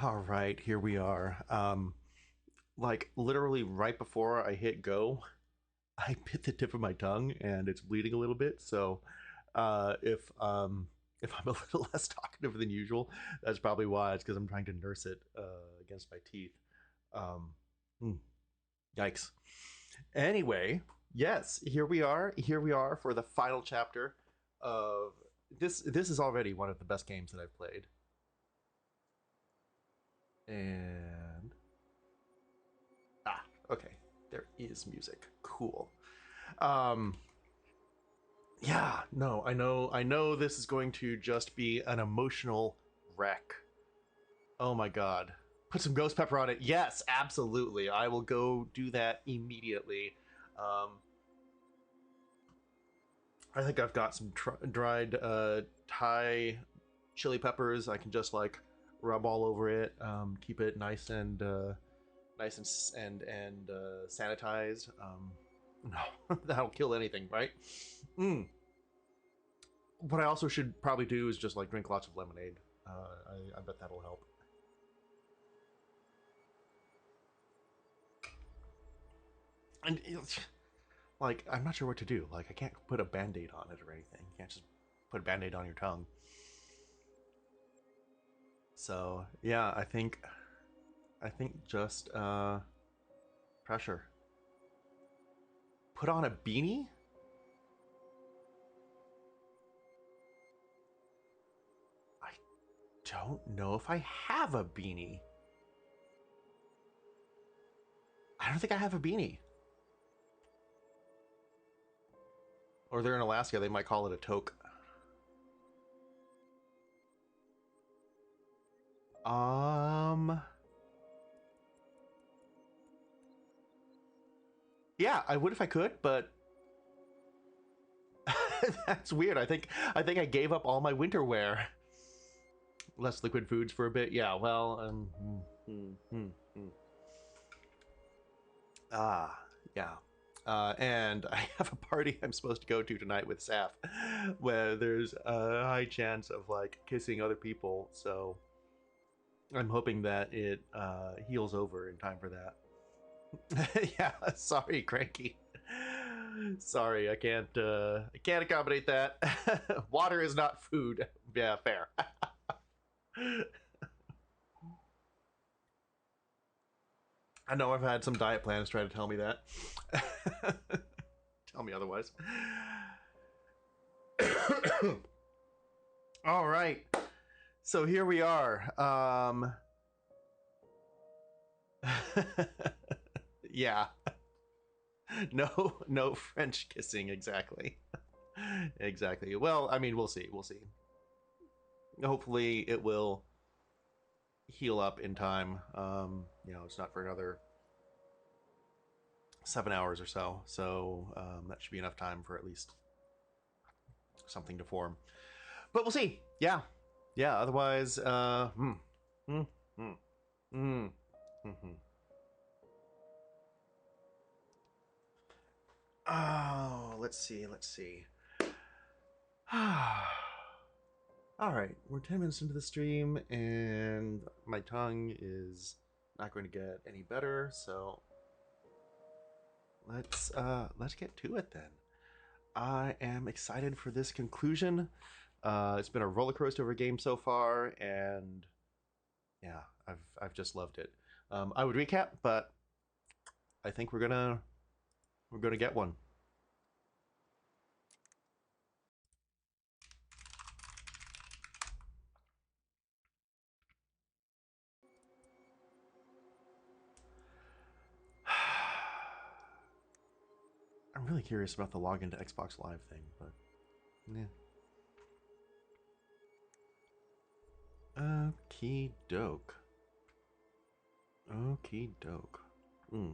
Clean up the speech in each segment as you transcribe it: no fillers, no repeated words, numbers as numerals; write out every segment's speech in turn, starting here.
All right, here we are. Like literally right before I hit go, I bit the tip of my tongue and it's bleeding a little bit. So, if I'm a little less talkative than usual, that's probably why. It's because I'm trying to nurse it against my teeth. Um, hmm, Yikes. Anyway, yes, here we are. Here we are for the final chapter of this. This is already one of the best games that I've played, and okay, there is music. Cool. Um, yeah, no, I know this is going to just be an emotional wreck. Oh my god. Put some ghost pepper on it. Yes, absolutely. I will go do that immediately. Um, I think I've got some dried Thai chili peppers. I can just like rub all over it, keep it nice and sanitized. No, that'll kill anything, right? Mm. What I also should probably do is just like drink lots of lemonade. I bet that'll help. And like, I'm not sure what to do. Like, I can't put a band-aid on it or anything. You can't just put a band-aid on your tongue. So yeah, I think just pressure. Put on a beanie. I don't know if I have a beanie. I don't think I have a beanie. Or they're in Alaska, they might call it a toque. Um, yeah, I would if I could, but that's weird. I think I gave up all my winter wear. Less liquid foods for a bit. Yeah, well, yeah. And I have a party I'm supposed to go to tonight with Saf, where there's a high chance of like kissing other people. So I'm hoping that it heals over in time for that. Yeah, sorry, Cranky. Sorry, I can't accommodate that. Water is not food. Yeah, fair. I know I've had some diet plans try to tell me that. Tell me otherwise. All right. So here we are. Yeah. No French kissing exactly. Exactly. Well, I mean, we'll see. We'll see. Hopefully it will heal up in time. It's not for another 7 hours or so. So that should be enough time for at least something to form. But we'll see. Yeah. Yeah. Otherwise, mm, mm, mm, mm. Oh, let's see. Let's see. All right, we're 10 minutes into the stream, and my tongue is not going to get any better. So let's get to it then. I am excited for this conclusion. It's been a roller coaster of a game so far, and yeah, I've just loved it. I would recap, but I think we're gonna get one. I'm really curious about the login to Xbox Live thing, but yeah. Okie doke. Okie doke. Mm.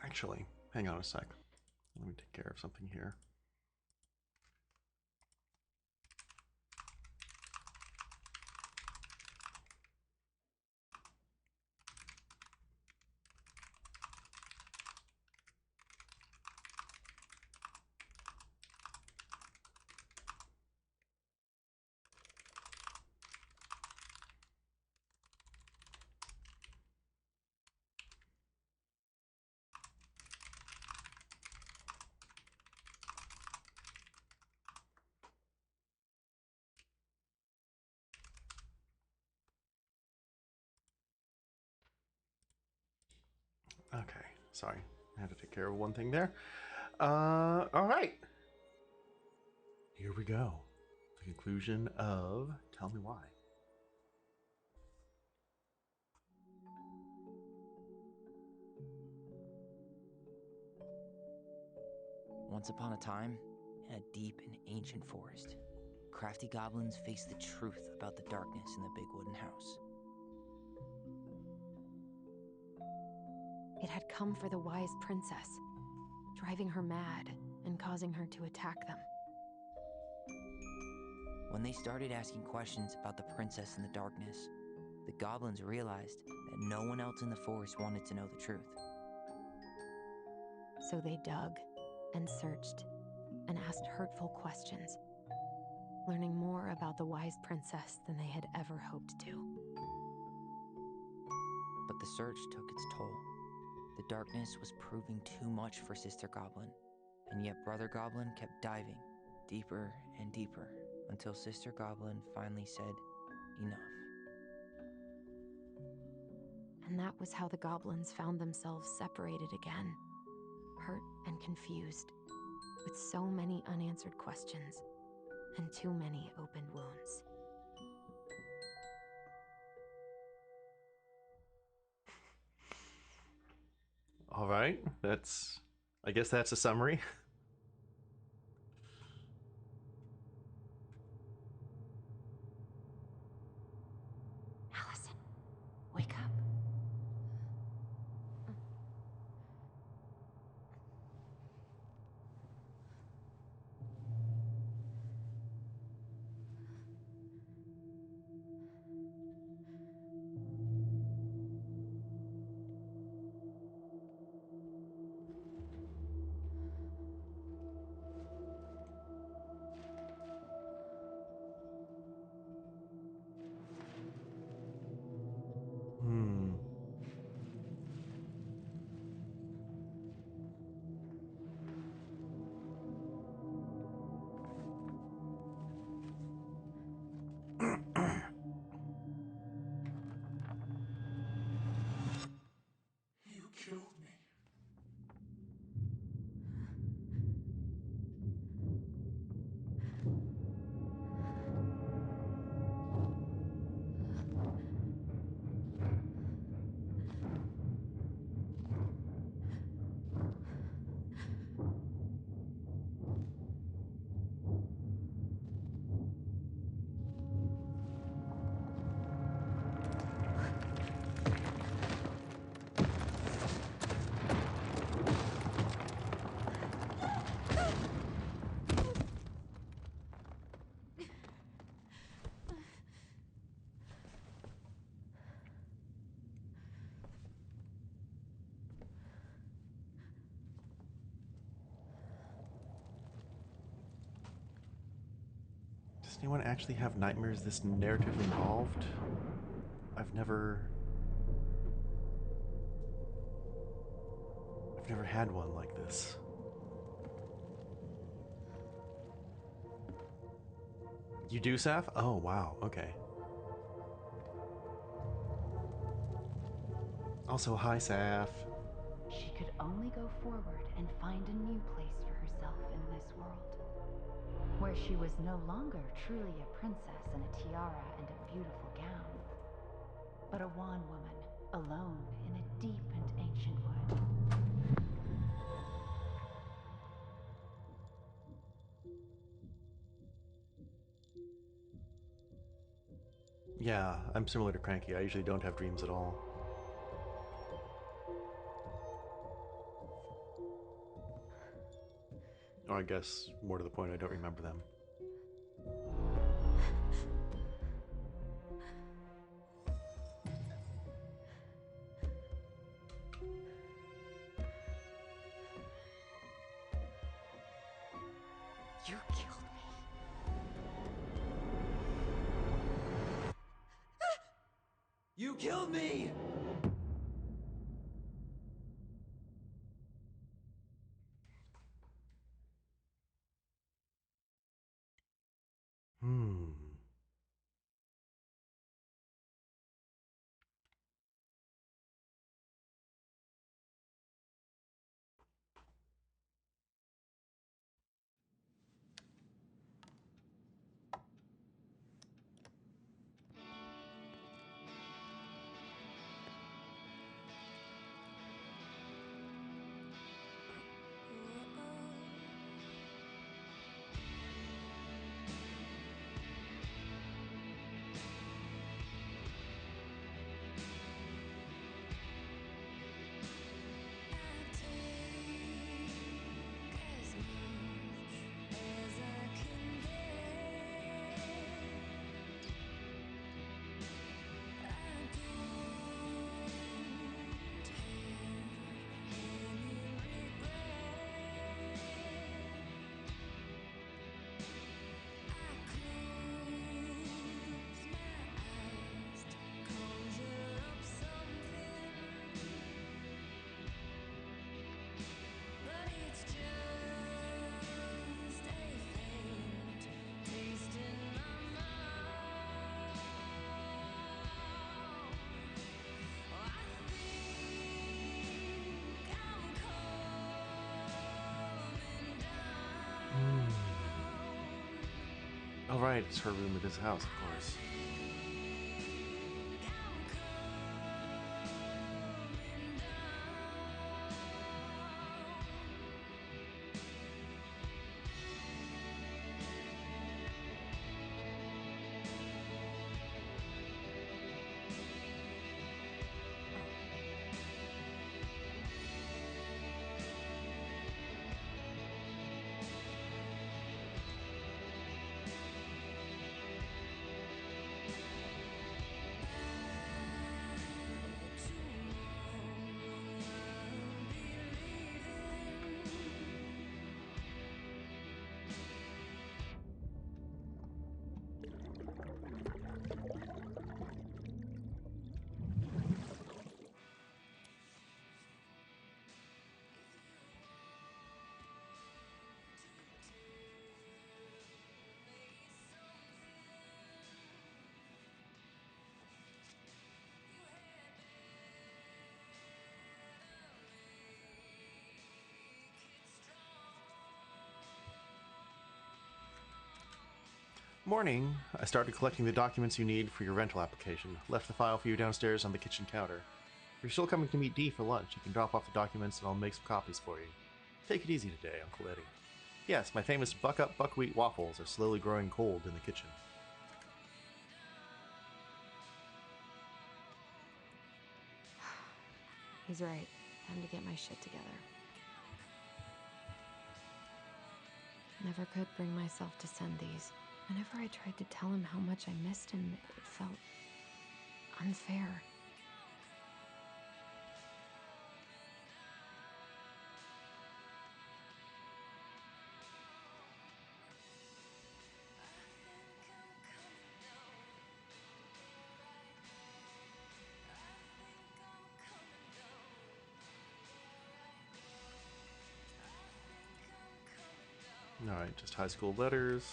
Actually, hang on a sec. Let me take care of something here. Okay, sorry. I had to take care of one thing there. All right. Here we go. The conclusion of Tell Me Why. Once upon a time, in a deep and ancient forest, crafty goblins faced the truth about the darkness in the big wooden house. It had come for the wise princess, driving her mad and causing her to attack them. When they started asking questions about the princess in the darkness, the goblins realized that no one else in the forest wanted to know the truth. So they dug and searched and asked hurtful questions, learning more about the wise princess than they had ever hoped to. But the search took its toll. The darkness was proving too much for Sister Goblin, and yet Brother Goblin kept diving deeper and deeper until Sister Goblin finally said, "Enough." And that was how the goblins found themselves separated again, hurt and confused, with so many unanswered questions and too many opened wounds. All right. I guess that's a summary. Allison, wake up. Hmm. You killed me. Does anyone actually have nightmares this narratively involved? I've never. I've never had one like this. You do, Saf? Oh, wow. Okay. Also, hi, Saf. She could only go forward and find a new place for herself in this world, where she was no longer truly a princess in a tiara and a beautiful gown, but a wan woman, alone in a deep and ancient wood. Yeah, I'm similar to Cranky. I usually don't have dreams at all. Or I guess, more to the point, I don't remember them. You killed me. You killed me! Hmm. Oh, right, it's her room at his house, of course. Morning. I started collecting the documents you need for your rental application. Left the file for you downstairs on the kitchen counter. If you're still coming to meet Dee for lunch, you can drop off the documents and I'll make some copies for you. Take it easy today, Uncle Eddie. Yes, my famous Buck-Up buckwheat waffles are slowly growing cold in the kitchen. He's right. Time to get my shit together. Never could bring myself to send these. Whenever I tried to tell him how much I missed him, it felt unfair. Alright, just high school letters.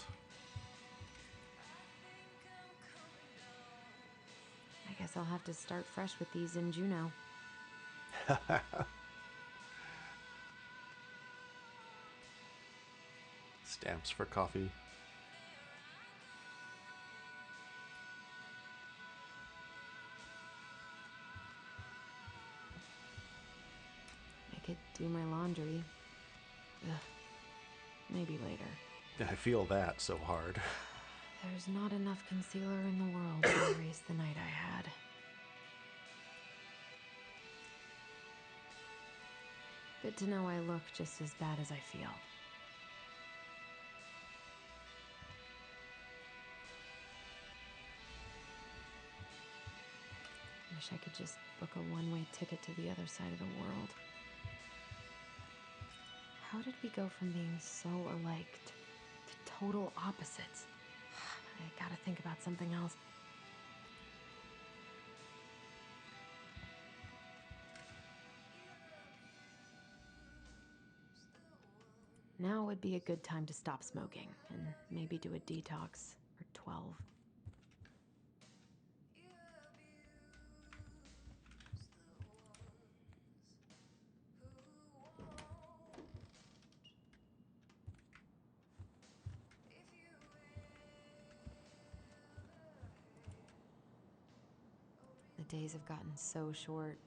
I guess I'll have to start fresh with these in Juneau. Stamps for coffee. I could do my laundry. Ugh. Maybe later. I feel that so hard. There's not enough concealer in the world to erase the night I had. Good to know I look just as bad as I feel. Wish I could just book a one-way ticket to the other side of the world. How did we go from being so alike to total opposites? I gotta think about something else. Now would be a good time to stop smoking and maybe do a detox for 12. The days have gotten so short.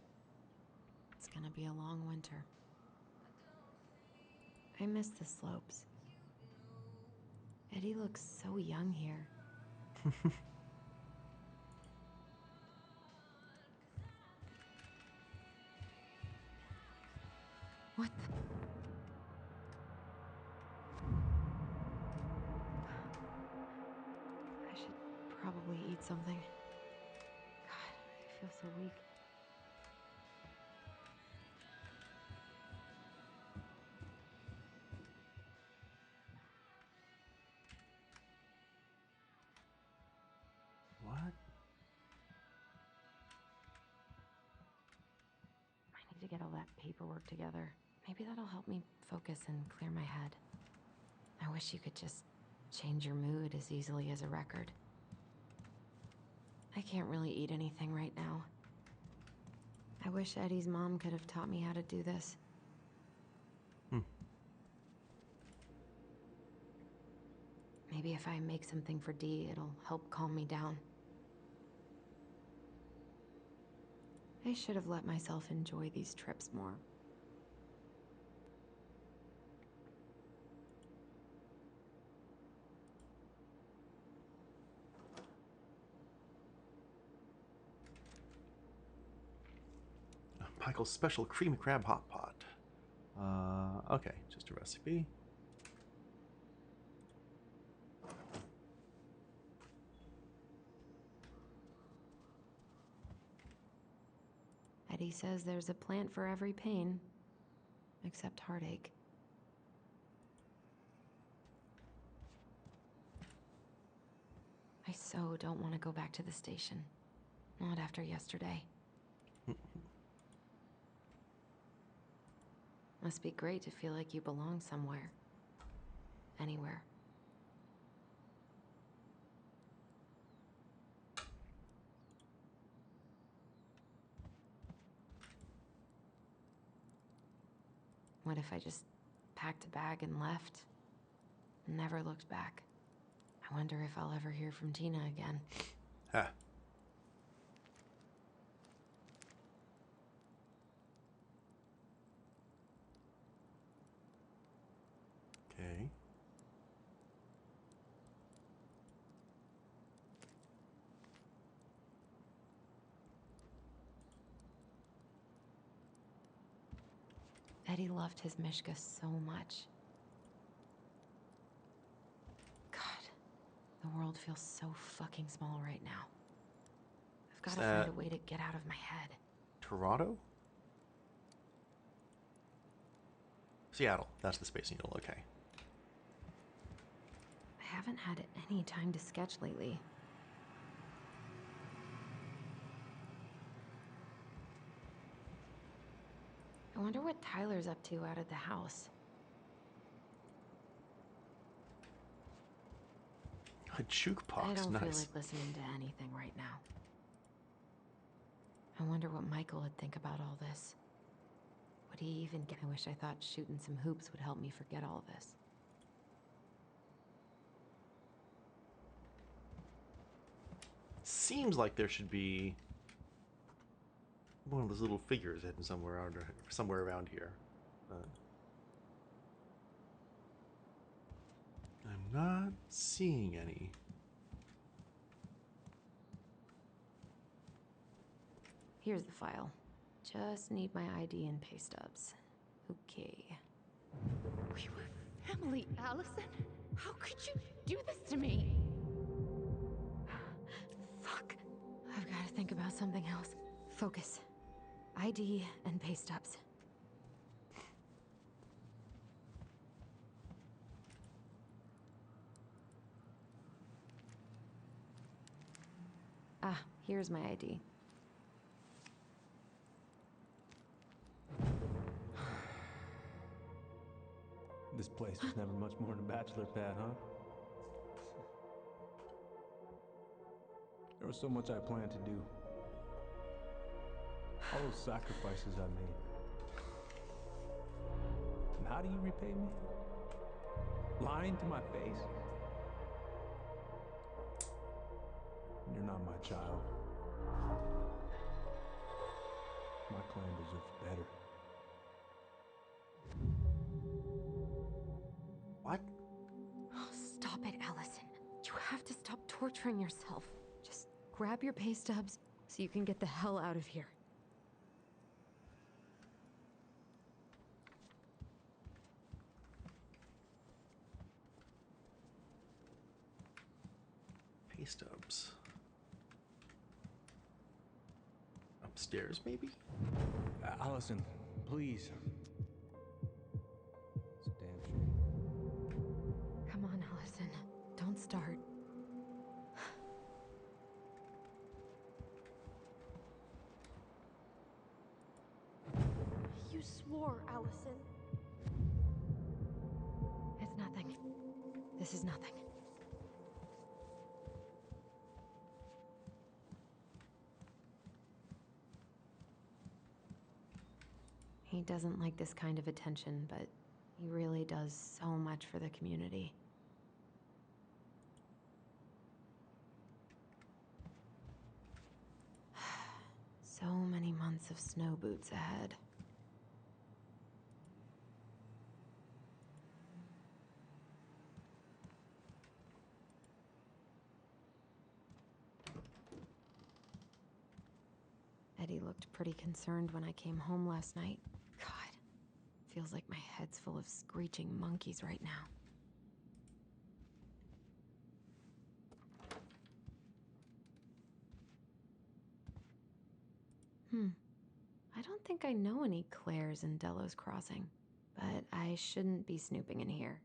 It's gonna be a long winter. I miss the slopes. Eddie looks so young here. What the? I should probably eat something. God, I feel so weak. What? I need to get all that paperwork together. Maybe that'll help me focus and clear my head. I wish you could just change your mood as easily as a record. I can't really eat anything right now. I wish Eddie's mom could have taught me how to do this. Maybe if I make something for Dee, it'll help calm me down. I should have let myself enjoy these trips more. Michael's special creamy crab hot pot. Okay, just a recipe. Eddie says there's a plant for every pain, except heartache. I so don't want to go back to the station. Not after yesterday. Must be great to feel like you belong somewhere. Anywhere. What if I just packed a bag and left? Never looked back. I wonder if I'll ever hear from Tina again. Huh. Okay. Eddie loved his Mishka so much. God, the world feels so fucking small right now. I've got to find a way to get out of my head. Toronto? Seattle. That's the Space Needle. Okay. I haven't had any time to sketch lately. I wonder what Tyler's up to out at the house. A jukebox. I don't Nice. feel like listening to anything right now. I wonder what Michael would think about all this. Would he even get... I wish I thought shooting some hoops would help me forget all this. Seems like there should be one of those little figures hidden somewhere around here. I'm not seeing any. Here's the file. Just need my ID and pay stubs. Okay. We were family, Allison. How could you do this to me? Fuck. I've got to think about something else. Focus. ID and pay stubs. Ah, here's my ID. This place was never much more than a bachelor pad, huh? There was so much I planned to do. All those sacrifices I made. And how do you repay me? Lying to my face? You're not my child. My clan deserves better. What? Oh, stop it, Allison. You have to stop torturing yourself. Just grab your pay stubs so you can get the hell out of here. Pay stubs. Upstairs, maybe? Allison, please. It's a damn shame. Come on, Allison. Don't start. You swore, Allison. It's nothing. This is nothing. He doesn't like this kind of attention, but he really does so much for the community. So many months of snow boots ahead. Eddie looked pretty concerned when I came home last night. God, feels like my head's full of screeching monkeys right now. I don't think I know any Claires in Delos Crossing, but I shouldn't be snooping in here.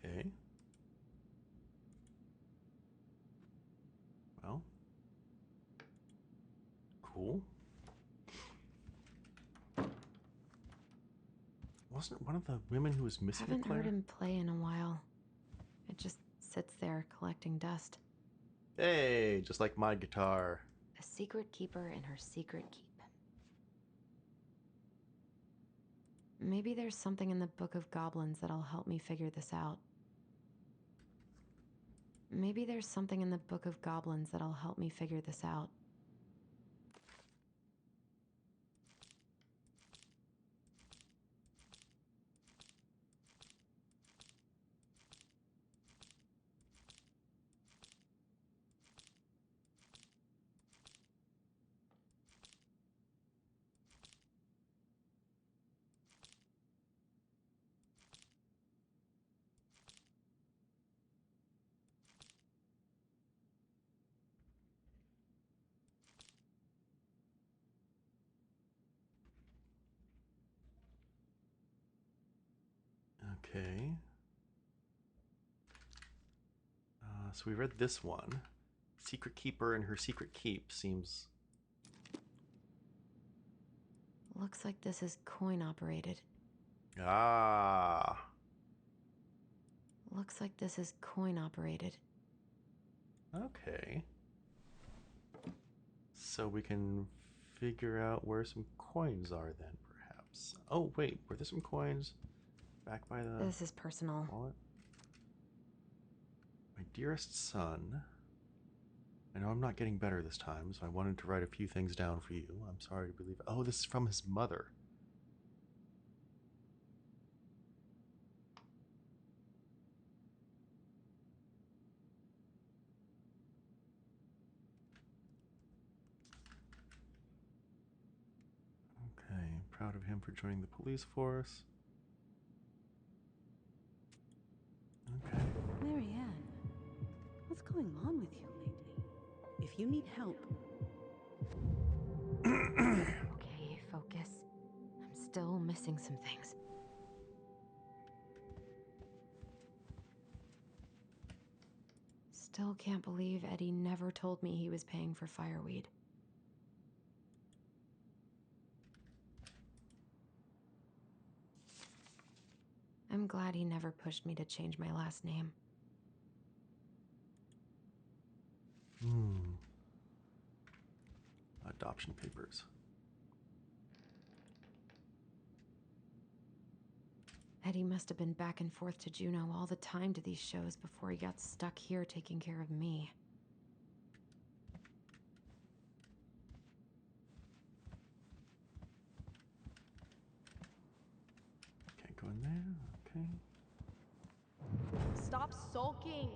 Okay. Well. Cool. Wasn't one of the women who was missing Haven't a Claire? heard him play in a while. It just sits there collecting dust. Hey, just like my guitar. A secret keeper in her secret keep. Maybe there's something in the Book of Goblins that'll help me figure this out. Maybe there's something in the Book of Goblins that'll help me figure this out. Okay. So we read this one. Secret Keeper and her secret keep seems... Looks like this is coin operated. Ah. Looks like this is coin operated. Okay. So we can figure out where some coins are then, perhaps. Oh, wait. Were there some coins back by the This is personal. wallet? My dearest son, I know I'm not getting better this time, so I wanted to write a few things down for you. I'm sorry to believe... Oh, this is from his mother. Okay, proud of him for joining the police force. Okay. Marianne, what's going on with you lately? If you need help... Okay, focus. I'm still missing some things. Still can't believe Eddie never told me he was paying for fireweed. I'm glad he never pushed me to change my last name. Adoption papers. Eddie must have been back and forth to Juneau all the time to these shows before he got stuck here taking care of me. Can't go in there. Okay. Stop sulking!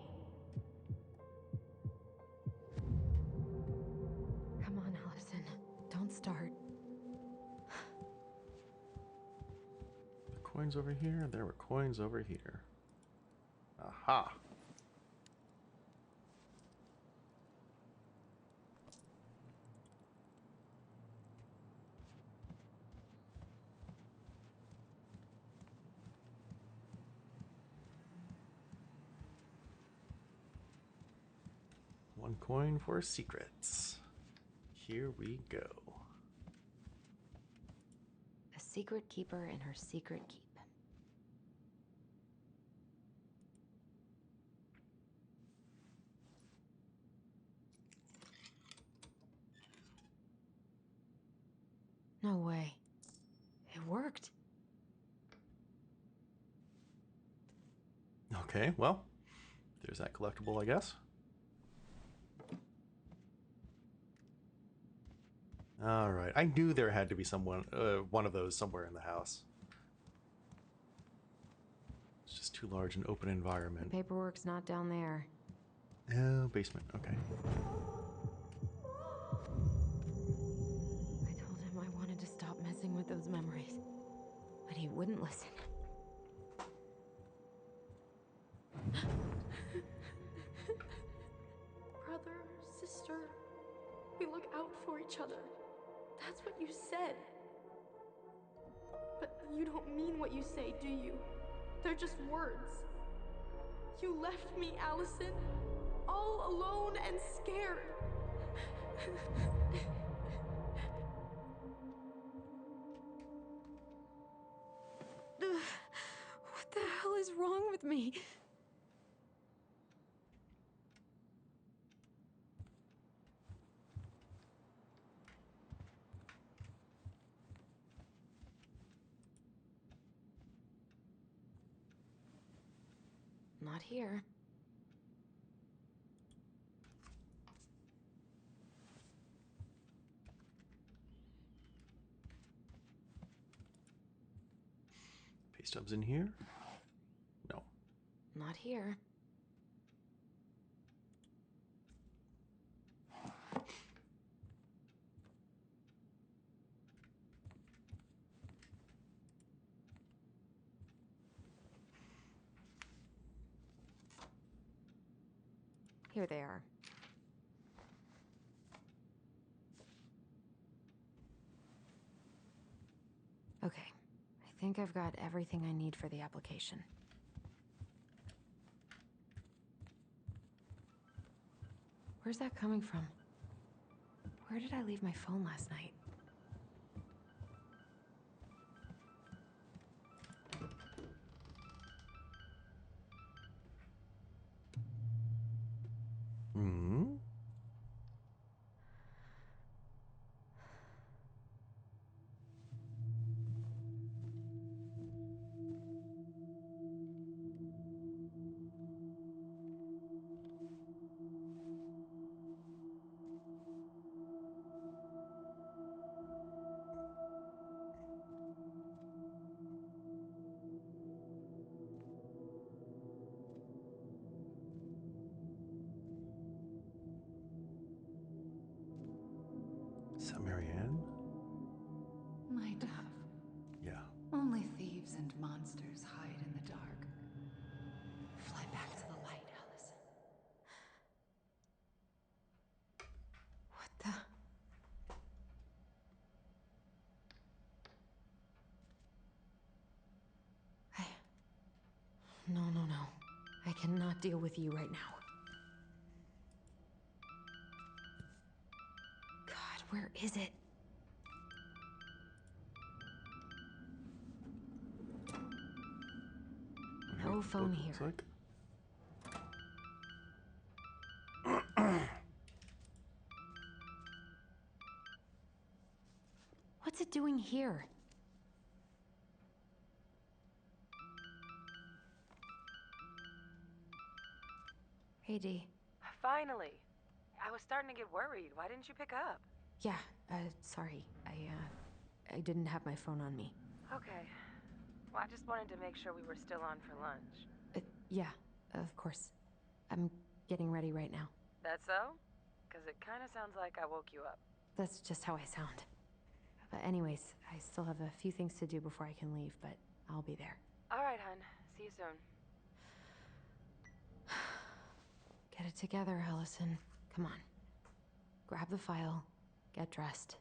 Come on, Allison. Don't start. The coins over here. There were coins over here. Aha. One coin for secrets. Here we go. A secret keeper in her secret keep. No way. It worked. Okay, well, there's that collectible, I guess. All right, I knew there had to be someone, one of those somewhere in the house. It's just too large an open environment. Paperwork's not down there. Oh, basement. Okay. I told him I wanted to stop messing with those memories, but he wouldn't listen. Brother, sister, we look out for each other. That's what you said. But you don't mean what you say, do you? They're just words. You left me, Allison, all alone and scared. What the hell is wrong with me? Not here. Pay stubs in here? No. Not here. Here they are. Okay, I think I've got everything I need for the application. Where's that coming from? Where did I leave my phone last night? Hmm. Is that Marianne? My dove. Yeah. Only thieves and monsters hide in the dark. Fly back to the light, Allison. What the? No, no, no. I cannot deal with you right now. God, where is it? No phone Book, here. looks like. What's it doing here? Hey, Dee. Finally. I was starting to get worried. Why didn't you pick up? Yeah, sorry. I didn't have my phone on me. Okay. Well, I just wanted to make sure we were still on for lunch. Yeah, of course. I'm getting ready right now. That so? Because it kind of sounds like I woke you up. That's just how I sound. But anyways, I still have a few things to do before I can leave, but I'll be there. All right, hun. See you soon. Get it together, Allison. Come on. Grab the file, get dressed,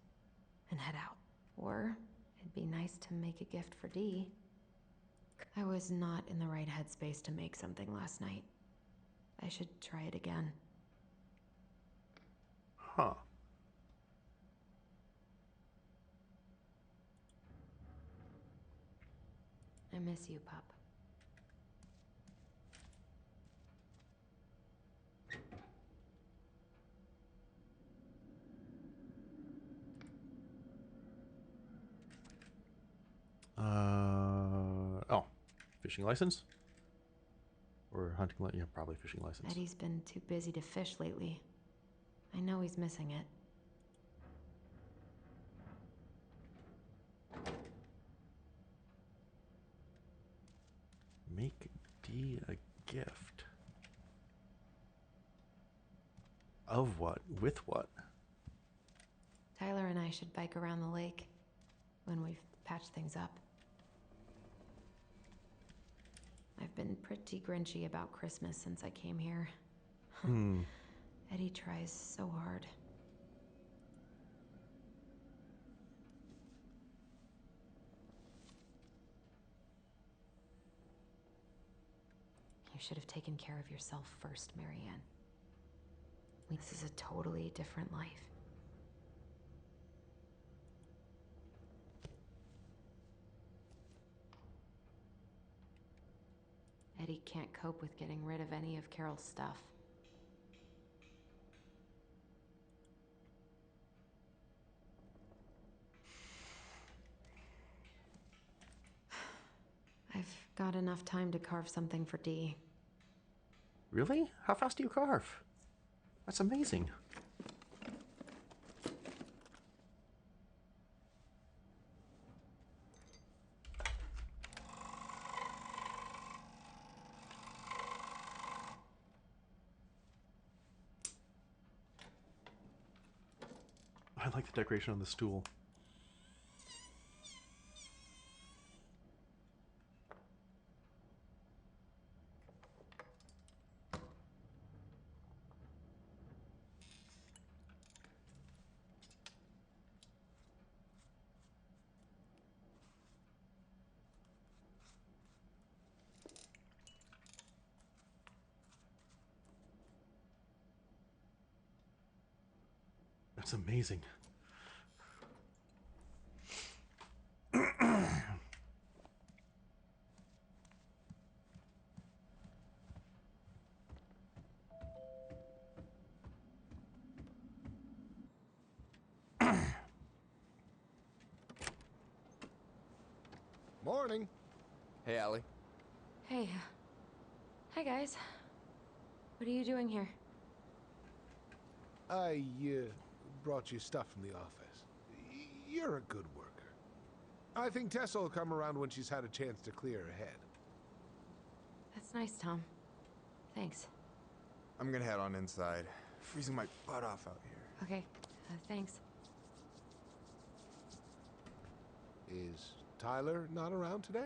and head out. Or it'd be nice to make a gift for Dee. I was not in the right headspace to make something last night. I should try it again. Huh. I miss you, pup. Oh, fishing license? Or hunting license? Yeah, probably fishing license. Eddie's been too busy to fish lately. I know he's missing it. Make D a gift. Of what? With what? Tyler and I should bike around the lake when we've patched things up. I've been pretty grinchy about Christmas since I came here. Eddie tries so hard. You should have taken care of yourself first, Marianne. This is a totally different life. Eddie can't cope with getting rid of any of Carol's stuff. I've got enough time to carve something for Dee. Really? How fast do you carve? That's amazing. I like the decoration on the stool. That's amazing. Morning. Hey, Allie. Hey. Hi, guys. What are you doing here? I brought you stuff from the office. You're a good worker. I think Tessa will come around when she's had a chance to clear her head. That's nice, Tom. Thanks. I'm gonna head on inside. Freezing my butt off out here. Okay, thanks. Is Tyler not around today?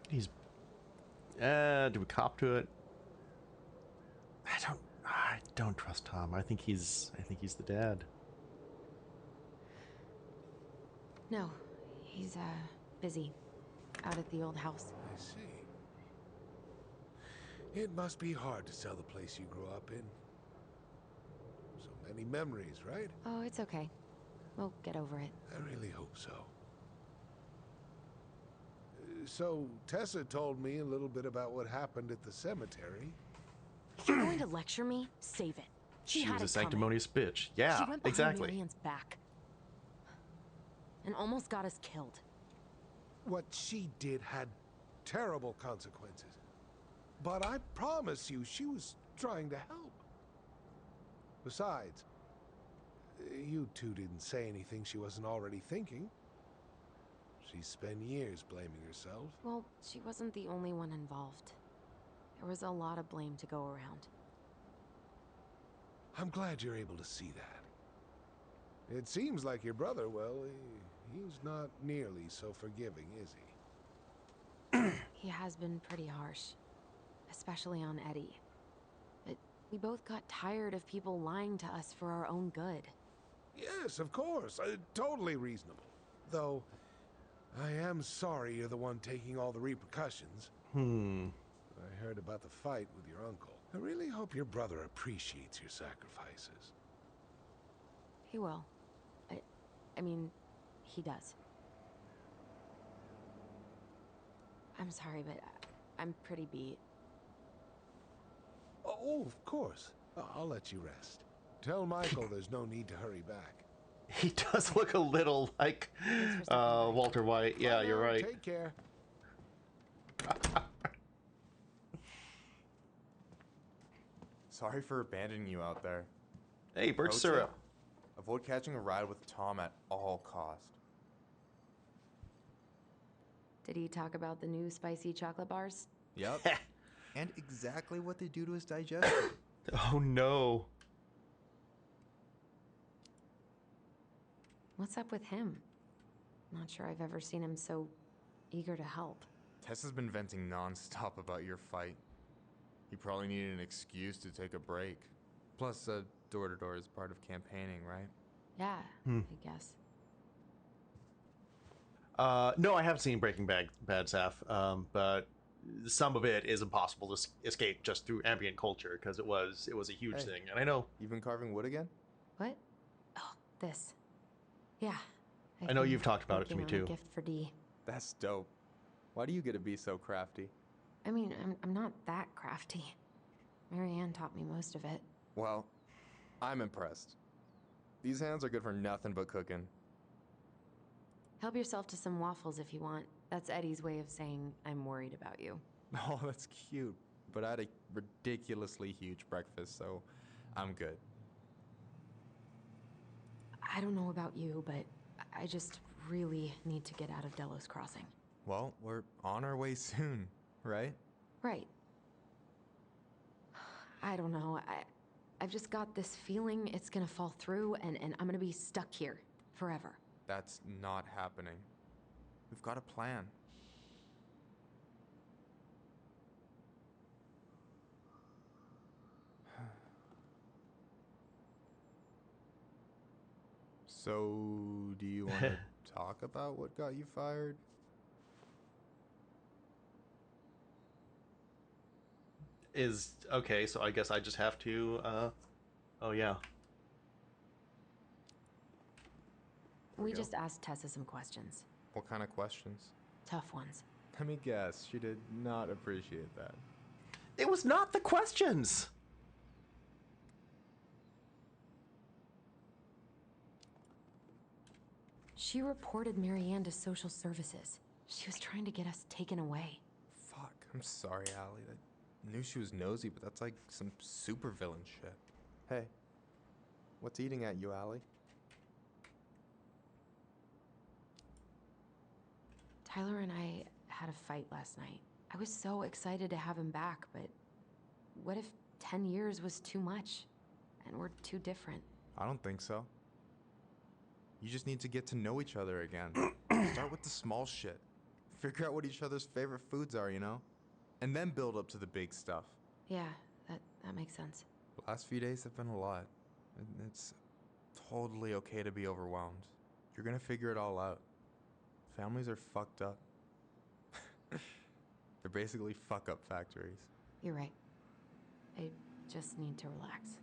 He's... do we cop to it? I don't trust Tom. I think he's the dad. No, he's, busy. Out at the old house. I see. It must be hard to sell the place you grew up in. So many memories, right? Oh, it's okay. We'll get over it. I really hope so. So, Tessa told me a little bit about what happened at the cemetery. If you're going to lecture me, save it. She had was it a sanctimonious bitch. Yeah, she went behind exactly. Marianne's back and almost got us killed. What she did had terrible consequences. But I promise you, she was trying to help. Besides, you two didn't say anything she wasn't already thinking. She spent years blaming herself. Well, she wasn't the only one involved. There was a lot of blame to go around. I'm glad you're able to see that. It seems like your brother, well, he's not nearly so forgiving, is he? He has been pretty harsh. Especially on Eddie. But we both got tired of people lying to us for our own good. Yes, of course. Totally reasonable. Though, I am sorry you're the one taking all the repercussions. I heard about the fight with your uncle. I really hope your brother appreciates your sacrifices. He will. I mean, he does. I'm sorry, but I'm pretty beat. Oh, of course. I'll let you rest. Tell Michael there's no need to hurry back. He does look a little like Walter White. Yeah, you're right. Take care. Sorry for abandoning you out there. Hey, birch Pro syrup. tip, avoid catching a ride with Tom at all cost. Did he talk about the new spicy chocolate bars? Yep. And exactly what they do to his digestion. Oh no. What's up with him? Not sure I've ever seen him so eager to help. Tessa's been venting non-stop about your fight. He probably needed an excuse to take a break. Plus, door-to-door is part of campaigning, right? Yeah, I guess. No, I haven't seen Breaking Bad, Saf, but some of it is impossible to escape just through ambient culture because it was a huge thing. And I know you've been carving wood again. What? Oh, this. Yeah. I know you've talked about it to me too. A gift for Dee. That's dope. Why do you get to be so crafty? I mean, I'm not that crafty. Marianne taught me most of it. Well, I'm impressed. These hands are good for nothing but cooking. Help yourself to some waffles if you want. That's Eddie's way of saying I'm worried about you. Oh, that's cute. But I had a ridiculously huge breakfast, so I'm good. I don't know about you, but I just really need to get out of Delos Crossing. Well, we're on our way soon, right? Right. I don't know. I've just got this feeling it's gonna fall through and I'm gonna be stuck here forever. That's not happening. We've got a plan. So, do you want to talk about what got you fired? Okay, so I guess I just have to, oh yeah. We just asked Tessa some questions. What kind of questions? Tough ones. Let me guess, she did not appreciate that. It was not the questions! She reported Marianne to social services. She was trying to get us taken away. Fuck, I'm sorry, Allie. I knew she was nosy, but that's like some supervillain shit. Hey, what's eating at you, Allie? Tyler and I had a fight last night. I was so excited to have him back, but what if 10 years was too much and we're too different? I don't think so. You just need to get to know each other again. Start with the small shit. Figure out what each other's favorite foods are, you know? And then build up to the big stuff. Yeah, that makes sense. The last few days have been a lot. It's totally okay to be overwhelmed. You're gonna figure it all out. Families are fucked up. They're basically fuck-up factories. You're right. I just need to relax.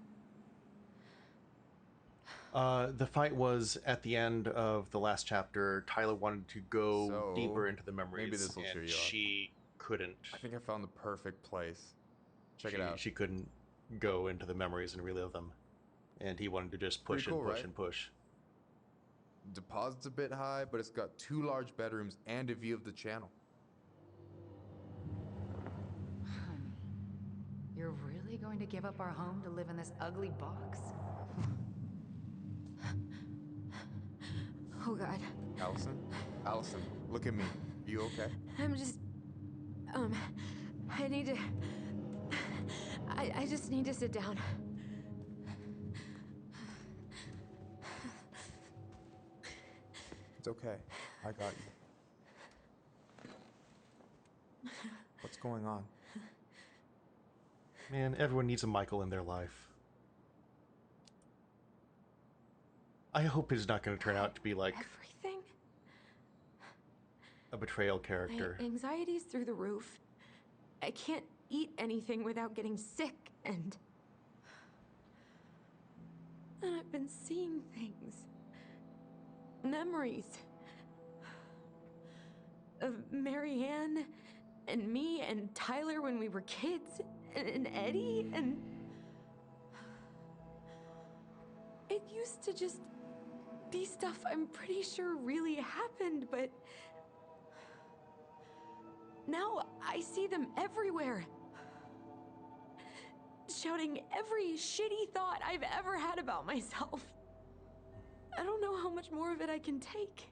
The fight was at the end of the last chapter. Tyler wanted to go deeper into the memories, maybe this will cheer you up. She couldn't. I think I found the perfect place. Check it out. She couldn't go into the memories and relive them, and he wanted to just push Pretty cool, and push right? and push. Deposit's a bit high, but it's got 2 large bedrooms and a view of the channel. Honey, you're really going to give up our home to live in this ugly box? Oh God. Allison? Allison, look at me. You okay? I'm just... I need to... I just need to sit down. It's okay. I got you. What's going on? Man, everyone needs a Michael in their life. I hope it's not going to turn out to be like Everything? a betrayal character. My anxiety's through the roof. I can't eat anything without getting sick, and I've been seeing things. Memories. Of Marianne, and me, and Tyler when we were kids, and Eddie, and... It used to just Dee stuff I'm pretty sure really happened, but now I see them everywhere. Shouting every shitty thought I've ever had about myself. I don't know how much more of it I can take.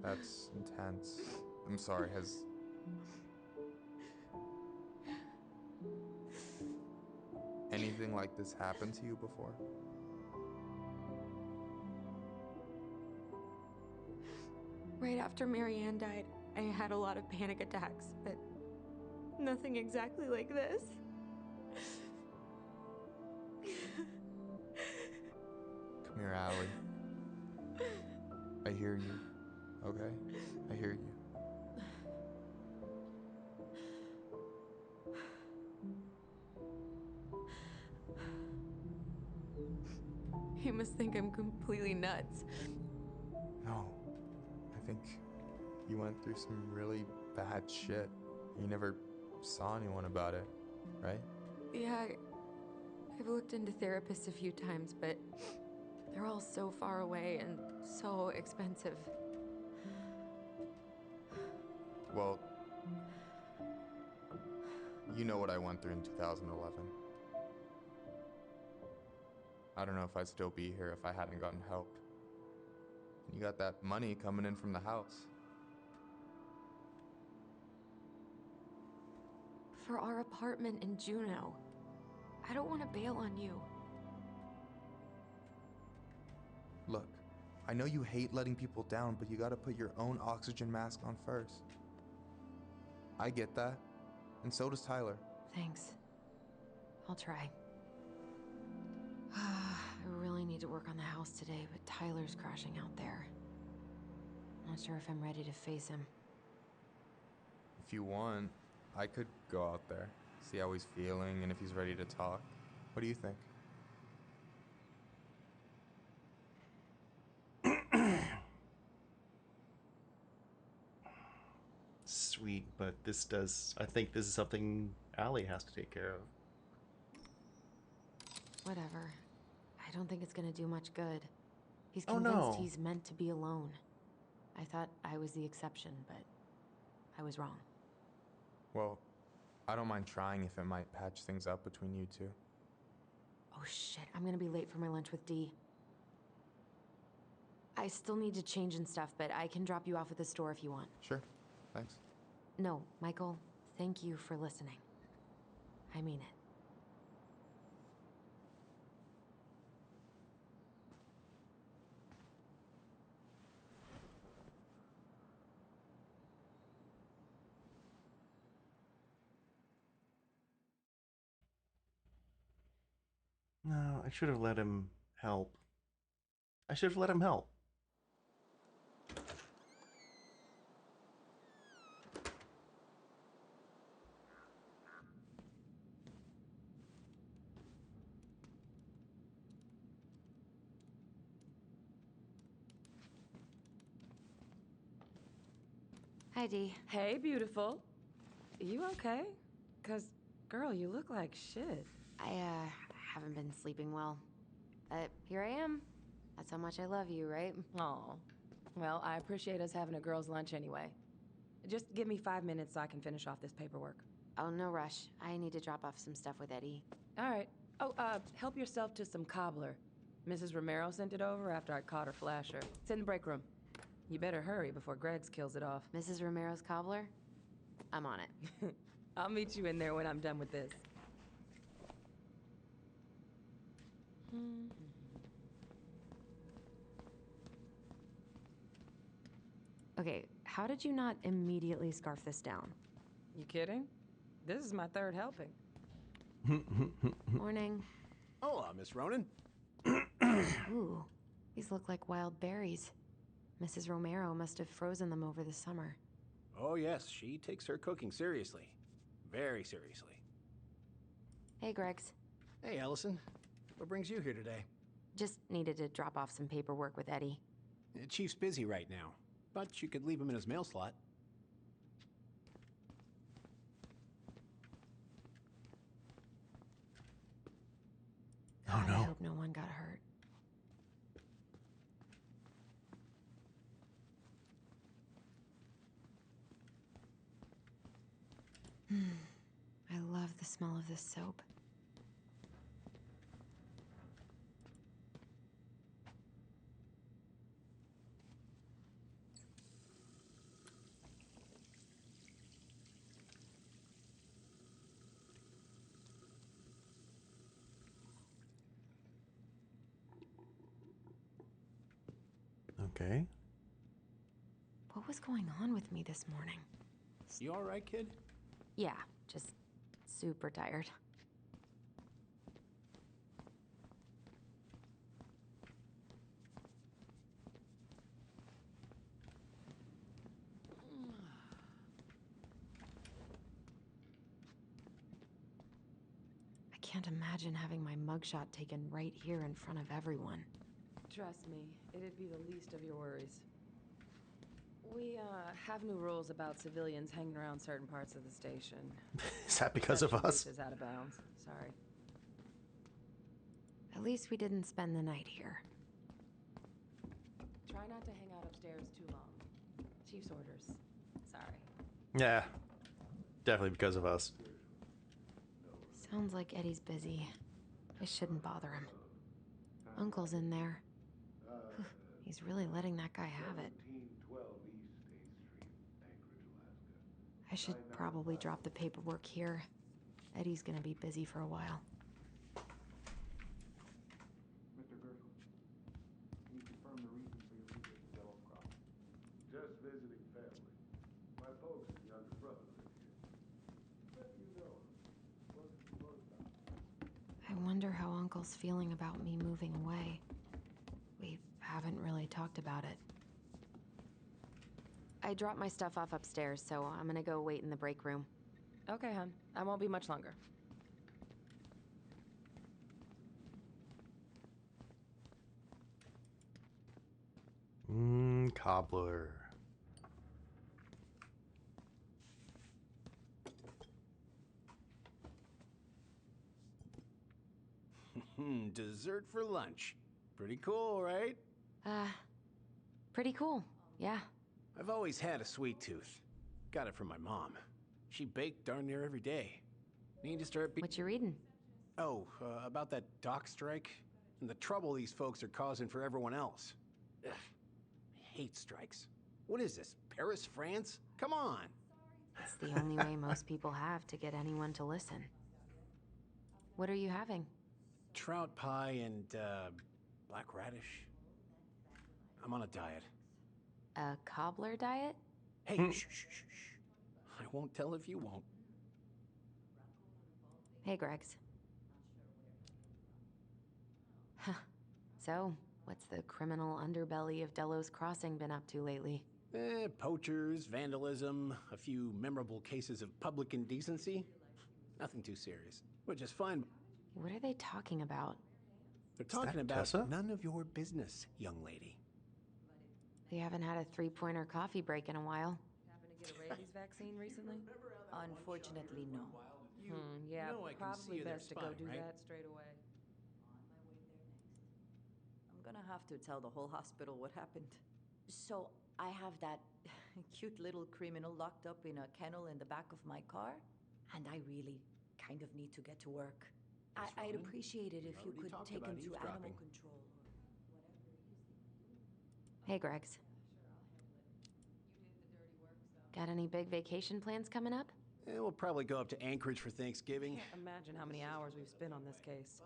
That's intense. I'm sorry, has... anything like this happened to you before? Right after Marianne died, I had a lot of panic attacks, but nothing exactly like this. Come here, Allie. I hear you, okay? I hear you. You must think I'm completely nuts. No, I think you went through some really bad shit. You never saw anyone about it, right? Yeah, I've looked into therapists a few times, but they're all so far away and so expensive. Well, you know what I went through in 2011. I don't know if I'd still be here if I hadn't gotten help. You got that money coming in from the house. For our apartment in Juneau. I don't want to bail on you. Look, I know you hate letting people down, but you gotta put your own oxygen mask on first. I get that, and so does Tyler. Thanks. I'll try. I really need to work on the house today, but Tyler's crashing out there. Not sure if I'm ready to face him. If you want, I could go out there, see how he's feeling, and if he's ready to talk. What do you think? Sweet, but I think this is something Allie has to take care of. Whatever. I don't think it's gonna do much good. He's Oh, convinced no. he's meant to be alone. I thought I was the exception, but I was wrong. Well, I don't mind trying if it might patch things up between you two. Oh shit, I'm gonna be late for my lunch with Dee. I still need to change and stuff, but I can drop you off at the store if you want. Sure, thanks. No, Michael, thank you for listening. I mean it. No, I should have let him help. I should have let him help. Hi, Dee. Hey, beautiful. You okay? 'Cause, girl, you look like shit. I haven't been sleeping well. But here I am. That's how much I love you, right? Aw. Well, I appreciate us having a girls' lunch anyway. Just give me 5 minutes so I can finish off this paperwork. Oh, no rush. I need to drop off some stuff with Eddie. All right. Oh, help yourself to some cobbler. Mrs. Romero sent it over after I caught her flasher. It's in the break room. You better hurry before Greggs kills it off. Mrs. Romero's cobbler? I'm on it. I'll meet you in there when I'm done with this. Okay, how did you not immediately scarf this down? You kidding? This is my third helping. Morning. Hola, Miss Ronan. Ooh, these look like wild berries. Mrs. Romero must have frozen them over the summer. Oh yes, she takes her cooking seriously. Very seriously. Hey, Greggs. Hey, Allison. What brings you here today? Just needed to drop off some paperwork with Eddie. Chief's busy right now, but you could leave him in his mail slot. God, no. I hope no one got hurt. I love the smell of this soap. Okay. What was going on with me this morning? You all right, kid? Yeah, just super tired. I can't imagine having my mugshot taken right here in front of everyone. Trust me, it'd be the least of your worries. We, have new rules about civilians hanging around certain parts of the station. Is that because of Reception us? booth is out of bounds. Sorry. At least we didn't spend the night here. Try not to hang out upstairs too long. Chief's orders. Sorry. Yeah. Definitely because of us. Sounds like Eddie's busy. I shouldn't bother him. Uncle's in there. Whew, he's really letting that guy have it. I should probably drop the paperwork here. Eddie's gonna be busy for a while. Mr. Gershel, can you confirm the reason for your visit to Delos Crossing? Just visiting family. My folks and younger brother live here. But you know, wasn't supposed to. I wonder how Uncle's feeling about me moving away. We haven't really talked about it. I dropped my stuff off upstairs, so I'm gonna go wait in the break room. Okay, hon. I won't be much longer. Cobbler. Dessert for lunch. Pretty cool, right? Pretty cool, yeah. I've always had a sweet tooth. Got it from my mom. She baked darn near every day. Need to start What you reading? Oh, about that dock strike and the trouble these folks are causing for everyone else. Ugh. I hate strikes. What is this, Paris, France? Come on. It's the only way most people have to get anyone to listen. What are you having? Trout pie and, black radish. I'm on a diet. A cobbler diet? Hey, shh, shh, shh, shh. I won't tell if you won't. Hey, Gregs. Huh. So, what's the criminal underbelly of Delos Crossing been up to lately? Poachers, vandalism, a few memorable cases of public indecency. Nothing too serious, which is fine. What are they talking about? They're talking about Tessa? none of your business, young lady. We haven't had a three-pointer coffee break in a while. Happen to get a rabies vaccine recently? Unfortunately, no. Yeah, know I can probably see you, they're best to go spying, do right? that straight away. I'm gonna have to tell the whole hospital what happened. So, I have that cute little criminal locked up in a kennel in the back of my car, and I really kind of need to get to work. I'd appreciate it if you could take him to animal control. Hey, Gregs. Got any big vacation plans coming up? We'll probably go up to Anchorage for Thanksgiving. Can't imagine how many hours we've spent on this case.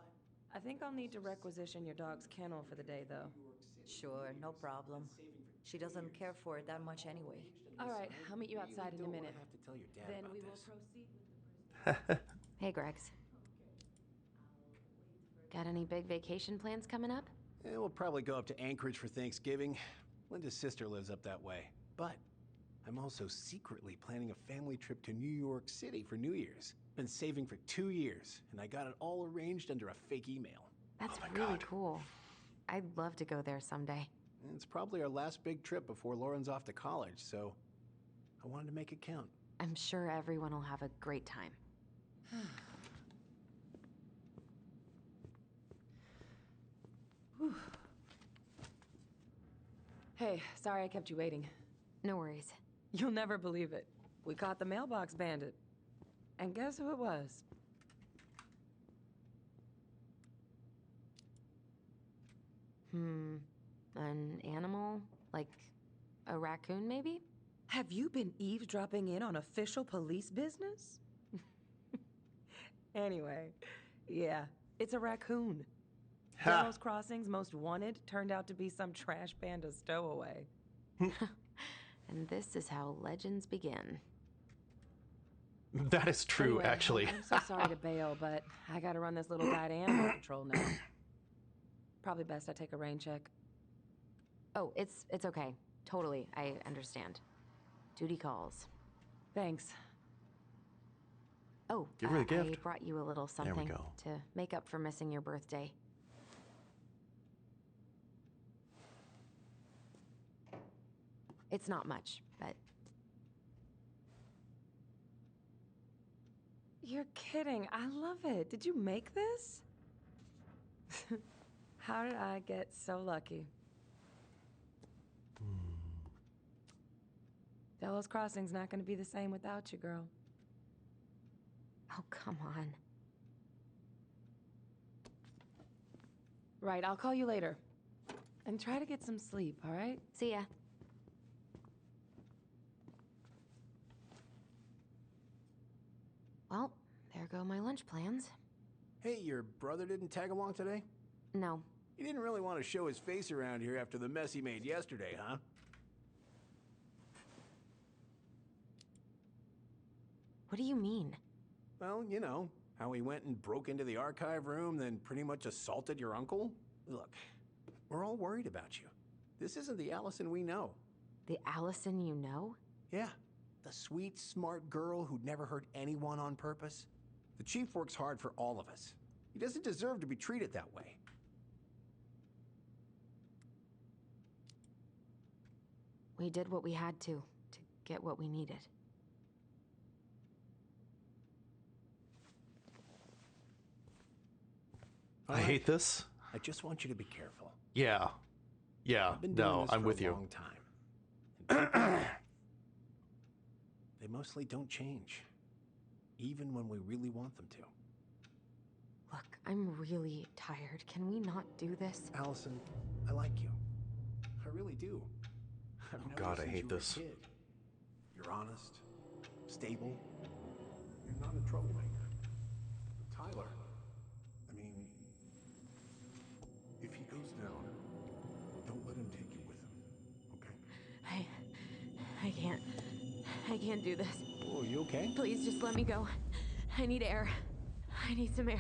I think I'll need to requisition your dog's kennel for the day, though. Sure, no problem. She doesn't care for it that much anyway. All right, I'll meet you outside in a minute. have to tell your dad Then about we will this. proceed with the Hey, Gregs. Got any big vacation plans coming up? We'll probably go up to Anchorage for Thanksgiving. Linda's sister lives up that way. But I'm also secretly planning a family trip to New York City for New Year's. Been saving for 2 years, and I got it all arranged under a fake email. That's really cool. I'd love to go there someday. And it's probably our last big trip before Lauren's off to college, so I wanted to make it count. I'm sure everyone will have a great time. Hey, sorry I kept you waiting. No worries. You'll never believe it. We caught the mailbox bandit. And guess who it was? An animal? Like a raccoon, maybe? Have you been eavesdropping in on official police business? Anyway, yeah, it's a raccoon. Delos Crossing's most wanted turned out to be some trash panda stowaway. And this is how legends begin. That is true, Anyway, actually. I'm so sorry to bail, but I gotta run this little guy to animal control now. Probably best I take a rain check. Oh, it's okay. Totally, I understand. Duty calls. Thanks. Oh, Give her a gift. I brought you a little There we something go. to make up for missing your birthday. It's not much, but... You're kidding. I love it. Did you make this? How did I get so lucky? Delos Crossing's not going to be the same without you, girl. Oh, come on. Right, I'll call you later. And try to get some sleep, all right? See ya. Well, there go my lunch plans. Hey, your brother didn't tag along today? No. He didn't really want to show his face around here after the mess he made yesterday, huh? What do you mean? Well, you know, how he went and broke into the archive room, then pretty much assaulted your uncle? Look, we're all worried about you. This isn't the Allison we know. The Allison you know? Yeah, the sweet, smart girl who'd never hurt anyone on purpose. The chief works hard for all of us. He doesn't deserve to be treated that way. We did what we had to get what we needed. I hate this. I just want you to be careful. Yeah. Yeah. I've been doing No, this I'm for with a you. long time. And people, they mostly don't change, even when we really want them to. Look, I'm really tired. Can we not do this? Allison, I like you. I really do. I've known you God, I since hate you were a this. kid. You're honest, stable. You're not a troublemaker. But Tyler, I mean, if he goes down, don't let him take you with him, okay? I can't do this. Oh, you okay? Please just let me go. I need air. I need some air.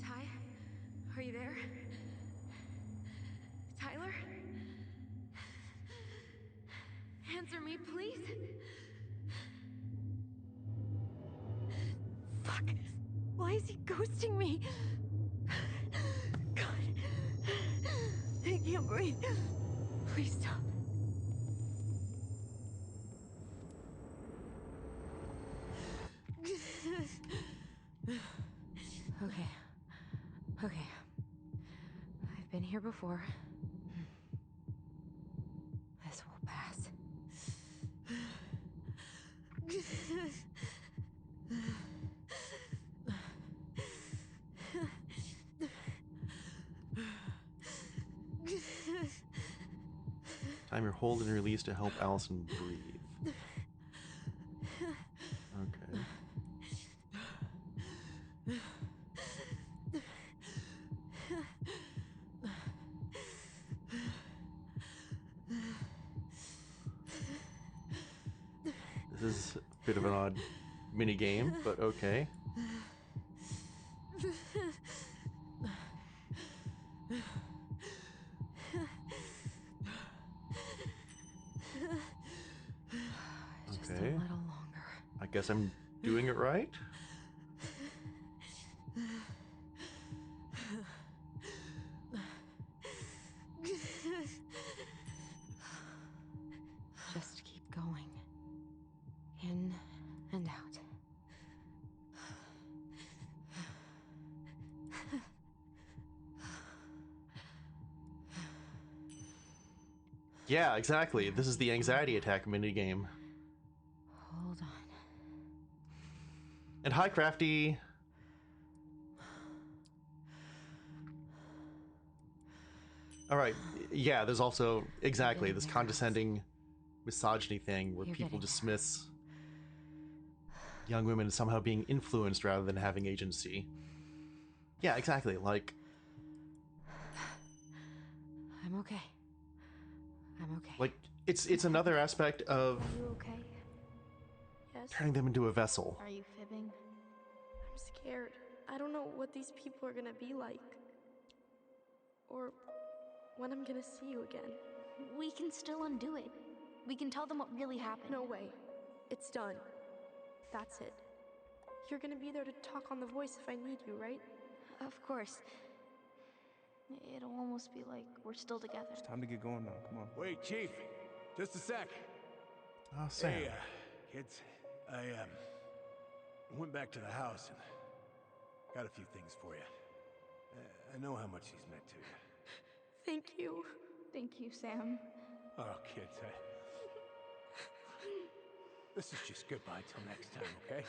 Ty? Are you there? Tyler? Answer me, please. Fuck. Why is he ghosting me? God. I can't breathe. Please stop. Okay. Okay. I've been here before. This will pass. Time your hold and release to help Allison breathe. Okay. This is a bit of an odd mini game, but okay. Just Okay. a little longer. I guess I'm doing it right. Just Yeah, exactly. This is the anxiety attack minigame. Hold on. And hi, Crafty. All right. Yeah, there's also exactly this condescending misogyny thing where people dismiss young women as somehow being influenced rather than having agency. Yeah, exactly. Like, I'm okay. I'm okay. like it's another aspect of Are you okay? Yes. turning them into a vessel. Are you fibbing? I'm scared. I don't know what these people are gonna be like. Or when I'm gonna see you again. We can still undo it. We can tell them what really happened. No way. It's done. That's it. You're gonna be there to talk on the voice if I need you, right? Of course. It'll almost be like we're still together. It's time to get going now. Come on. Wait, Chief. Just a sec. Oh, Sam. Hey, kids. I went back to the house and got a few things for you. I know how much he's meant to you. Thank you. Thank you, Sam. Oh, kids, this is just goodbye till next time, okay?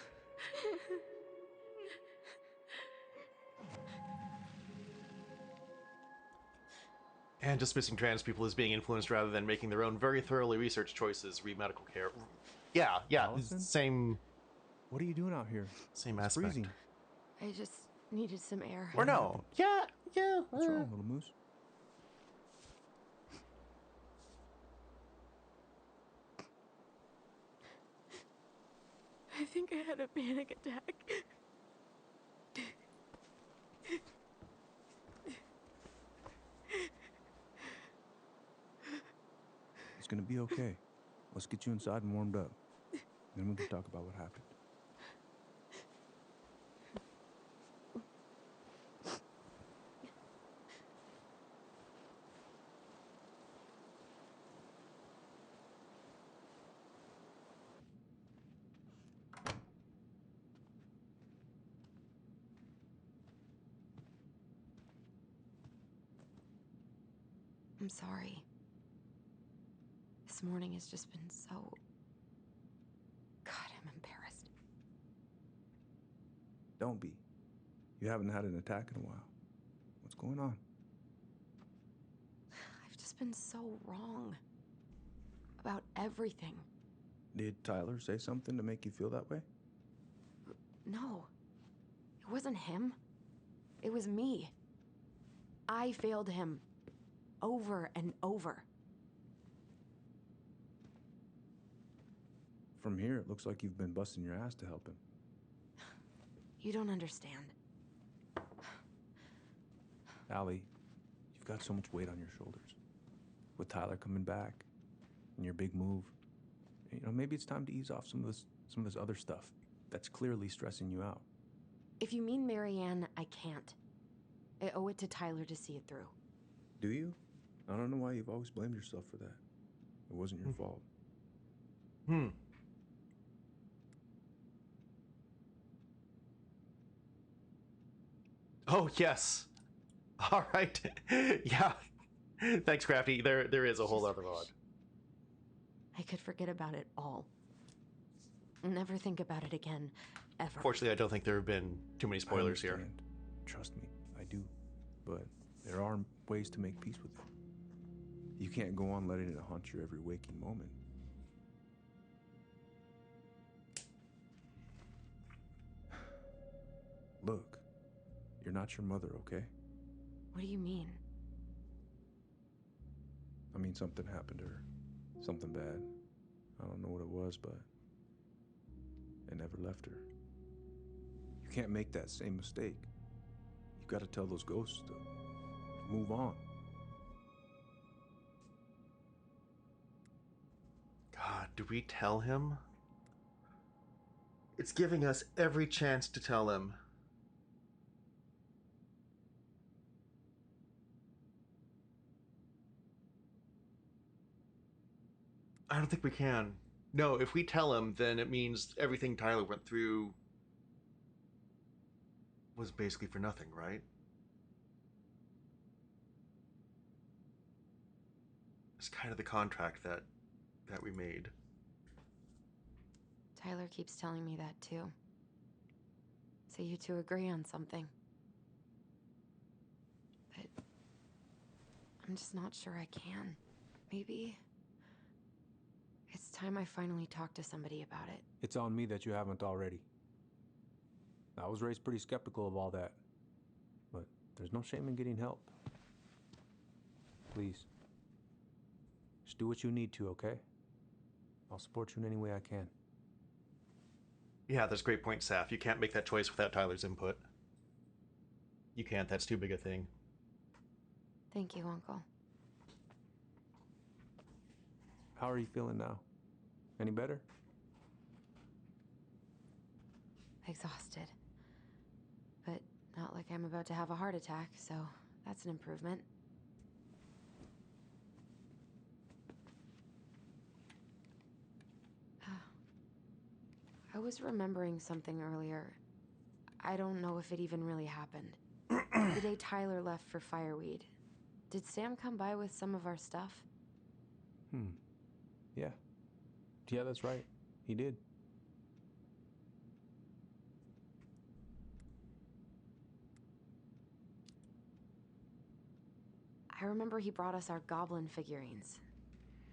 And dismissing trans people as being influenced rather than making their own very thoroughly researched choices, read medical care. Yeah, Allison? same. What are you doing out here? Same It's aspect. freezing. I just needed some air. Or no. Yeah. What's wrong, little moose? I think I had a panic attack. It's gonna be okay. Let's get you inside and warmed up. Then we can talk about what happened. I'm sorry. This morning has just been so... God, I'm embarrassed. Don't be. You haven't had an attack in a while. What's going on? I've just been so wrong. About everything. Did Tyler say something to make you feel that way? No. It wasn't him. It was me. I failed him. Over and over. From here, it looks like you've been busting your ass to help him. You don't understand. Allie, you've got so much weight on your shoulders. With Tyler coming back, and your big move, you know, maybe it's time to ease off some of this other stuff that's clearly stressing you out. If you mean Marianne, I can't. I owe it to Tyler to see it through. Do you? I don't know why you've always blamed yourself for that. It wasn't your fault. Oh, yes. All right. Yeah. Thanks, Crafty. There is a whole other mod. I could forget about it all. Never think about it again, ever. Fortunately, I don't think there have been too many spoilers here. Trust me, I do. But there are ways to make peace with it. You can't go on letting it haunt your every waking moment. Look, you're not your mother, okay? What do you mean? I mean, something happened to her. Something bad. I don't know what it was, but it never left her. You can't make that same mistake. You gotta tell those ghosts to move on. God, do we tell him? It's giving us every chance to tell him. I don't think we can. No, if we tell him, then it means everything Tyler went through was basically for nothing, right? It's kind of the contract that we made. Tyler keeps telling me that too. So you two agree on something. But I'm just not sure I can. Maybe it's time I finally talk to somebody about it. It's on me that you haven't already. I was raised pretty skeptical of all that. But there's no shame in getting help. Please. Just do what you need to, okay? I'll support you in any way I can. Yeah, that's a great point, Saf. You can't make that choice without Tyler's input. You can't. That's too big a thing. Thank you, Uncle. How are you feeling now? Any better? Exhausted. But not like I'm about to have a heart attack, so that's an improvement. I was remembering something earlier. I don't know if it even really happened. The day Tyler left for Fireweed, did Sam come by with some of our stuff? Yeah. Yeah, that's right. He did. I remember he brought us our goblin figurines.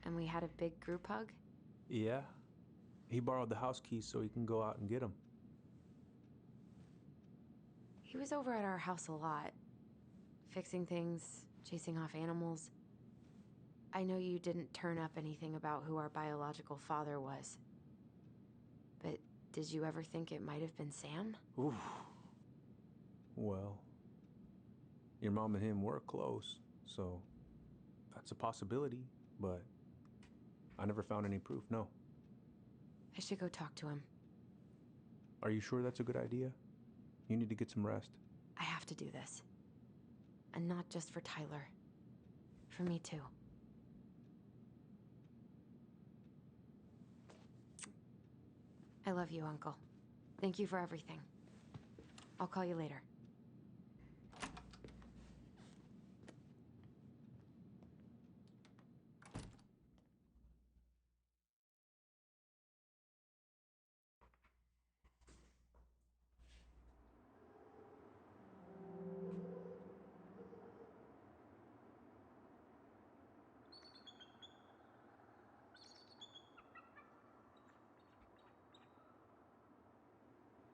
And we had a big group hug. Yeah. He borrowed the house keys so he can go out and get them. He was over at our house a lot. Fixing things, chasing off animals. I know you didn't turn up anything about who our biological father was. But did you ever think it might have been Sam? Oof. Well, your mom and him were close, so that's a possibility, but I never found any proof, no. I should go talk to him. Are you sure that's a good idea? You need to get some rest. I have to do this. And not just for Tyler. For me too. I love you, Uncle. Thank you for everything. I'll call you later.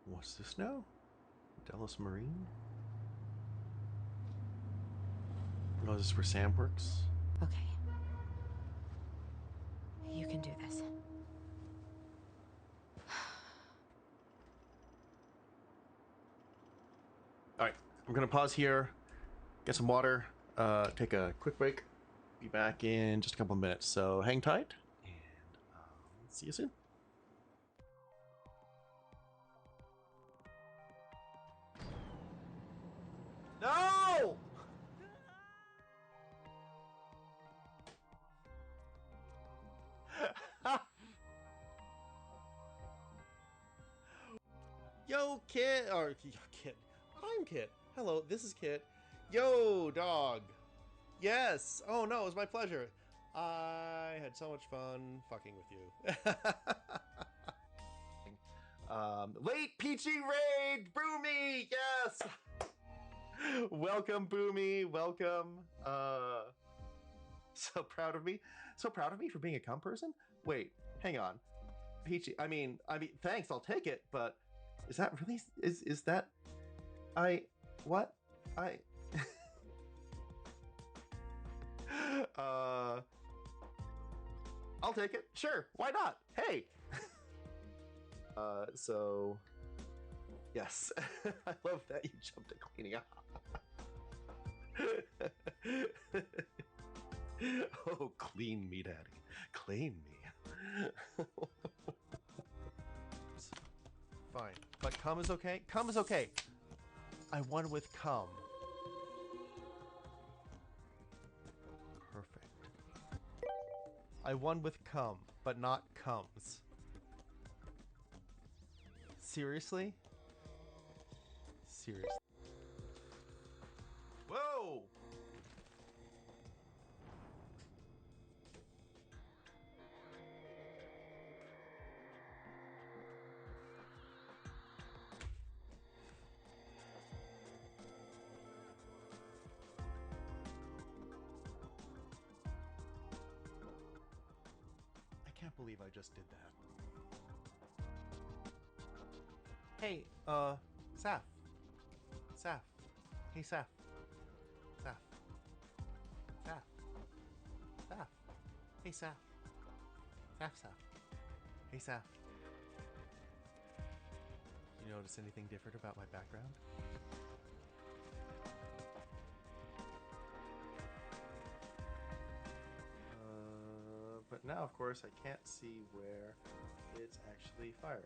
What's this now? Delos Marine? Oh, is this where Sam works? Okay. You can do this. Alright, I'm gonna pause here, get some water, take a quick break. Be back in just a couple of minutes, so hang tight, and see you soon. No! Yo, Kit, or Kit. I'm Kit. Hello, this is Kit. Yo, dog. Yes. Oh no, it was my pleasure. I had so much fun fucking with you. Late Peachy Raid, Boomy, yes. Welcome, Boomy. Welcome. So proud of me. So proud of me for being a cum person. Wait, hang on. Peachy. I mean, thanks. I'll take it. But is that really? Is that? What? I'll take it. Sure. Why not? Hey. So. Yes. I love that you jumped to cleaning up. Oh, clean me, Daddy. Clean me. Fine. But cum is okay? Cum is okay. I won with cum. Perfect. I won with cum, but not cums. Seriously? Seriously. Whoa! believe I just did that. Hey, Saf. Saf. Hey, Saf. Saf. Saf. Saf. Hey, Saf. Saf. Hey, Saf. You notice anything different about my background? But now, of course, I can't see where it's actually firing.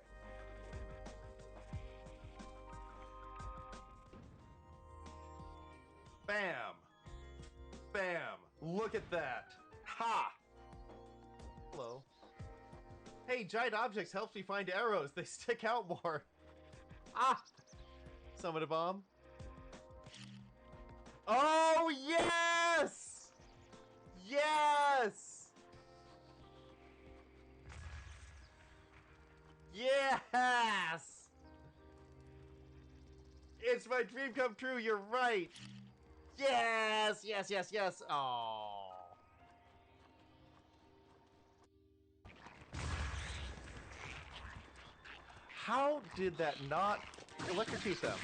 Bam! Bam! Look at that! Ha! Hello. Hey, giant objects helps me find arrows. They stick out more. Ah! Summon a bomb. Oh, yes! Yes! Yes! It's my dream come true, you're right! Yes! Yes, yes, yes! Oh. How did that not electrocute them?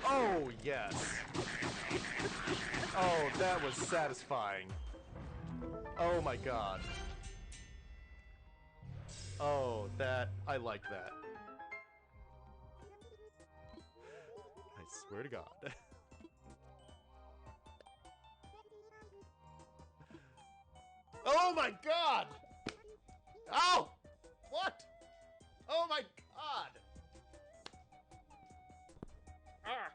Oh, yes. Oh, that was satisfying. Oh my god. Oh, that... I like that. I swear to God. Oh my god! Oh! What? Oh my god! Ah!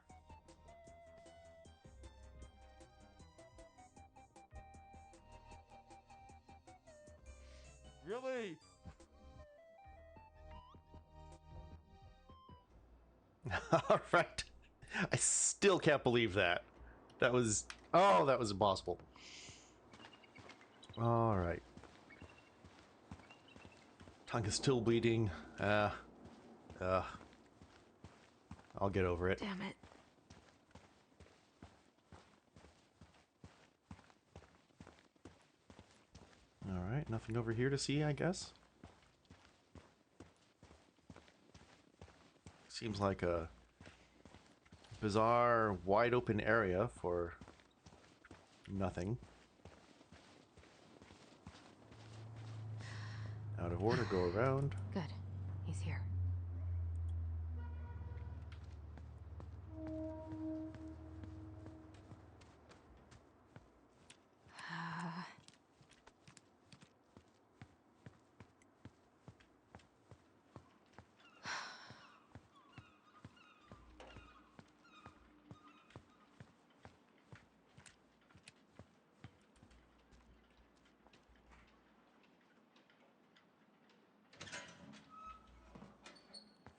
Really? Alright. I still can't believe that. That was... Oh, that was impossible. Alright. Tongue is still bleeding. I'll get over it. Damn it. Alright, nothing over here to see, I guess. Seems like a bizarre, wide open area for nothing. Out of order, go around. Good. He's here.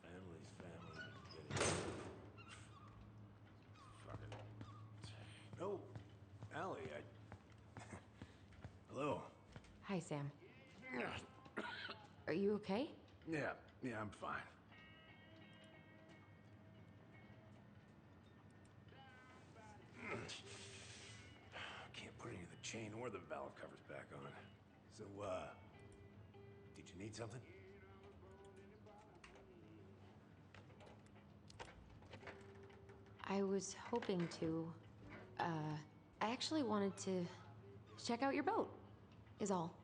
Family's family. Fuck it. No, Allie, Hello. Hi, Sam. Are you okay? Yeah, I'm fine. Can't put any of the chain or the valve covers back on. So, did you need something? I was hoping to. I actually wanted to check out your boat, is all.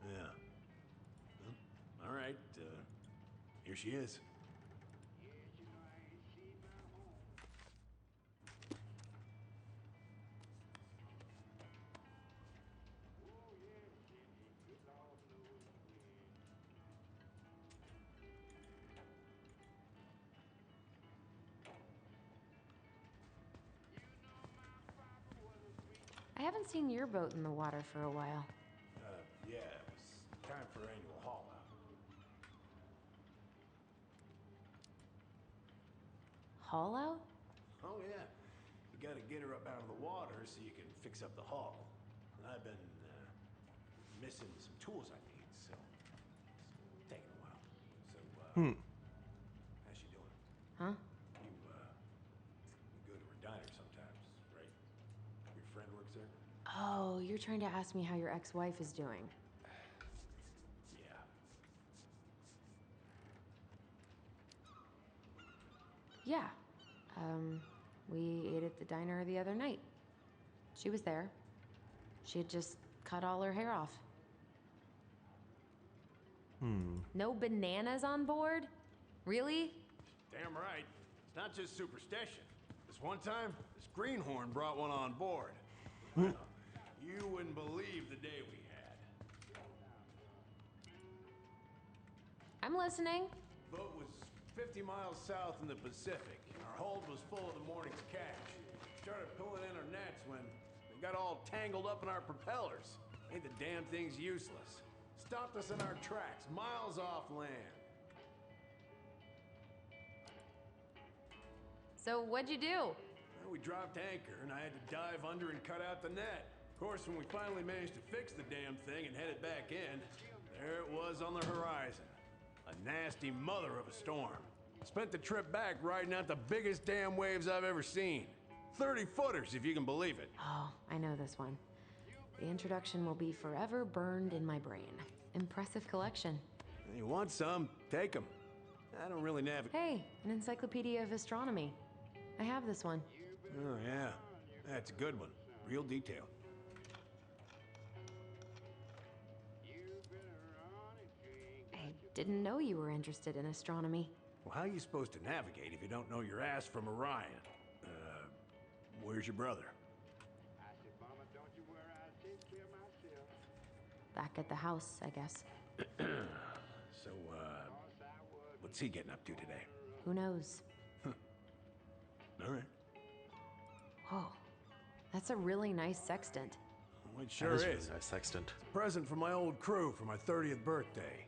Yeah. Well, all right, here she is. I haven't seen your boat in the water for a while. Yeah, it was time for annual haul out. Haul out? Oh, yeah. You gotta get her up out of the water so you can fix up the hull. I've been, missing some tools I need, so it's taking a while. So, how's she doing? Huh? You go to her diner sometimes, right? Oh, you're trying to ask me how your ex-wife is doing. Yeah. Yeah. We ate at the diner the other night. She was there. She had just cut all her hair off. No bananas on board? Really? Damn right. It's not just superstition. This one time, this greenhorn brought one on board. Well, you wouldn't believe the day we had. I'm listening. Boat was 50 miles south in the Pacific. Our hold was full of the morning's catch. Started pulling in our nets when they got all tangled up in our propellers. Made the damn things useless. Stopped us in our tracks, miles off land. So what'd you do? Well, we dropped anchor, and I had to dive under and cut out the net. Of course, when we finally managed to fix the damn thing and head it back in, there it was on the horizon. A nasty mother of a storm. Spent the trip back riding out the biggest damn waves I've ever seen. 30-footers, if you can believe it. Oh, I know this one. The introduction will be forever burned in my brain. Impressive collection. You want some? Take them. I don't really navigate. Hey, an encyclopedia of astronomy. I have this one. Oh, yeah. That's a good one. Real detail. I didn't know you were interested in astronomy. Well, how are you supposed to navigate if you don't know your ass from Orion? Where's your brother? Back at the house, I guess. So, what's he getting up to today? Who knows? All right. Whoa, that's a really nice sextant. Well, it sure That is. really nice sextant. It's a present from my old crew for my 30th birthday.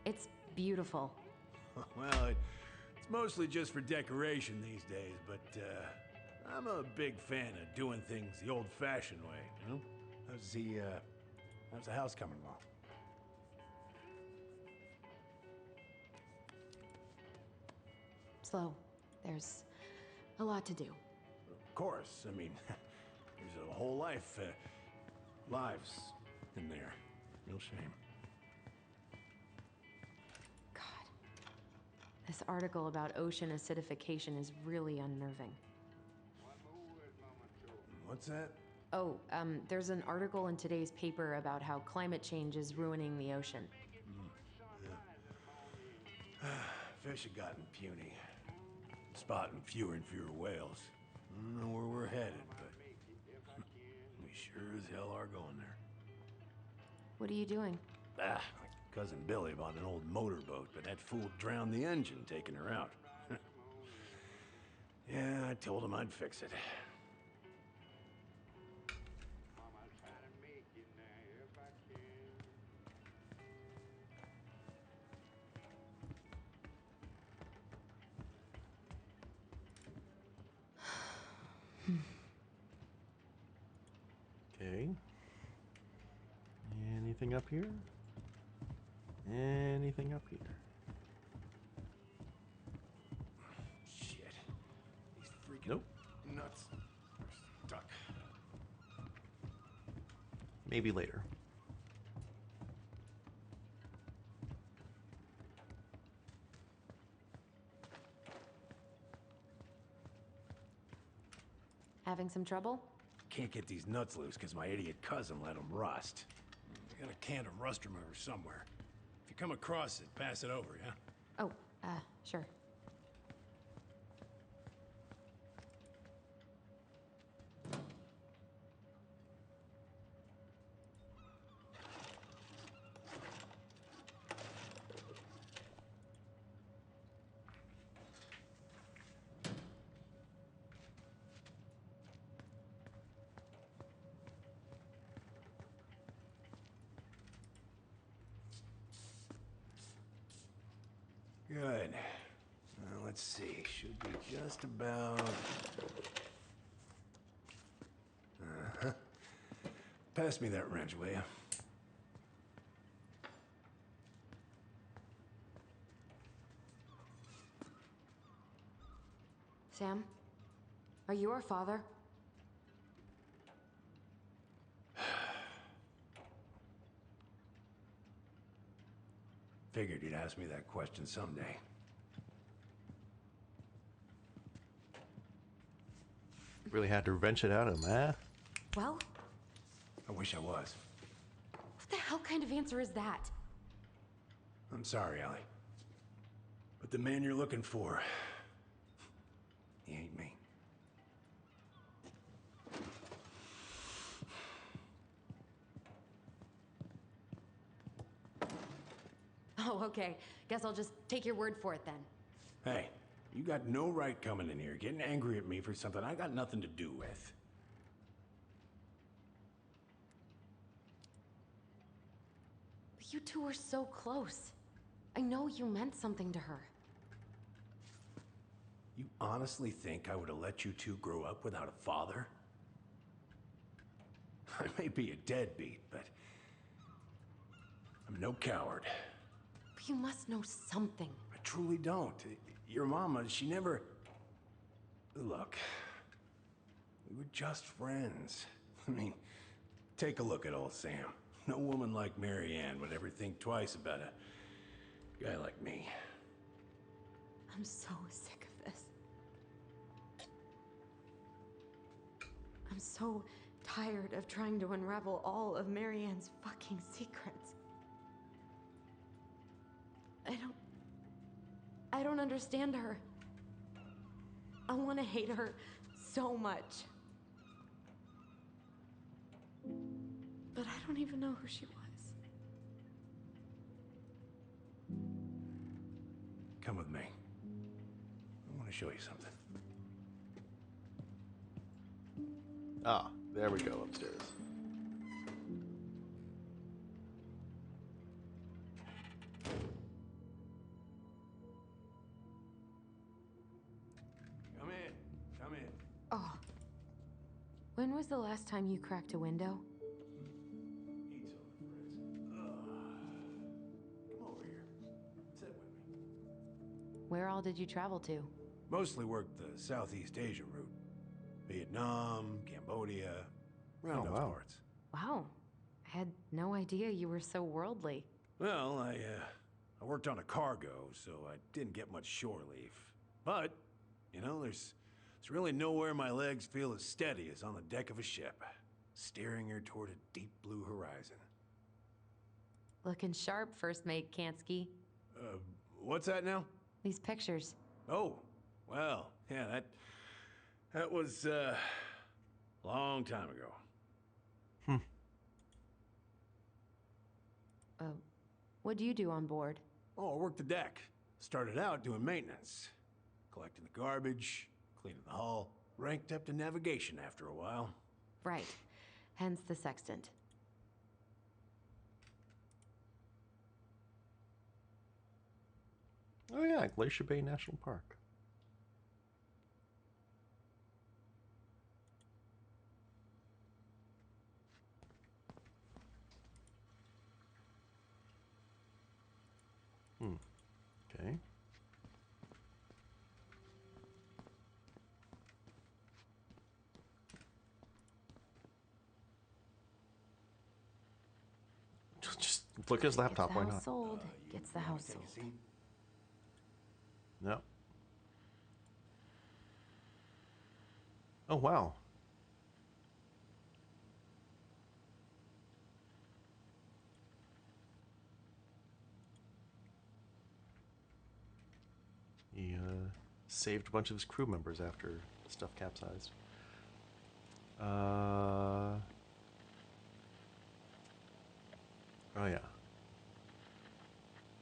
It's beautiful. Well, it's mostly just for decoration these days, but I'm a big fan of doing things the old-fashioned way, you know? How's the house coming along? Slow. There's a lot to do. Of course. I mean, there's a whole lives in there. Real shame. This article about ocean acidification is really unnerving. What's that? Oh, there's an article in today's paper about how climate change is ruining the ocean. Yeah. Fish have gotten puny. Spotting fewer and fewer whales. I don't know where we're headed, but we sure as hell are going there. What are you doing? My cousin Billy bought an old motorboat, but that fool drowned the engine taking her out. Yeah, I told him I'd fix it. Okay. Anything up here? Anything up here? Shit. These freaking Nope. nuts are stuck. Maybe later. Having some trouble? Can't get these nuts loose because my idiot cousin let them rust. I got a can of rust remover somewhere. If you come across it, pass it over, yeah? Oh, sure. Good. Now, let's see. Should be just about... Uh-huh. Pass me that wrench, will you? Sam? Are you our father? Figured you'd ask me that question someday. Really had to wrench it out of him, huh? Well, I wish I was. what the hell kind of answer is that? I'm sorry, Ellie. But the man you're looking for, he ain't me. Oh, okay. Guess I'll just take your word for it then. Hey, you got no right coming in here getting angry at me for something I got nothing to do with. But you two were so close. I know you meant something to her. You honestly think I would have let you two grow up without a father? I may be a deadbeat, but I'm no coward. But you must know something. I truly don't. Your mama, she never... Look, we were just friends. I mean, take a look at old Sam. No woman like Mary Ann would ever think twice about a guy like me. I'm so sick of this. I'm so tired of trying to unravel all of Mary Ann's fucking secrets. I don't understand her. I want to hate her so much. But I don't even know who she was. Come with me. I want to show you something. Ah, there we go, upstairs. Come in. Come in. Oh. When was the last time you cracked a window? Eat something, Fritz. Come over here. Sit with me. Where all did you travel to? Mostly worked the Southeast Asia route. Vietnam, Cambodia, around those parts. Wow. I had no idea you were so worldly. Well, I worked on a cargo, so I didn't get much shore leave. But, you know, there's really nowhere my legs feel as steady as on the deck of a ship, steering her toward a deep blue horizon. Looking sharp, First Mate Kansky. What's that now? These pictures. Oh, well, yeah, that was, a long time ago. What do you do on board? Oh, I worked the deck. Started out doing maintenance. Collecting the garbage, cleaning the hull. Ranked up to navigation after a while. Right. Hence the sextant. Oh yeah, Glacier Bay National Park. Okay. Just look at his laptop, why not? Sold. Gets the house sold. No. Oh wow. He saved a bunch of his crew members after stuff capsized. Oh yeah.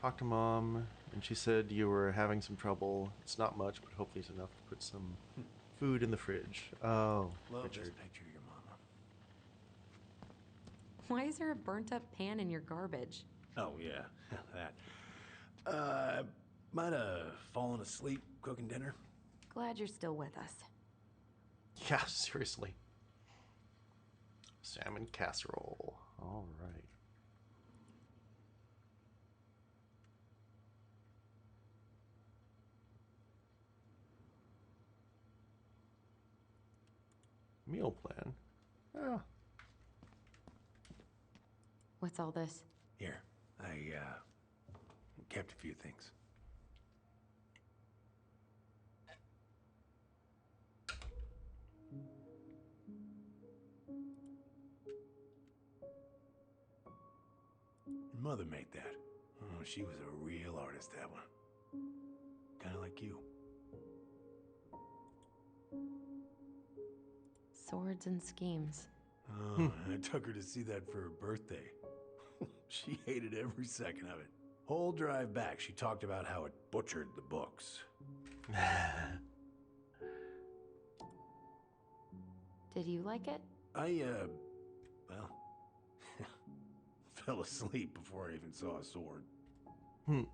Talked to Mom, and she said you were having some trouble. It's not much, but hopefully it's enough to put some food in the fridge. Oh, Love Richard. this picture of your mama. Why is there a burnt up pan in your garbage? Oh, yeah, that. Might have fallen asleep cooking dinner. Glad you're still with us. Yeah, seriously. Salmon casserole. All right. Meal plan. Oh. What's all this? Here, I kept a few things. Your mother made that. Oh, she was a real artist, that one. Kind of like you. Swords and schemes. Oh, I took her to see that for her birthday. She hated every second of it. Whole drive back, she talked about how it butchered the books. Did you like it? I, well, fell asleep before I even saw a sword. Who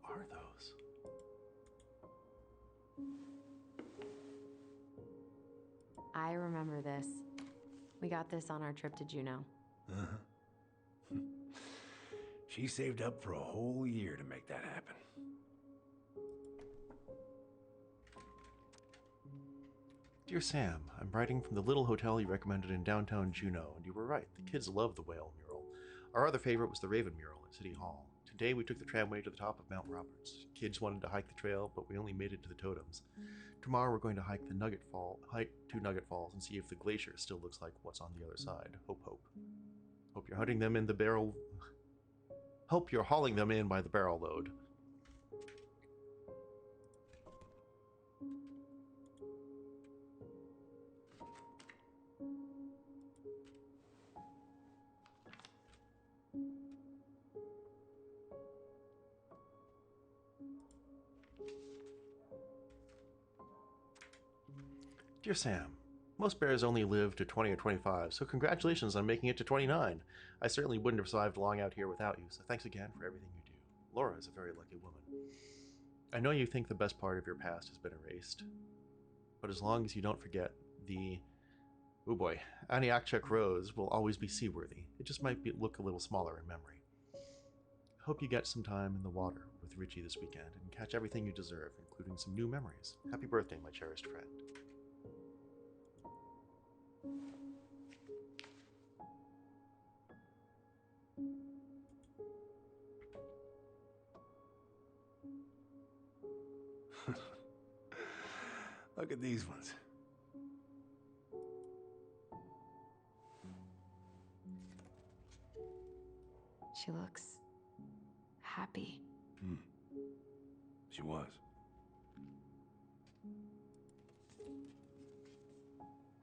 are those? I remember this. We got this on our trip to Juneau. Uh-huh. She saved up for a whole year to make that happen. Dear Sam, I'm writing from the little hotel you recommended in downtown Juneau, and you were right. The kids love the whale mural. Our other favorite was the Raven mural at City Hall. Today we took the tramway to the top of Mount Roberts. Kids wanted to hike the trail, but we only made it to the totems. Tomorrow we're going to hike to Nugget Falls and see if the glacier still looks like what's on the other side. Hope, hope. Hope you're hunting them in the barrel. Hope you're hauling them in by the barrel load. Dear Sam, most bears only live to 20 or 25, so congratulations on making it to 29. I certainly wouldn't have survived long out here without you, so thanks again for everything you do. Laura is a very lucky woman. I know you think the best part of your past has been erased, but as long as you don't forget the... oh boy, Aniakchuk Rose will always be seaworthy. It just might look a little smaller in memory. Hope you get some time in the water with Richie this weekend and catch everything you deserve, including some new memories. Happy birthday, my cherished friend. Look at these ones. She looks happy. She was.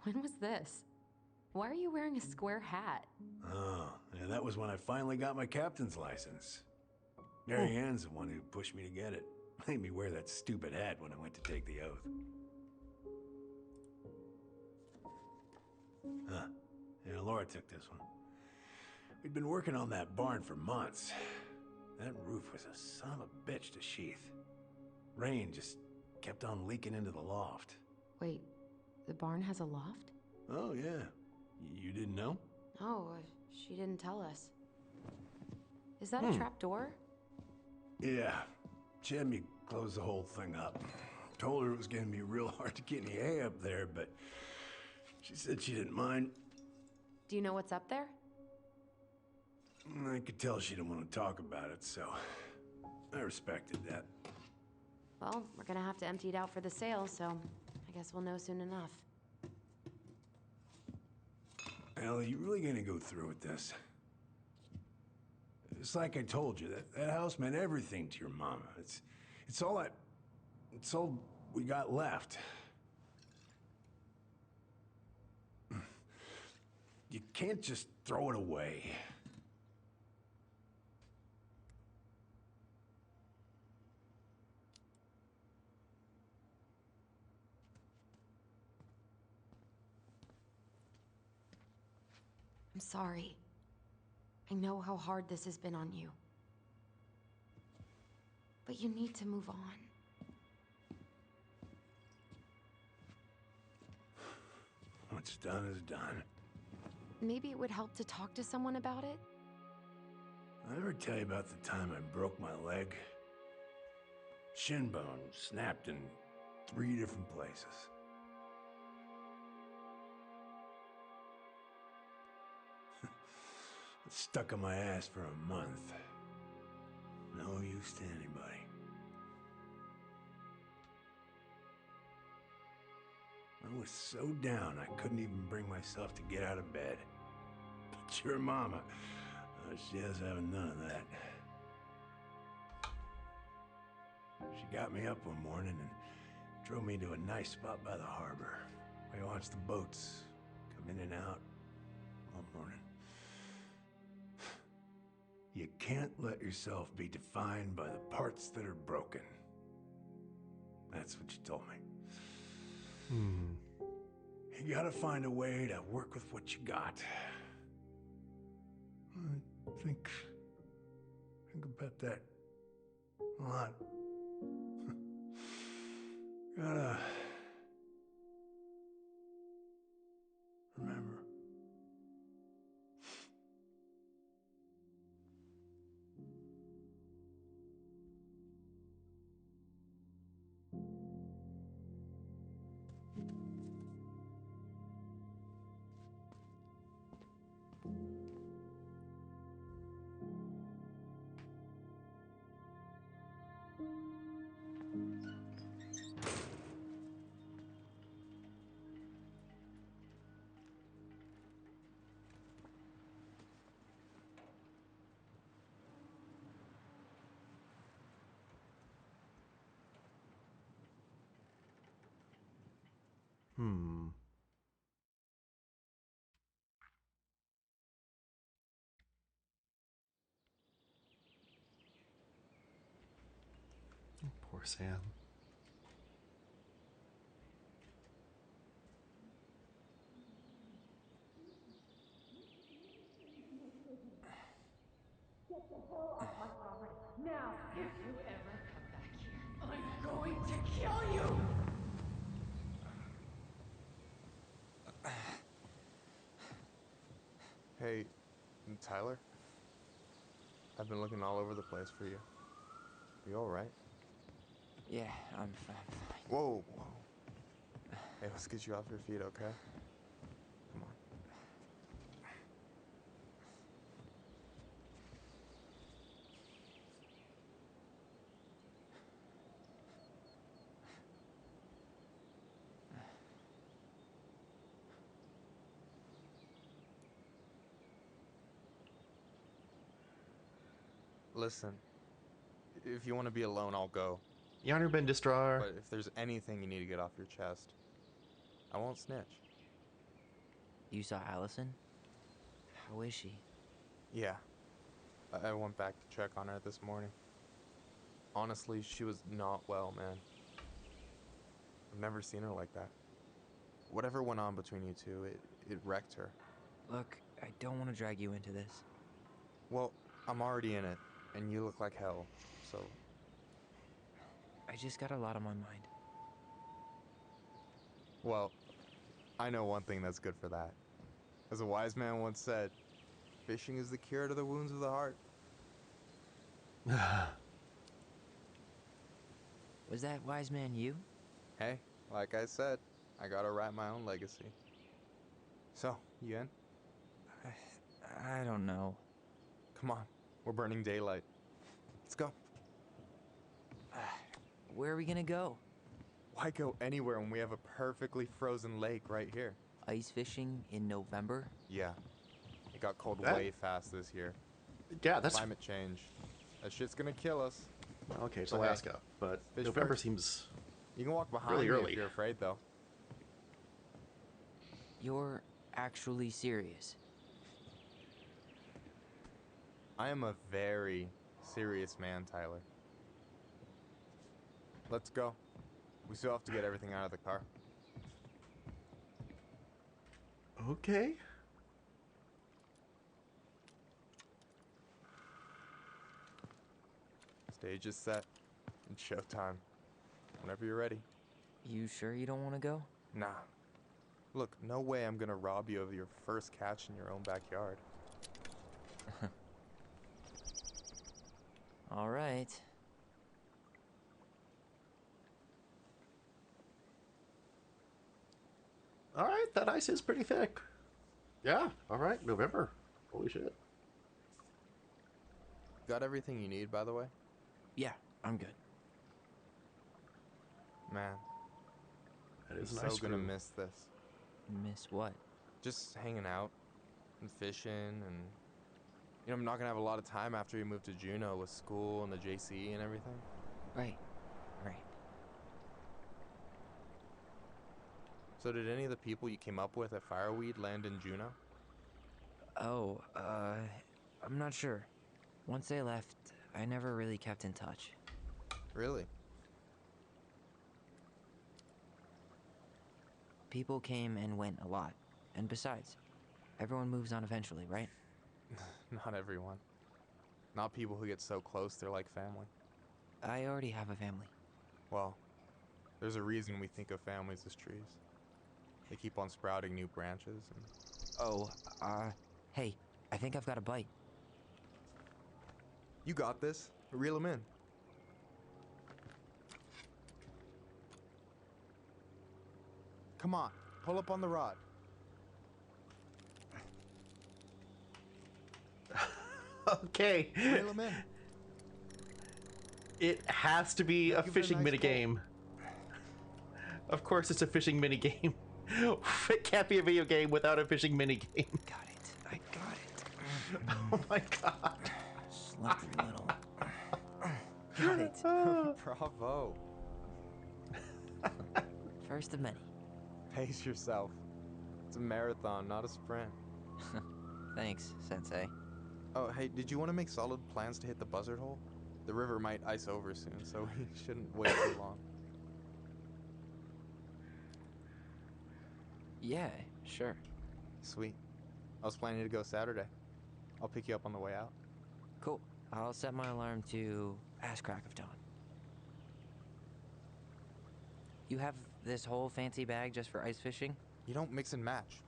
When was this? Why are you wearing a square hat? Oh, yeah, that was when I finally got my captain's license. Mary Ann's the one who pushed me to get it. Made me wear that stupid hat when I went to take the oath. Huh. Yeah, Laura took this one. We'd been working on that barn for months. That roof was a son of a bitch to sheath. Rain just kept on leaking into the loft. Wait, the barn has a loft? Oh, yeah. You didn't know? No, she didn't tell us. Is that a trap door? Yeah. She had me close the whole thing up. Told her it was gonna be real hard to get any hay up there, but she said she didn't mind. Do you know what's up there? I could tell she didn't want to talk about it, so I respected that. Well, we're gonna have to empty it out for the sale, so I guess we'll know soon enough. Ellie, you really gonna go through with this? It's like I told you, that house meant everything to your mama. It's all we got left. You can't just throw it away. I'm sorry. I know how hard this has been on you. But you need to move on. What's done is done. maybe it would help to talk to someone about it? I ever tell you about the time I broke my leg? Shin bone snapped in 3 different places. It's stuck in my ass for a month. No use to anybody. I was so down I couldn't even bring myself to get out of bed. But your mama, she has having none of that. She got me up one morning and drove me to a nice spot by the harbor. I watched the boats come in and out all morning. You can't let yourself be defined by the parts that are broken. That's what you told me. You gotta find a way to work with what you got. Think about that a lot. Gotta remember. Poor Sam. Get the hell off my property. Now, if you ever come back here, I'm going to kill you! Hey, Tyler? I've been looking all over the place for you. You alright? Yeah, I'm fine. Whoa, whoa. Hey, let's get you off your feet, okay? Come on. Listen, if you want to be alone, I'll go. Yarner Ben Distrar. But if there's anything you need to get off your chest, I won't snitch. You saw Allison? How is she? Yeah. I went back to check on her this morning. Honestly, she was not well, man. I've never seen her like that. Whatever went on between you two, it wrecked her. Look, I don't want to drag you into this. Well, I'm already in it, and you look like hell, so... I just got a lot on my mind. Well, I know one thing that's good for that. As a wise man once said, fishing is the cure to the wounds of the heart. Was that wise man you? Hey, like I said, I gotta write my own legacy. So, you in? I don't know. Come on, we're burning daylight. Let's go. Where are we gonna go? Why go anywhere when we have a perfectly frozen lake right here? Ice fishing in November? Yeah. It got cold way fast this year. Yeah, that's... Climate change. That shit's gonna kill us. Okay, it's So, Alaska, but fish November first. seems... You can walk behind really me early. if you're afraid, though. You're actually serious? I am a very serious man, Tyler. Let's go. We still have to get everything out of the car. Okay. Stage is set. It's showtime. Whenever you're ready. You sure you don't want to go? Nah. Look, no way I'm gonna rob you of your first catch in your own backyard. All right. All right, that ice is pretty thick. Yeah, all right, November. Holy shit. Got everything you need, by the way? Yeah, I'm good. Man, that is I'm nice. So gonna miss this. Miss what? Just hanging out and fishing, and you know, I'm not gonna have a lot of time after we move to Juneau with school and the JC and everything. Right. So did any of the people you came up with at Fireweed land in Juneau? Oh, I'm not sure. Once they left, I never really kept in touch. Really? People came and went a lot. And besides, everyone moves on eventually, right? Not everyone. Not people who get so close they're like family. I already have a family. Well, there's a reason we think of families as trees. They keep on sprouting new branches and... Oh, hey, I think I've got a bite. You got this. Reel them in. Come on, pull up on the rod. Okay. Reel them in. It has to be a fishing minigame. Of course it's a fishing minigame. It can't be a video game without a fishing minigame. Got it. I got it. Oh my god. Slipped a little. Got it. Bravo. First of many. Pace yourself. It's a marathon, not a sprint. Thanks, Sensei. Oh, hey, did you want to make solid plans to hit the buzzard hole? The river might ice over soon, so we shouldn't wait too long. Yeah, sure. Sweet. I was planning to go Saturday. I'll pick you up on the way out. Cool. I'll set my alarm to ass crack of dawn. You have this whole fancy bag just for ice fishing? You don't mix and match.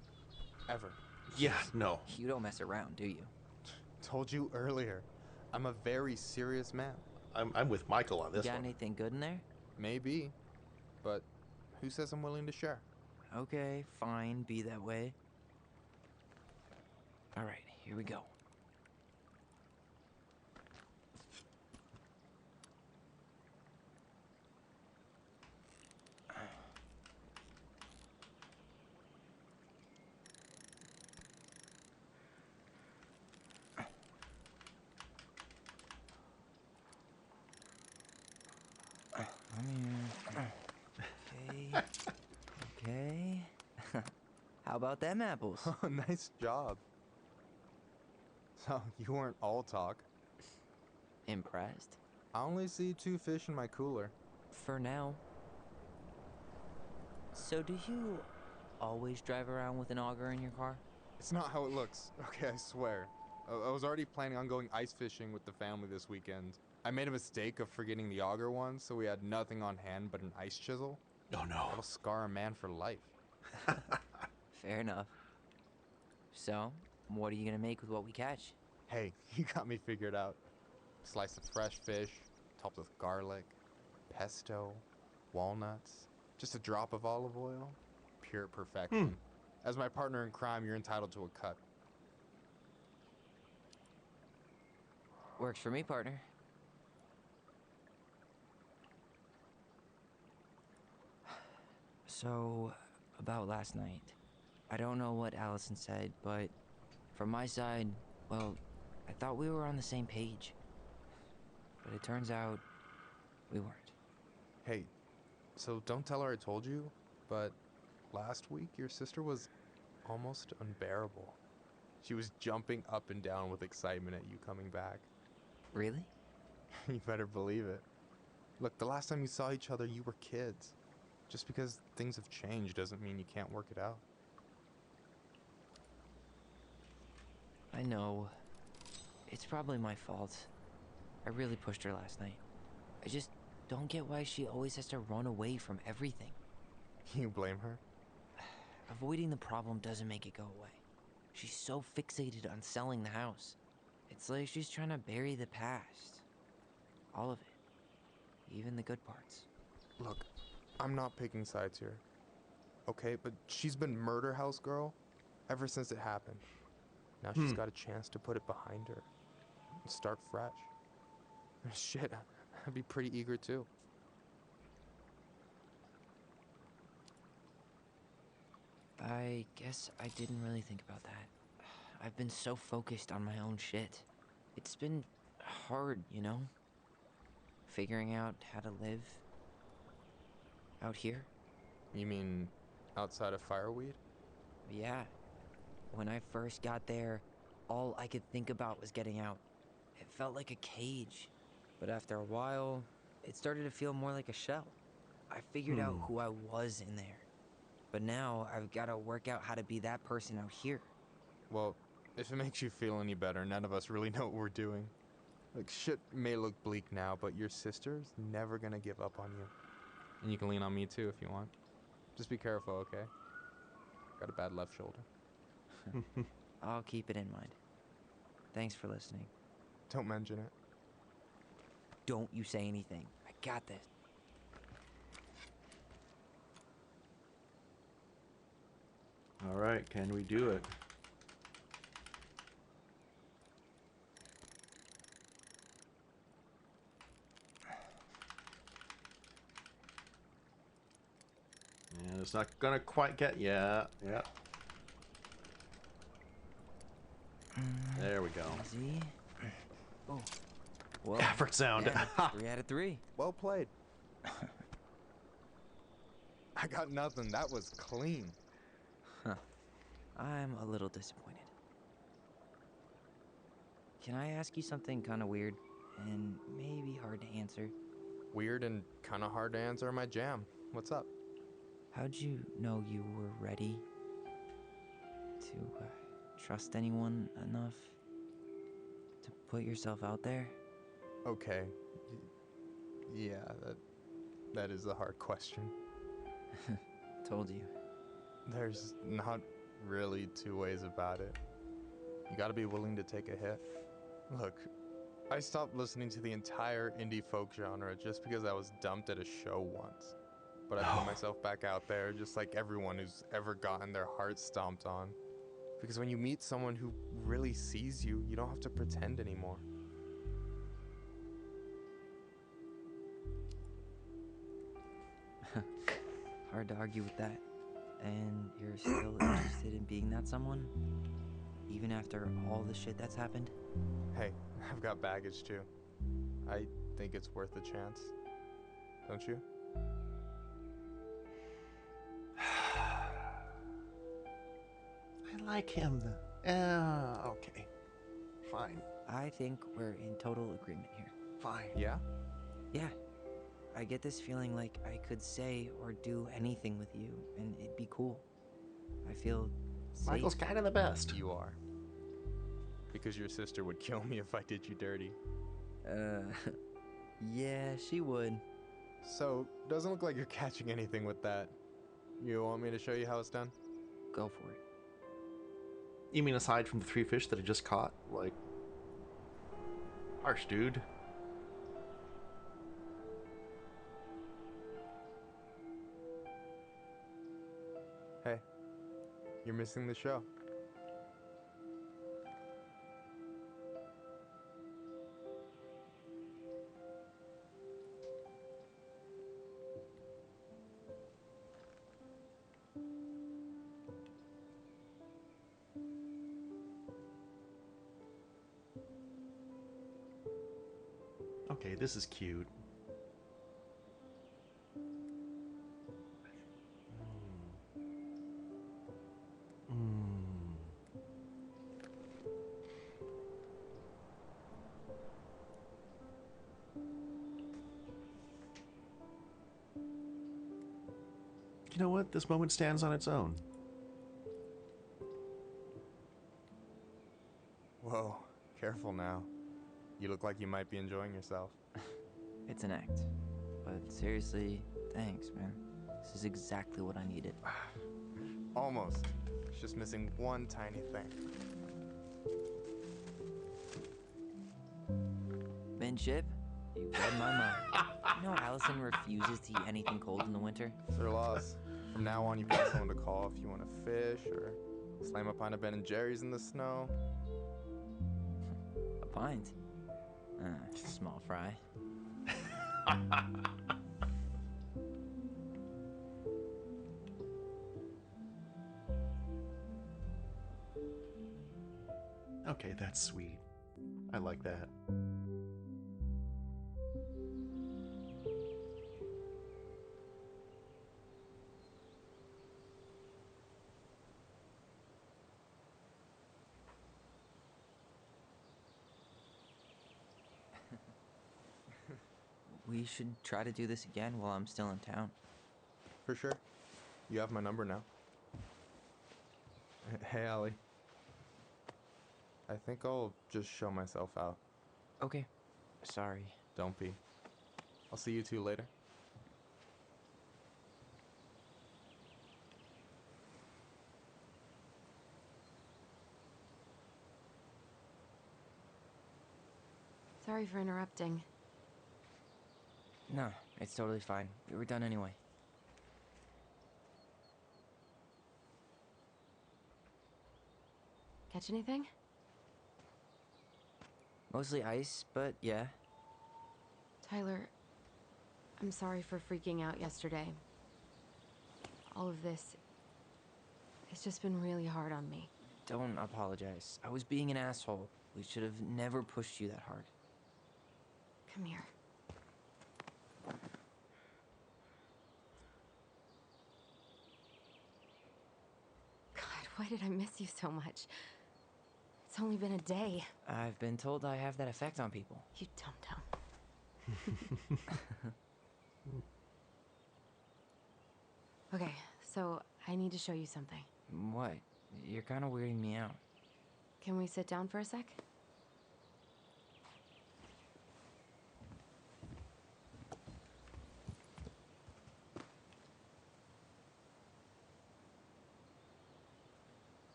Ever. Yeah, no. You don't mess around, do you? Told you earlier. I'm a very serious man. I'm with Michael on this You got one. anything good in there? Maybe. But who says I'm willing to share? Okay, fine, be that way. Alright, here we go. Okay. Okay. How about them apples? Oh, nice job. So, you weren't all talk. Impressed? I only see 2 fish in my cooler. For now. So do you always drive around with an auger in your car? It's not how it looks. Okay, I swear. I was already planning on going ice fishing with the family this weekend. I made a mistake of forgetting the auger one, so we had nothing on hand but an ice chisel. Oh no. That'll scar a man for life. Fair enough. So, what are you gonna make with what we catch? Hey, you got me figured out. Slice of fresh fish, topped with garlic, pesto, walnuts, just a drop of olive oil. Pure perfection. As my partner in crime, you're entitled to a cut. Works for me, partner. So, about last night. I don't know what Allison said, but from my side, well, I thought we were on the same page. But it turns out we weren't. Hey, so don't tell her I told you, but last week your sister was almost unbearable. She was jumping up and down with excitement at you coming back. Really? You better believe it. Look, the last time you saw each other, you were kids. Just because things have changed doesn't mean you can't work it out. I know. It's probably my fault. I really pushed her last night. I just don't get why she always has to run away from everything. You blame her? avoiding the problem doesn't make it go away. She's so fixated on selling the house. It's like she's trying to bury the past. All of it. Even the good parts. Look, I'm not picking sides here. Okay, but she's been murder house girl ever since it happened. Now she's got a chance to put it behind her and start fresh. Shit, I'd be pretty eager too. I guess I didn't really think about that. I've been so focused on my own shit. It's been hard, you know? Figuring out how to live out here. You mean outside of Fireweed? Yeah. When I first got there, all I could think about was getting out. It felt like a cage. But after a while, it started to feel more like a shell. I figured out who I was in there. But now I've got to work out how to be that person out here. Well, if it makes you feel any better, none of us really know what we're doing. Like, shit may look bleak now, but your sister's never gonna give up on you. And you can lean on me too if you want. Just be careful, okay? Got a bad left shoulder. I'll keep it in mind. Thanks for listening. Don't mention it. Don't you say anything. I got this. All right, can we do it? And it's not gonna quite get, yeah. There we go. Easy. Oh. Well, Effort sound. Yeah, 3 out of 3. Well played. I got nothing. That was clean. Huh. I'm a little disappointed. Can I ask you something kind of weird and maybe hard to answer? Weird and kind of hard to answer my jam. What's up? How'd you know you were ready to trust anyone enough to put yourself out there? Okay. Yeah, that is a hard question. Told you. There's not really two ways about it. You gotta be willing to take a hit. Look, I stopped listening to the entire indie folk genre just because I was dumped at a show once. But I put myself back out there just like everyone who's ever gotten their heart stomped on. Because when you meet someone who really sees you, you don't have to pretend anymore. Hard to argue with that. And you're still interested in being that someone? Even after all the shit that's happened? Hey, I've got baggage too. I think it's worth a chance. Don't you? I like him. Okay. Fine. I think we're in total agreement here. Fine. Yeah? Yeah. I get this feeling like I could say or do anything with you, and it'd be cool. I feel safe. Michael's kind of the best. You are. Because your sister would kill me if I did you dirty. Yeah, she would. So, doesn't look like you're catching anything with that. You want me to show you how it's done? Go for it. You mean aside from the 3 fish that I just caught? Like, harsh, dude. Hey, you're missing the show. Okay, this is cute. You know what? This moment stands on its own. Whoa, careful now. You look like you might be enjoying yourself. It's an act. But seriously, thanks, man. This is exactly what I needed. Almost. It's just missing one tiny thing. Minship, you read my mind. You know Allison refuses to eat anything cold in the winter? It's their loss. From now on, you got someone to call if you want to fish or slam a pint of Ben & Jerry's in the snow. A pint? Small fry. Okay, that's sweet. I like that. We should try to do this again while I'm still in town. For sure. You have my number now. Hey, Allie. I think I'll just show myself out. Okay. Sorry. Don't be. I'll see you two later. Sorry for interrupting. No, it's totally fine. We were done anyway. Catch anything? Mostly ice, but yeah. Tyler, I'm sorry for freaking out yesterday. All of this, it's just been really hard on me. Don't apologize. I was being an asshole. We should have never pushed you that hard. Come here. God, why did I miss you so much? It's only been a day. I've been told I have that effect on people. You dum-dum. Okay, so I need to show you something. What? You're kind of weirding me out. Can we sit down for a sec?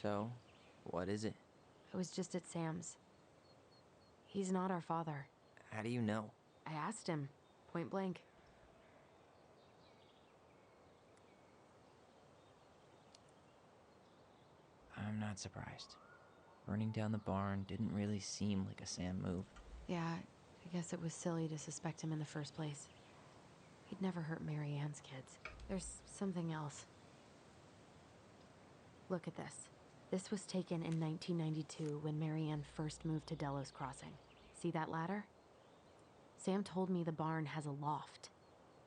So, what is it? I was just at Sam's. He's not our father. How do you know? I asked him, point blank. I'm not surprised. Burning down the barn didn't really seem like a Sam move. Yeah, I guess it was silly to suspect him in the first place. He'd never hurt Mary Ann's kids. There's something else. Look at this. This was taken in 1992 when Mary Ann first moved to Delos Crossing. See that ladder? Sam told me the barn has a loft.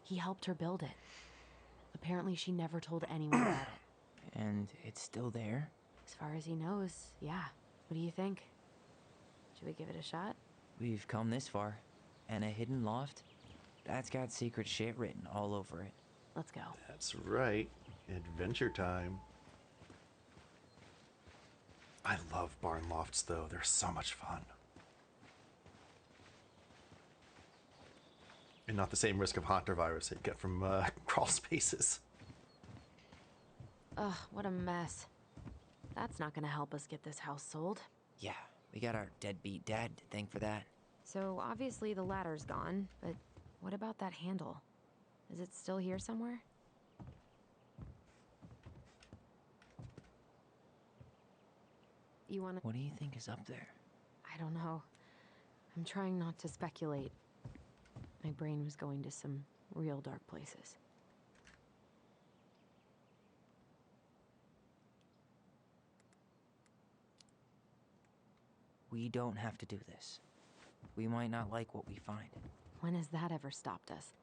He helped her build it. Apparently she never told anyone about it. And it's still there? As far as he knows, yeah. What do you think? Should we give it a shot? We've come this far. And a hidden loft? That's got secret shit written all over it. Let's go. That's right. Adventure time. I love barn lofts, though. They're so much fun. And not the same risk of hantavirus that you get from crawl spaces. Ugh, what a mess. That's not gonna help us get this house sold. Yeah, we got our deadbeat dad to thank for that. So obviously the ladder's gone, but what about that handle? Is it still here somewhere? You wanna... What do you think is up there? I don't know. I'm trying not to speculate. My brain was going to some real dark places. We don't have to do this. We might not like what we find. When has that ever stopped us?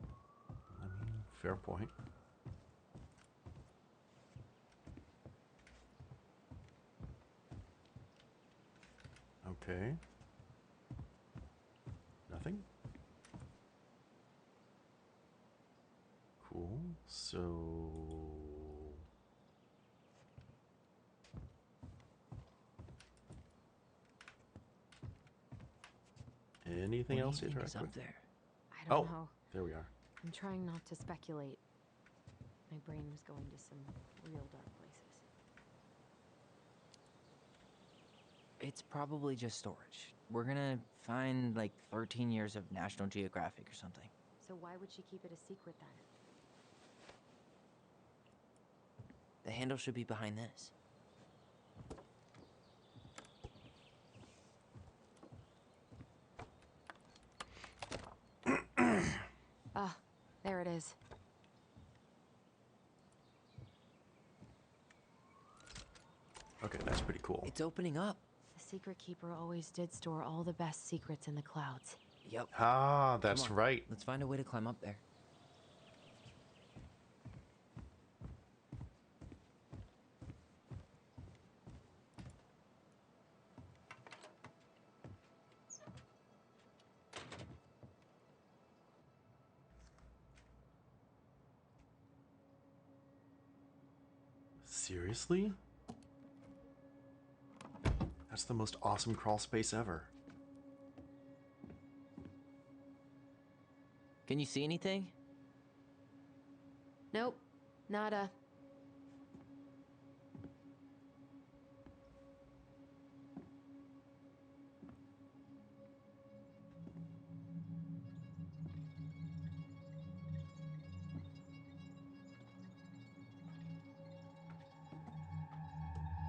I mean, fair point. Okay. Nothing? Cool. So... anything else to interact with? There? I don't know. There we are. I'm trying not to speculate. My brain was going to some real dark places. It's probably just storage. We're gonna find like 13 years of National Geographic or something. So why would she keep it a secret then? The handle should be behind this. Ah, there it is. Okay, that's pretty cool. It's opening up. The Secret Keeper always did store all the best secrets in the clouds. Yep. Ah, that's right. Let's find a way to climb up there. Seriously? That's the most awesome crawl space ever. Can you see anything? Nope, nada.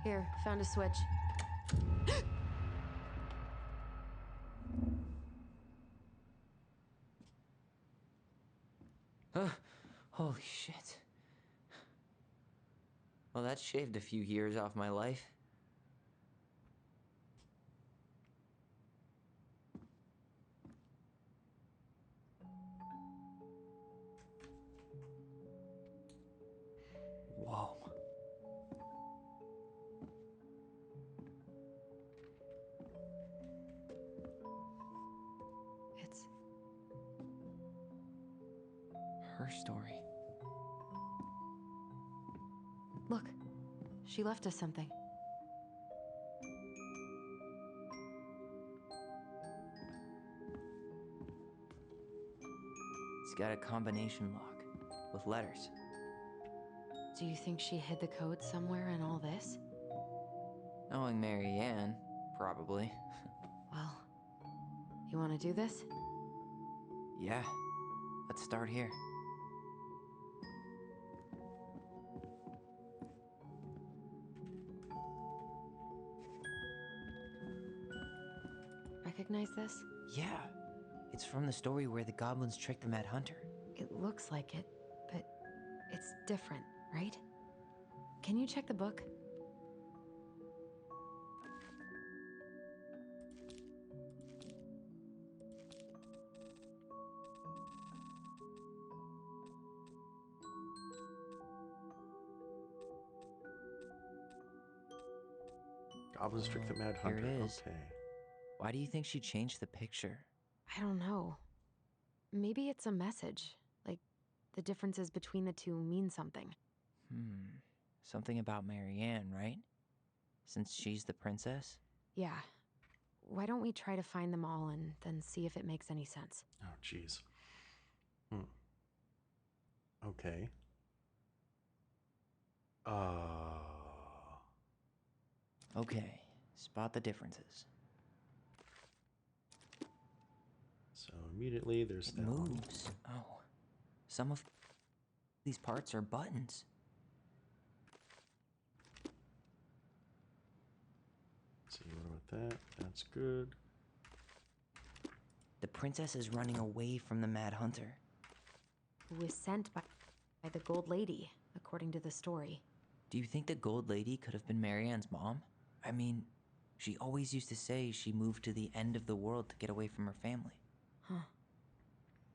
Here, found a switch. Holy shit. Well, that shaved a few years off my life. Whoa. It's her story. Look, she left us something. It's got a combination lock with letters. Do you think she hid the code somewhere in all this? Knowing Mary Ann, probably. Well, you want to do this? Yeah. Let's start here. Recognize this? Yeah. It's from the story where the goblins tricked the Mad Hunter. It looks like it, but it's different, right? Can you check the book? Goblins trick the Mad Here Hunter. it is. Okay. Why do you think she changed the picture? I don't know. Maybe it's a message. Like, the differences between the two mean something. Something about Mary Ann, right? Since she's the princess? Yeah. Why don't we try to find them all and then see if it makes any sense? Oh, jeez. Okay. Okay. Spot the differences. So immediately there's It that one. moves. Oh. Some of these parts are buttons. Let's see, what about that? That's good. The princess is running away from the Mad Hunter. Who was sent by the Gold Lady, according to the story. Do you think the Gold Lady could have been Mary Ann's mom? I mean, she always used to say she moved to the end of the world to get away from her family. Huh.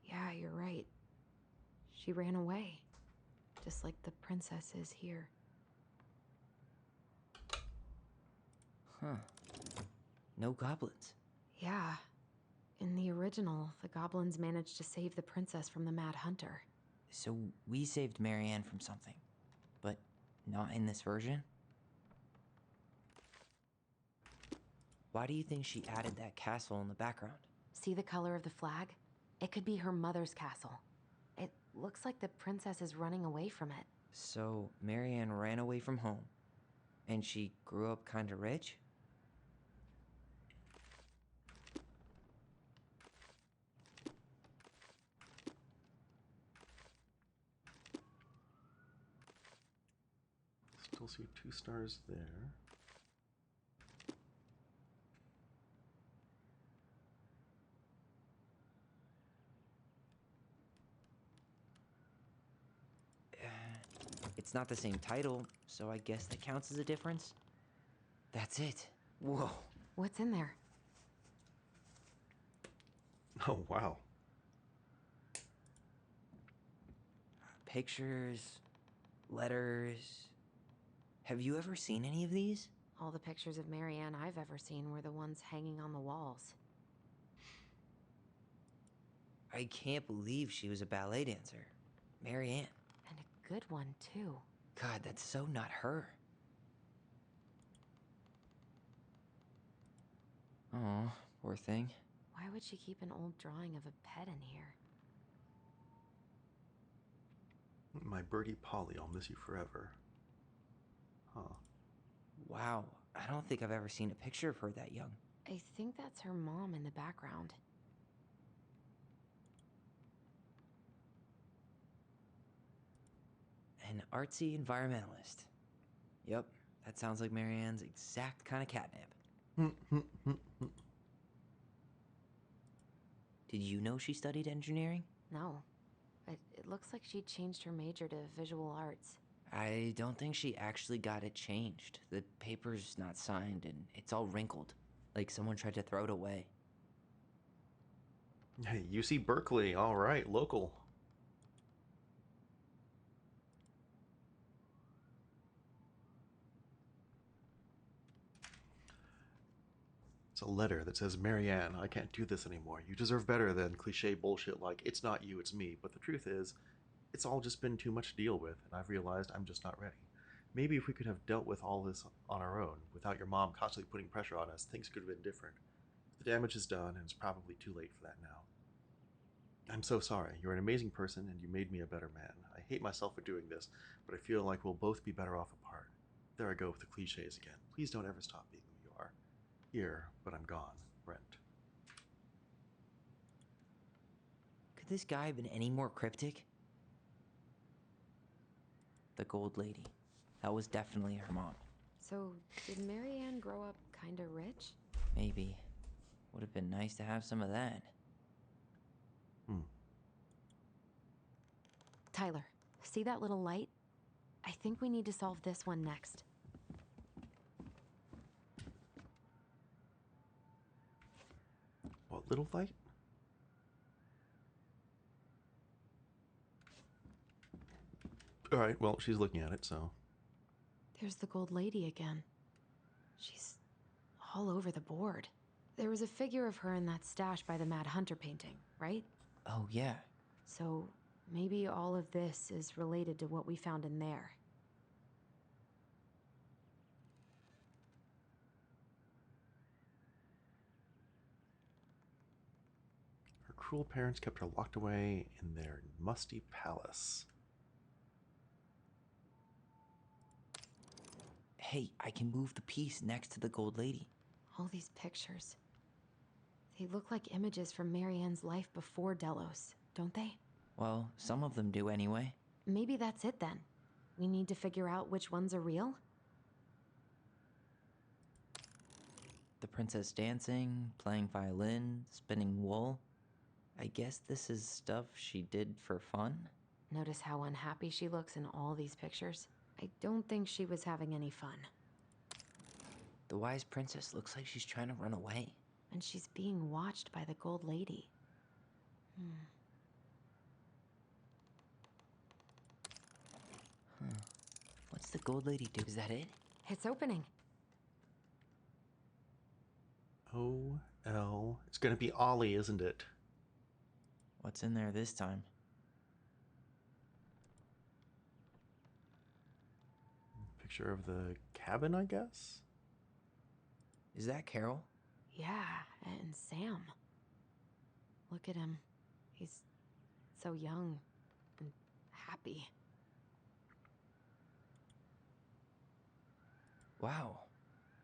Yeah, you're right. She ran away. Just like the princess is here. Huh. No goblins. Yeah. In the original, the goblins managed to save the princess from the Mad Hunter. So we saved Mary Ann from something, but not in this version? Why do you think she added that castle in the background? See the color of the flag? It could be her mother's castle. It looks like the princess is running away from it. So, Marianne ran away from home. And she grew up kinda rich? Still see 2 stars there. It's not the same title, so I guess that counts as a difference. That's it. Whoa. What's in there? Oh, wow. Pictures, letters. Have you ever seen any of these? All the pictures of Marianne I've ever seen were the ones hanging on the walls. I can't believe she was a ballet dancer. Marianne. And a good one, too. God, that's so not her. Oh, poor thing. Why would she keep an old drawing of a pet in here? My birdie Polly, I'll miss you forever. Huh. Wow, I don't think I've ever seen a picture of her that young. I think that's her mom in the background. An artsy environmentalist. Yep, that sounds like Marianne's exact kind of catnip. Did you know she studied engineering? No. It looks like she changed her major to visual arts. I don't think she actually got it changed. The paper's not signed and it's all wrinkled. Like someone tried to throw it away. Hey, UC Berkeley, all right, local. It's a letter that says, Marianne, I can't do this anymore. You deserve better than cliche bullshit like, it's not you, it's me. But the truth is, it's all just been too much to deal with, and I've realized I'm just not ready. Maybe if we could have dealt with all this on our own, without your mom constantly putting pressure on us, things could have been different. The damage is done, and it's probably too late for that now. I'm so sorry. You're an amazing person, and you made me a better man. I hate myself for doing this, but I feel like we'll both be better off apart. There I go with the cliches again. Please don't ever stop being who you are. Here, but I'm gone. Brent. Could this guy have been any more cryptic? The Gold Lady. That was definitely her mom. So, did Marianne grow up kinda rich? Maybe. Would have been nice to have some of that. Tyler, see that little light? I think we need to solve this one next. What little light? Alright, well, she's looking at it, so... There's the Gold Lady again. She's all over the board. There was a figure of her in that stash by the Mad Hunter painting, right? Oh, yeah. So, maybe all of this is related to what we found in there. Her cruel parents kept her locked away in their musty palace. Hey, I can move the piece next to the Gold Lady. All these pictures. They look like images from Marianne's life before Delos, don't they? Well, some of them do anyway. Maybe that's it then. We need to figure out which ones are real? The princess dancing, playing violin, spinning wool. I guess this is stuff she did for fun? Notice how unhappy she looks in all these pictures? I don't think she was having any fun. The wise princess looks like she's trying to run away. And she's being watched by the Gold Lady. What's the Gold Lady do? Is that it? It's opening. O-L... It's gonna be Ollie, isn't it? What's in there this time? Picture of the cabin, I guess? Is that Carol? Yeah, and Sam. Look at him. He's so young and happy. Wow.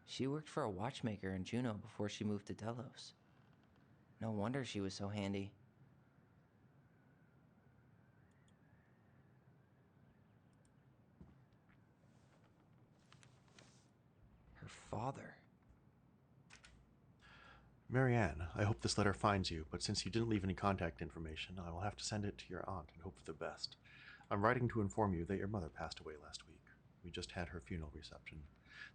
She worked for a watchmaker in Juneau before she moved to Delos. No wonder she was so handy. Her father. Marianne, I hope this letter finds you, but since you didn't leave any contact information, I will have to send it to your aunt and hope for the best. I'm writing to inform you that your mother passed away last week. We just had her funeral reception.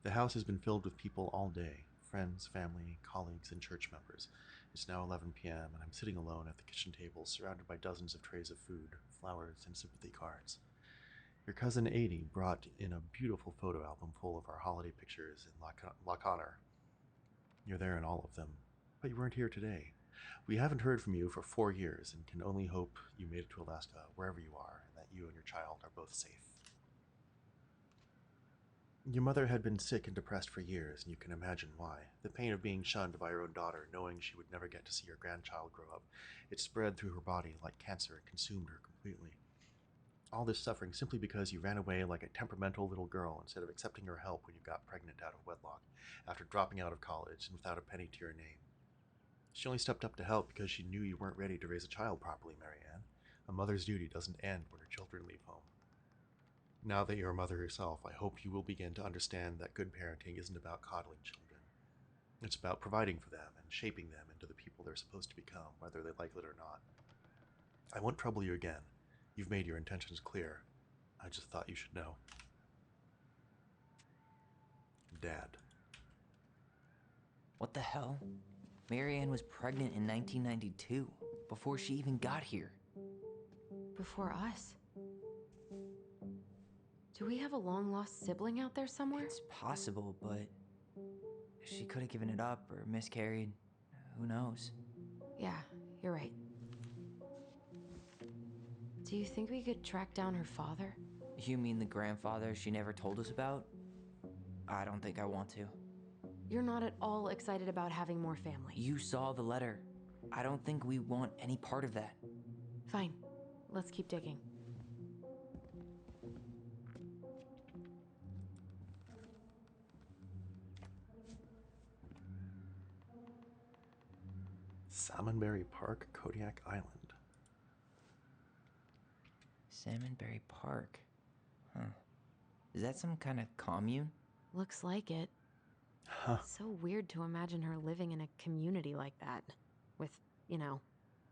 The house has been filled with people all day. Friends, family, colleagues, and church members. It's now 11 p.m., and I'm sitting alone at the kitchen table, surrounded by dozens of trays of food, flowers, and sympathy cards. Your cousin Adie brought in a beautiful photo album full of our holiday pictures in La Connor. You're there in all of them, but you weren't here today. We haven't heard from you for 4 years, and can only hope you made it to Alaska, wherever you are, and that you and your child are both safe. Your mother had been sick and depressed for years, and you can imagine why. The pain of being shunned by her own daughter, knowing she would never get to see her grandchild grow up, it spread through her body like cancer and consumed her completely. All this suffering simply because you ran away like a temperamental little girl instead of accepting her help when you got pregnant out of wedlock, after dropping out of college and without a penny to your name. She only stepped up to help because she knew you weren't ready to raise a child properly, Marianne. A mother's duty doesn't end when her children leave home. Now that you're a mother yourself, I hope you will begin to understand that good parenting isn't about coddling children. It's about providing for them and shaping them into the people they're supposed to become, whether they like it or not. I won't trouble you again. You've made your intentions clear. I just thought you should know. Dad. What the hell? Marianne was pregnant in 1992, before she even got here. Before us? Do we have a long-lost sibling out there somewhere? It's possible, but she could have given it up or miscarried. Who knows? Yeah, you're right. Do you think we could track down her father? You mean the grandfather she never told us about? I don't think I want to. You're not at all excited about having more family. You saw the letter. I don't think we want any part of that. Fine. Let's keep digging. Salmonberry Park, Kodiak Island. Salmonberry Park. Huh. Is that some kind of commune? Looks like it. Huh. So weird to imagine her living in a community like that. With, you know,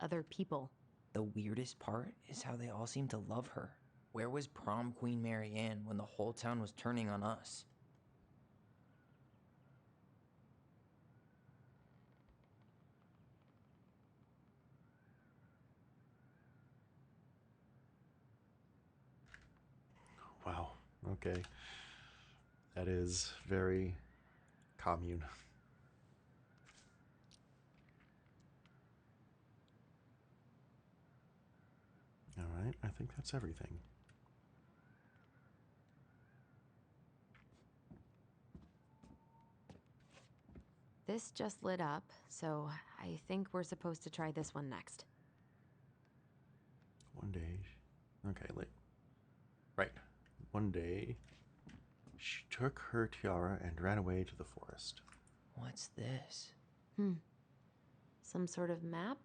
other people. The weirdest part is how they all seem to love her. Where was prom queen Marianne when the whole town was turning on us? Wow. Okay. That is very commune. All right, I think that's everything. This just lit up, so I think we're supposed to try this one next. One day. Okay, right. One day, she took her tiara and ran away to the forest. What's this? Some sort of map?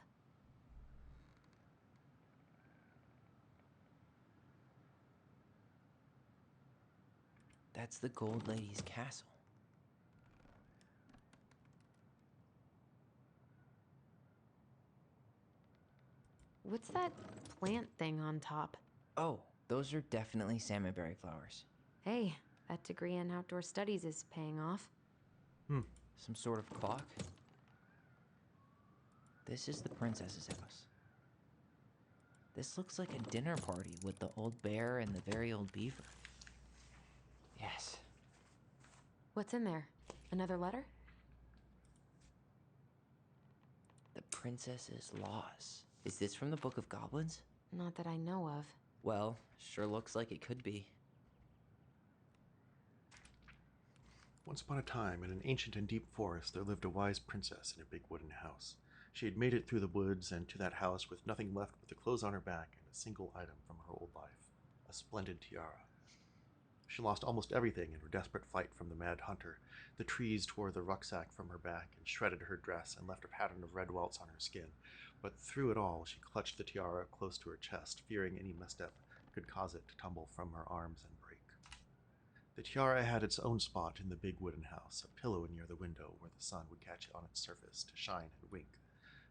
That's the Gold Lady's castle. What's that plant thing on top? Oh, those are definitely salmonberry flowers. Hey, that degree in outdoor studies is paying off. Some sort of clock? This is the princess's house. This looks like a dinner party with the old bear and the very old beaver. Yes. What's in there? Another letter? The princess's laws. Is this from the Book of Goblins? Not that I know of. Well, sure looks like it could be. Once upon a time, in an ancient and deep forest, there lived a wise princess in a big wooden house. She had made it through the woods and to that house with nothing left but the clothes on her back and a single item from her old life. a splendid tiara. She lost almost everything in her desperate fight from the mad hunter. The trees tore the rucksack from her back and shredded her dress and left a pattern of red welts on her skin. But through it all, she clutched the tiara close to her chest, fearing any misstep could cause it to tumble from her arms and break. The tiara had its own spot in the big wooden house, a pillow near the window where the sun would catch it on its surface to shine and wink.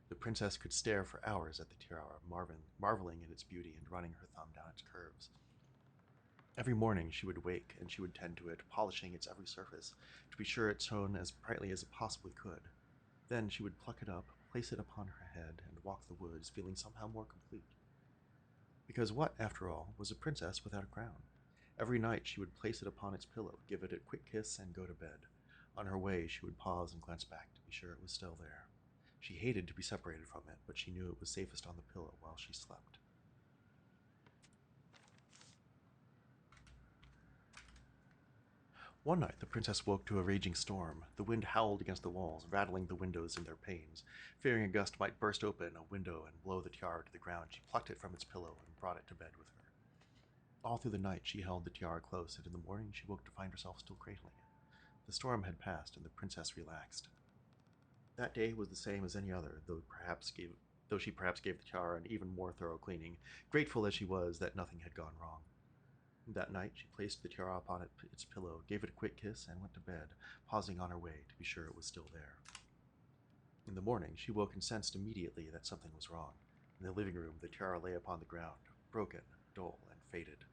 The princess could stare for hours at the tiara, marveling at its beauty and running her thumb down its curves. Every morning she would wake and she would tend to it, polishing its every surface to be sure it shone as brightly as it possibly could. Then she would pluck it up, place it upon her head, and walk the woods, feeling somehow more complete. Because what, after all, was a princess without a crown? Every night she would place it upon its pillow, give it a quick kiss, and go to bed. On her way she would pause and glance back to be sure it was still there. She hated to be separated from it, but she knew it was safest on the pillow while she slept. One night the princess woke to a raging storm. The wind howled against the walls, rattling the windows in their panes. Fearing a gust might burst open a window and blow the tiara to the ground, she plucked it from its pillow and brought it to bed with her. All through the night she held the tiara close, and in the morning she woke to find herself still cradling it. The storm had passed, and the princess relaxed. That day was the same as any other, though she perhaps gave the tiara an even more thorough cleaning, grateful as she was that nothing had gone wrong. That night she placed the tiara upon its pillow, gave it a quick kiss, and went to bed, pausing on her way to be sure it was still there. In the morning she woke and sensed immediately that something was wrong. In the living room the tiara lay upon the ground, broken, dull, and faded.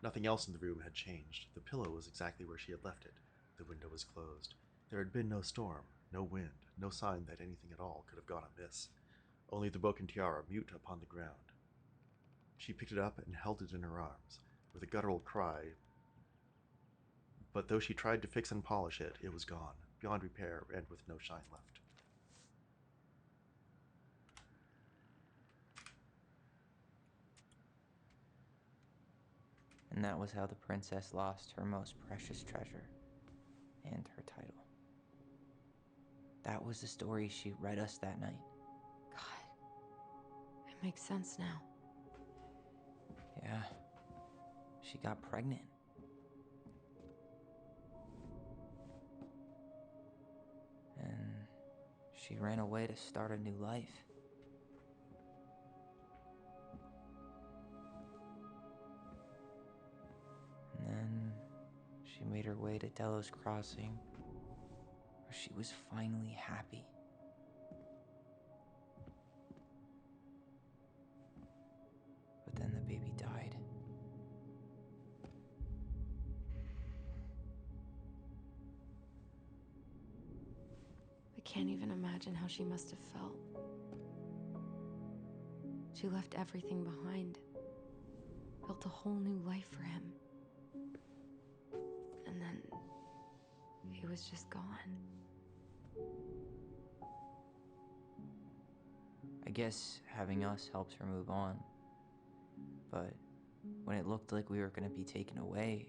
Nothing else in the room had changed. The pillow was exactly where she had left it. The window was closed. There had been no storm, no wind, no sign that anything at all could have gone amiss. Only the broken tiara mute upon the ground. She picked it up and held it in her arms, with a guttural cry, but though she tried to fix and polish it, it was gone, beyond repair and with no shine left. And that was how the princess lost her most precious treasure and her title. That was the story she read us that night. God, it makes sense now. Yeah, she got pregnant. And she ran away to start a new life. And then she made her way to Delos Crossing, where she was finally happy. But then the baby died. I can't even imagine how she must have felt. She left everything behind, built a whole new life for him. And then he was just gone. I guess having us helped her move on. But when it looked like we were gonna be taken away,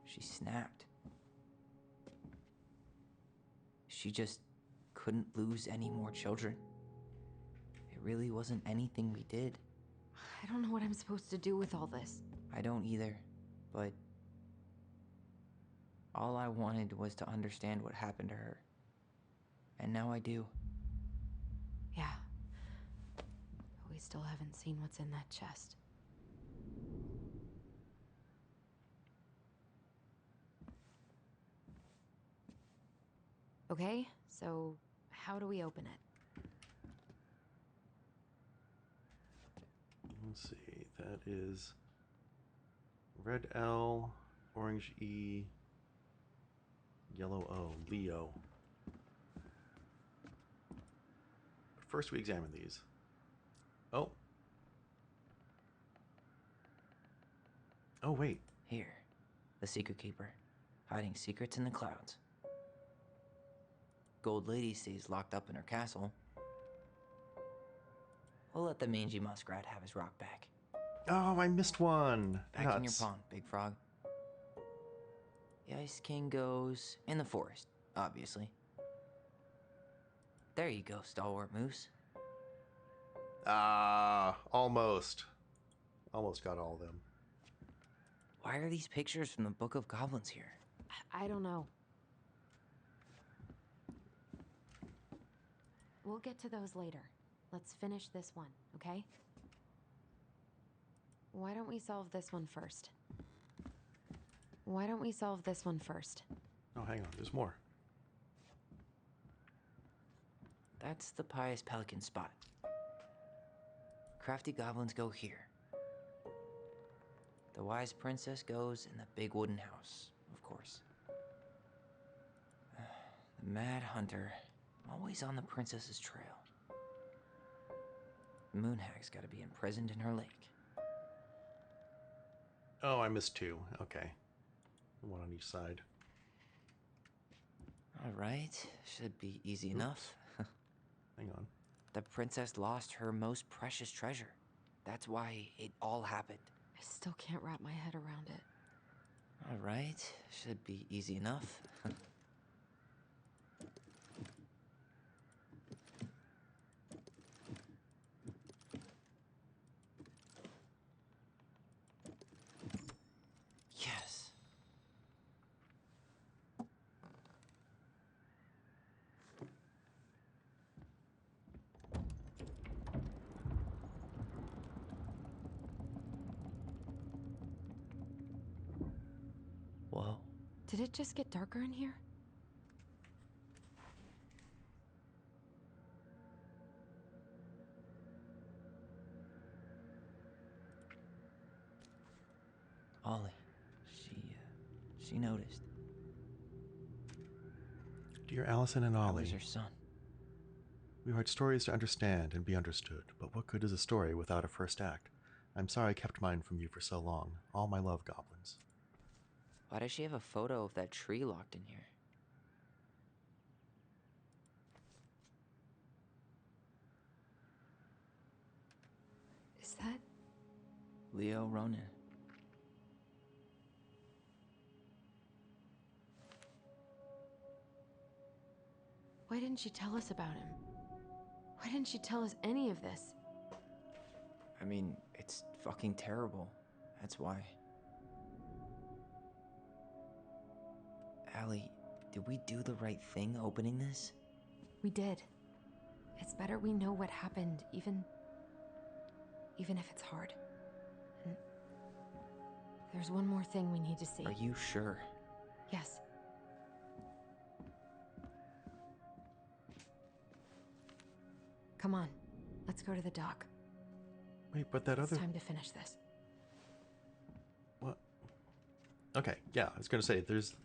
she snapped. She just couldn't lose any more children. It really wasn't anything we did. I don't know what I'm supposed to do with all this. I don't either, but all I wanted was to understand what happened to her. And now I do. Yeah. But we still haven't seen what's in that chest. Okay, so how do we open it? Let's see, that is red L, orange E, yellow O, Leo. But first we examine these. Oh. Oh, wait. Here, the Secret Keeper, hiding secrets in the clouds. Gold Lady stays locked up in her castle. We'll let the mangy muskrat have his rock back. Oh, I missed one. Back in your pond, Big Frog. The Ice King goes in the forest, obviously. There you go, Stalwart Moose. Ah, almost. Almost got all of them. Why are these pictures from the Book of Goblins here? I don't know. We'll get to those later. Let's finish this one, okay? Why don't we solve this one first? Oh, hang on. There's more. That's the Pious Pelican spot. Crafty goblins go here. The Wise Princess goes in the big wooden house, of course. The Mad Hunter, always on the princess's trail. Moonhag's gotta be imprisoned in her lake. Oh, I missed two. Okay. One on each side. Alright, should be easy enough. Hang on. The princess lost her most precious treasure. That's why it all happened. I still can't wrap my head around it. Alright, should be easy enough. Yes. Whoa. Did it just get darker in here? Ollie. She noticed. Dear Allison and That Ollie, was her son. we write stories to understand and be understood, but what good is a story without a first act? I'm sorry I kept mine from you for so long. All my love, goblins. Why does she have a photo of that tree locked in here? Is that... Leo Ronan. Why didn't she tell us about him? Why didn't she tell us any of this? I mean, it's fucking terrible. That's why. Allie, did we do the right thing opening this? We did. It's better we know what happened, even if it's hard. And there's one more thing we need to see. Are you sure? Yes. Come on, let's go to the dock. Wait, but that other... It's time to finish this. What? Okay, yeah, I was gonna say, there's...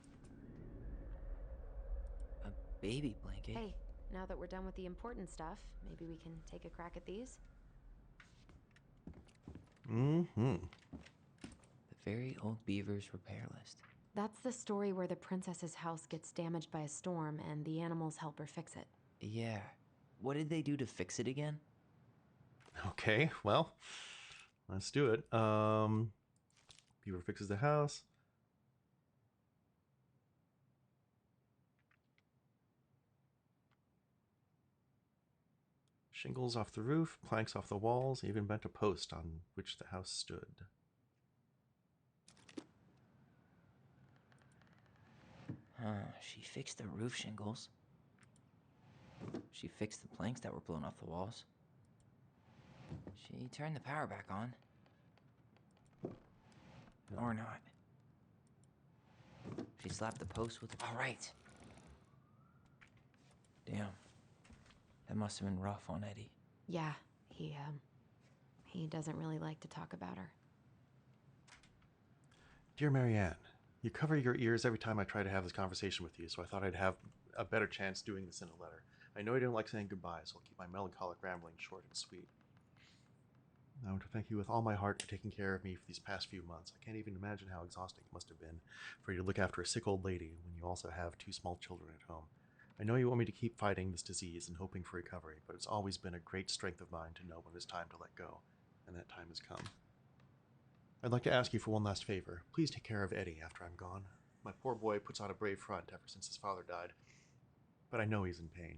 A baby blanket? Hey, now that we're done with the important stuff, maybe we can take a crack at these? Mm-hmm. The Very Old Beavers Repair List. That's the story where the princess's house gets damaged by a storm and the animals help her fix it. Yeah. What did they do to fix it again? Okay, well, let's do it. Beaver fixes the house. Shingles off the roof, planks off the walls, even bent a post on which the house stood. She fixed the roof shingles. She fixed the planks that were blown off the walls. She turned the power back on. No. Or not. She slapped the post with... All right. Damn. That must have been rough on Eddie. Yeah, he doesn't really like to talk about her. Dear Marianne, you cover your ears every time I try to have this conversation with you, so I thought I'd have a better chance doing this in a letter. I know you don't like saying goodbye, so I'll keep my melancholic rambling short and sweet. I want to thank you with all my heart for taking care of me for these past few months. I can't even imagine how exhausting it must have been for you to look after a sick old lady when you also have 2 small children at home. I know you want me to keep fighting this disease and hoping for recovery, but it's always been a great strength of mine to know when it's time to let go, and that time has come. I'd like to ask you for one last favor. Please take care of Eddie after I'm gone. My poor boy puts on a brave front ever since his father died, but I know he's in pain.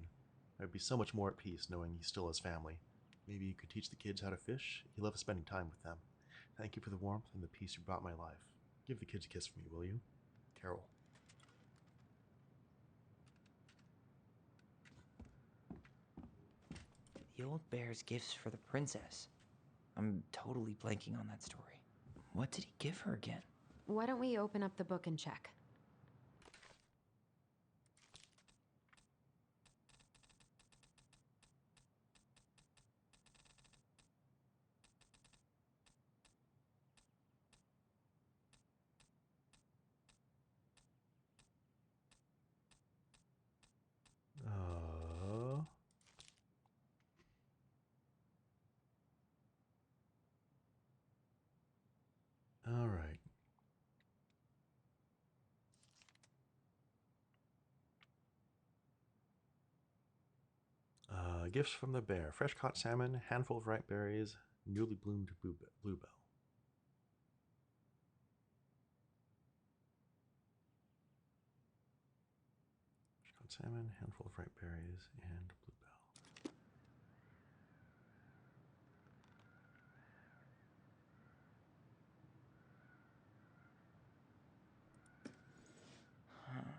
I would be so much more at peace knowing he still has family. Maybe you could teach the kids how to fish? He loves spending time with them. Thank you for the warmth and the peace you brought my life. Give the kids a kiss for me, will you? Carol. The old bear's gifts for the princess. I'm totally blanking on that story. What did he give her again? Why don't we open up the book and check? All right. Gifts from the bear. Fresh caught salmon, handful of ripe berries, newly bloomed bluebell. Fresh caught salmon, handful of ripe berries, and bluebell. Huh.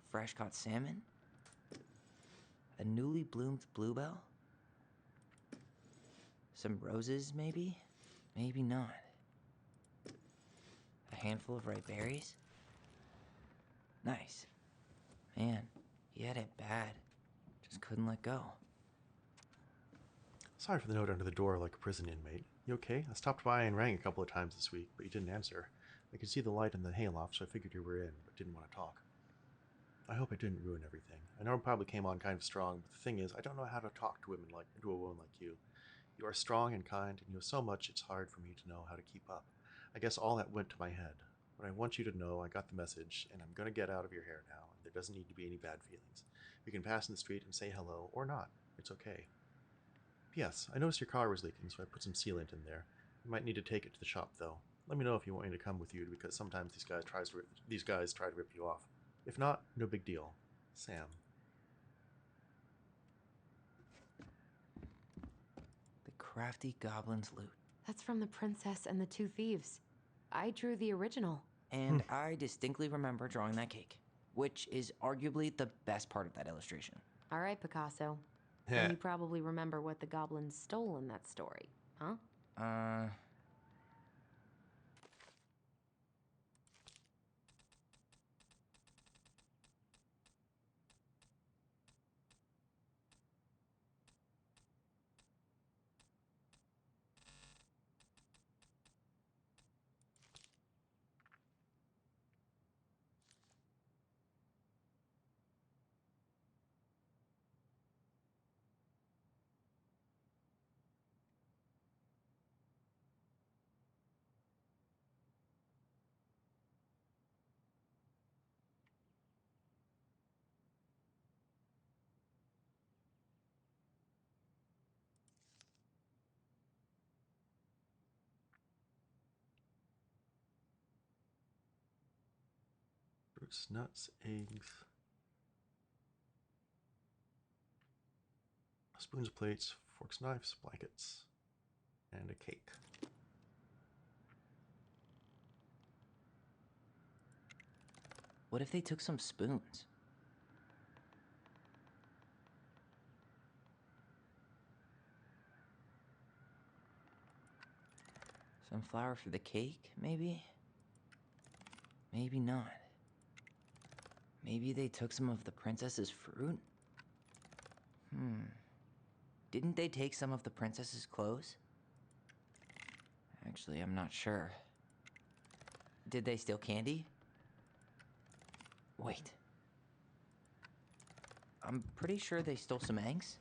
Fresh caught salmon? A newly bloomed bluebell? Some roses, maybe? Maybe not. A handful of ripe berries? Nice. Man, he had it bad. Just couldn't let go. Sorry for the note under the door like a prison inmate. You okay? I stopped by and rang a couple of times this week, but you didn't answer. I could see the light in the hayloft, so I figured you were in, but didn't want to talk. I hope I didn't ruin everything. I know it probably came on kind of strong, but the thing is, I don't know how to talk to a woman like you. You are strong and kind, and you know so much it's hard for me to know how to keep up. I guess all that went to my head. But I want you to know I got the message, and I'm going to get out of your hair now, and there doesn't need to be any bad feelings. We can pass in the street and say hello, or not. It's okay. P.S. I noticed your car was leaking, so I put some sealant in there. You might need to take it to the shop, though. Let me know if you want me to come with you, because sometimes these guys try to rip you off. If not, no big deal. Sam. The crafty goblin's loot. That's from The Princess and the Two Thieves. I drew the original. And I distinctly remember drawing that cake, which is arguably the best part of that illustration. All right, Picasso. And you probably remember what the goblins stole in that story, huh? Fruits, nuts, eggs. Spoons, plates, forks, knives, blankets, and a cake. What if they took some spoons? Some flour for the cake, maybe? Maybe not. Maybe they took some of the princess's fruit? Didn't they take some of the princess's clothes? Actually, I'm not sure. Did they steal candy? Wait. I'm pretty sure they stole some eggs.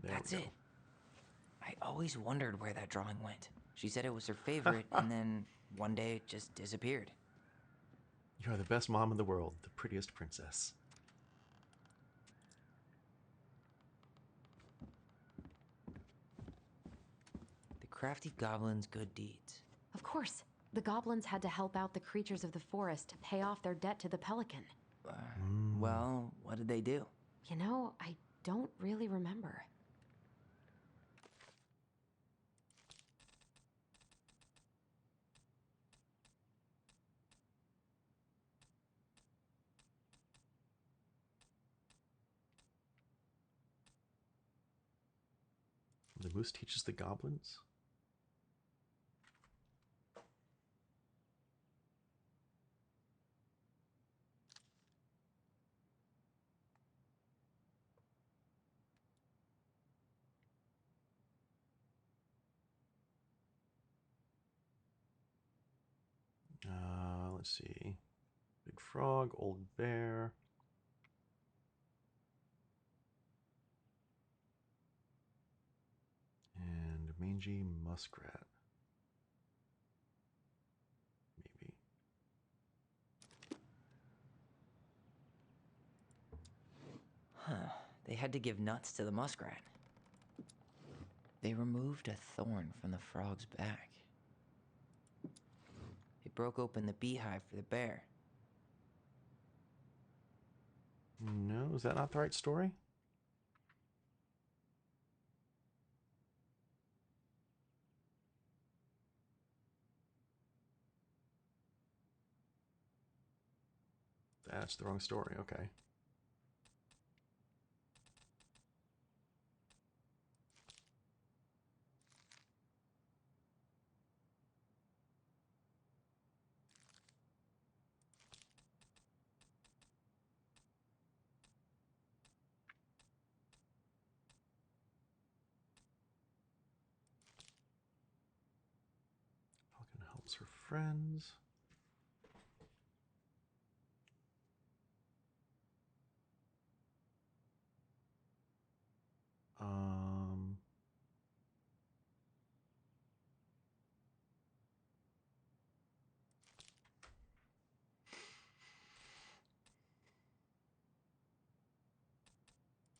That's it. I always wondered where that drawing went. She said it was her favorite, and then one day it just disappeared. You are the best mom in the world, the prettiest princess. The crafty goblin's good deeds. Of course. The goblins had to help out the creatures of the forest to pay off their debt to the pelican. Well, what did they do? You know, I don't really remember. moose teaches the goblins? Let's see. Big frog, old bear. And mangy muskrat. Maybe. Huh. They had to give nuts to the muskrat. They removed a thorn from the frog's back. They broke open the beehive for the bear. No, is that not the right story? That's the wrong story, okay. Falcon helps her friends.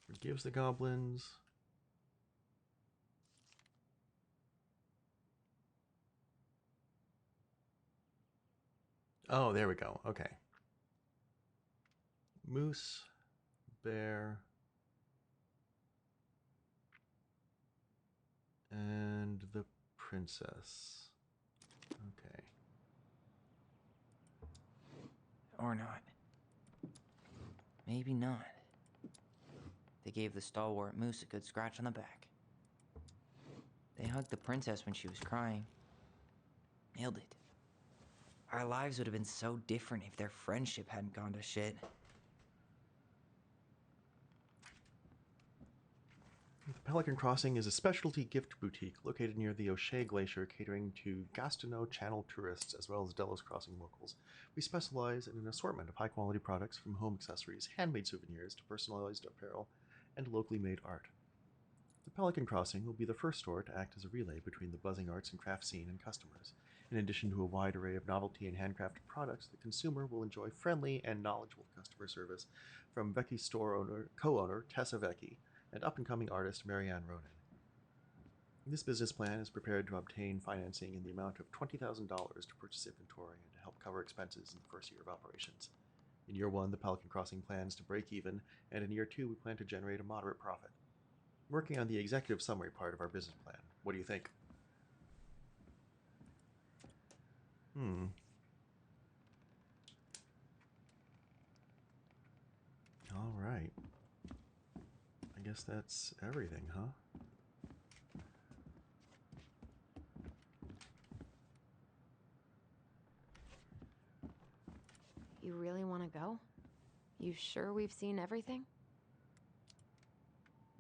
Forgives the goblins. Oh, there we go. Okay. Moose, bear, and the princess. Okay. Or not. Maybe not. They gave the stalwart moose a good scratch on the back. They hugged the princess when she was crying. Nailed it. Our lives would have been so different if their friendship hadn't gone to shit. The Pelican Crossing is a specialty gift boutique located near the O'Shea Glacier, catering to Gastineau Channel tourists as well as Delos Crossing locals. We specialize in an assortment of high-quality products from home accessories, handmade souvenirs, to personalized apparel, and locally made art. The Pelican Crossing will be the first store to act as a relay between the buzzing arts and craft scene and customers. In addition to a wide array of novelty and handcrafted products, the consumer will enjoy friendly and knowledgeable customer service from Vecchi's co-owner Tessa Vecchi and up-and-coming artist Marianne Ronan. This business plan is prepared to obtain financing in the amount of $20,000 to purchase inventory and to help cover expenses in the first year of operations. In year 1, the Pelican Crossing plans to break even, and in year 2, we plan to generate a moderate profit. I'm working on the executive summary part of our business plan. What do you think? All right. I guess that's everything, huh? You really want to go? You sure we've seen everything?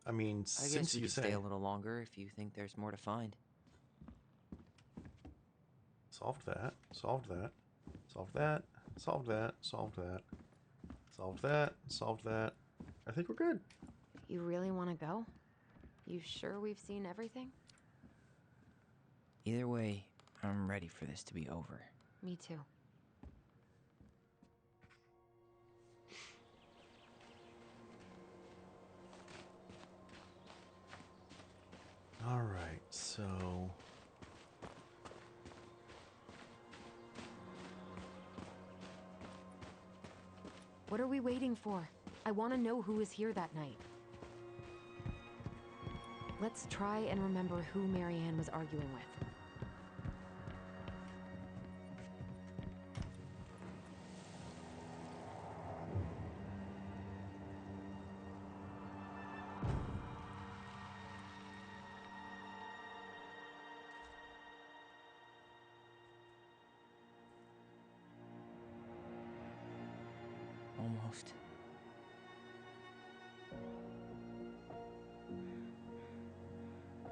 I mean, I guess we could stay a little longer if you think there's more to find. Solved that, solved that, solved that, solved that, solved that, solved that, solved that. I think we're good. You really want to go? You sure we've seen everything? Either way, I'm ready for this to be over. Me too. All right, so... What are we waiting for? I want to know who was here that night. Let's try and remember who Marianne was arguing with. Almost.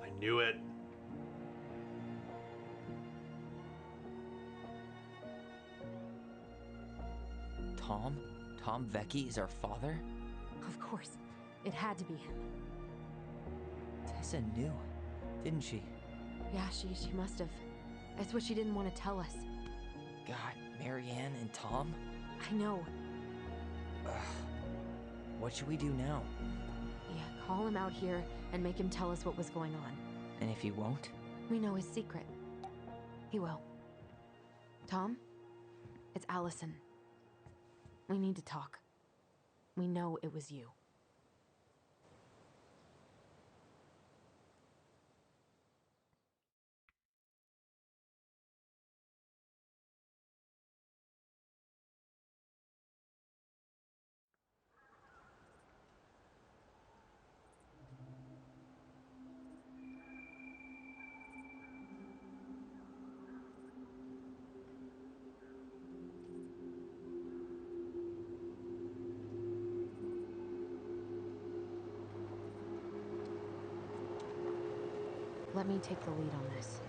I knew it. Tom? Tom Vecchi is our father? Of course. It had to be him. Tessa knew, didn't she? Yeah, she must have. That's what she didn't want to tell us. God, Marianne and Tom? I know. Ugh. What should we do now? Yeah, call him out here and make him tell us what was going on. And if he won't? We know his secret. He will. Tom? It's Allison. We need to talk. We know it was you. Let me take the lead on this.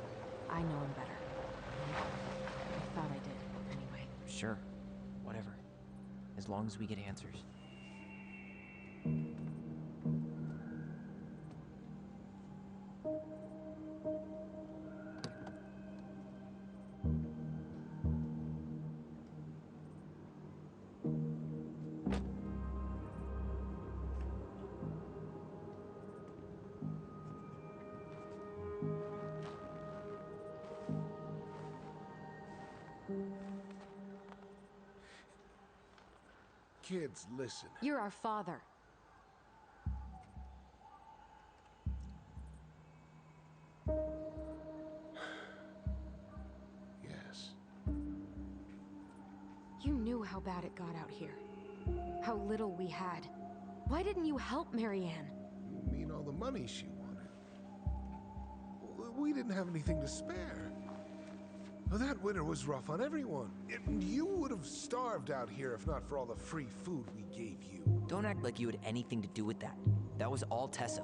I know him better. I thought I did, anyway. Sure. Whatever. As long as we get answers. Kids, listen. You're our father. Yes. You knew how bad it got out here. How little we had. Why didn't you help Marianne? You mean all the money she wanted? We didn't have anything to spare. Well, that winter was rough on everyone. You would have starved out here if not for all the free food we gave you. Don't act like you had anything to do with that. That was all Tessa.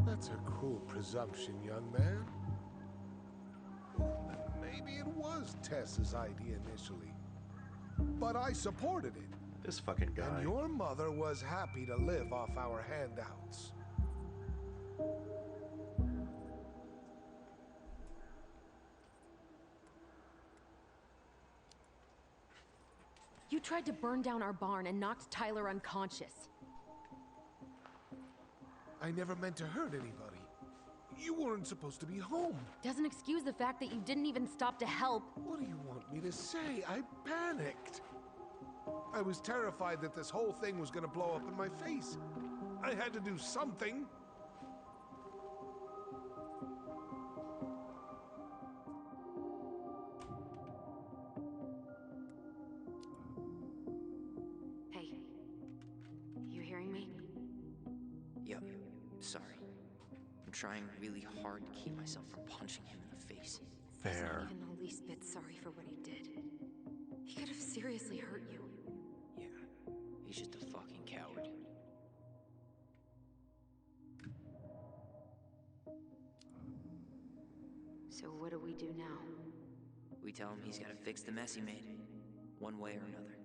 That's a cruel presumption, young man. Maybe it was Tessa's idea initially. But I supported it. This fucking guy. And your mother was happy to live off our handouts. You tried to burn down our barn and knocked Tyler unconscious. I never meant to hurt anybody. You weren't supposed to be home. Doesn't excuse the fact that you didn't even stop to help. What do you want me to say? I panicked. I was terrified that this whole thing was gonna blow up in my face. I had to do something. Hey, you hearing me? Yep. Sorry. I'm trying really hard to keep myself from punching him in the face. Fair. Not even the least bit sorry for what he did. He could have seriously hurt you. Yeah. He's just a fucking coward. So what do we do now? We tell him he's gotta fix the mess he made. One way or another.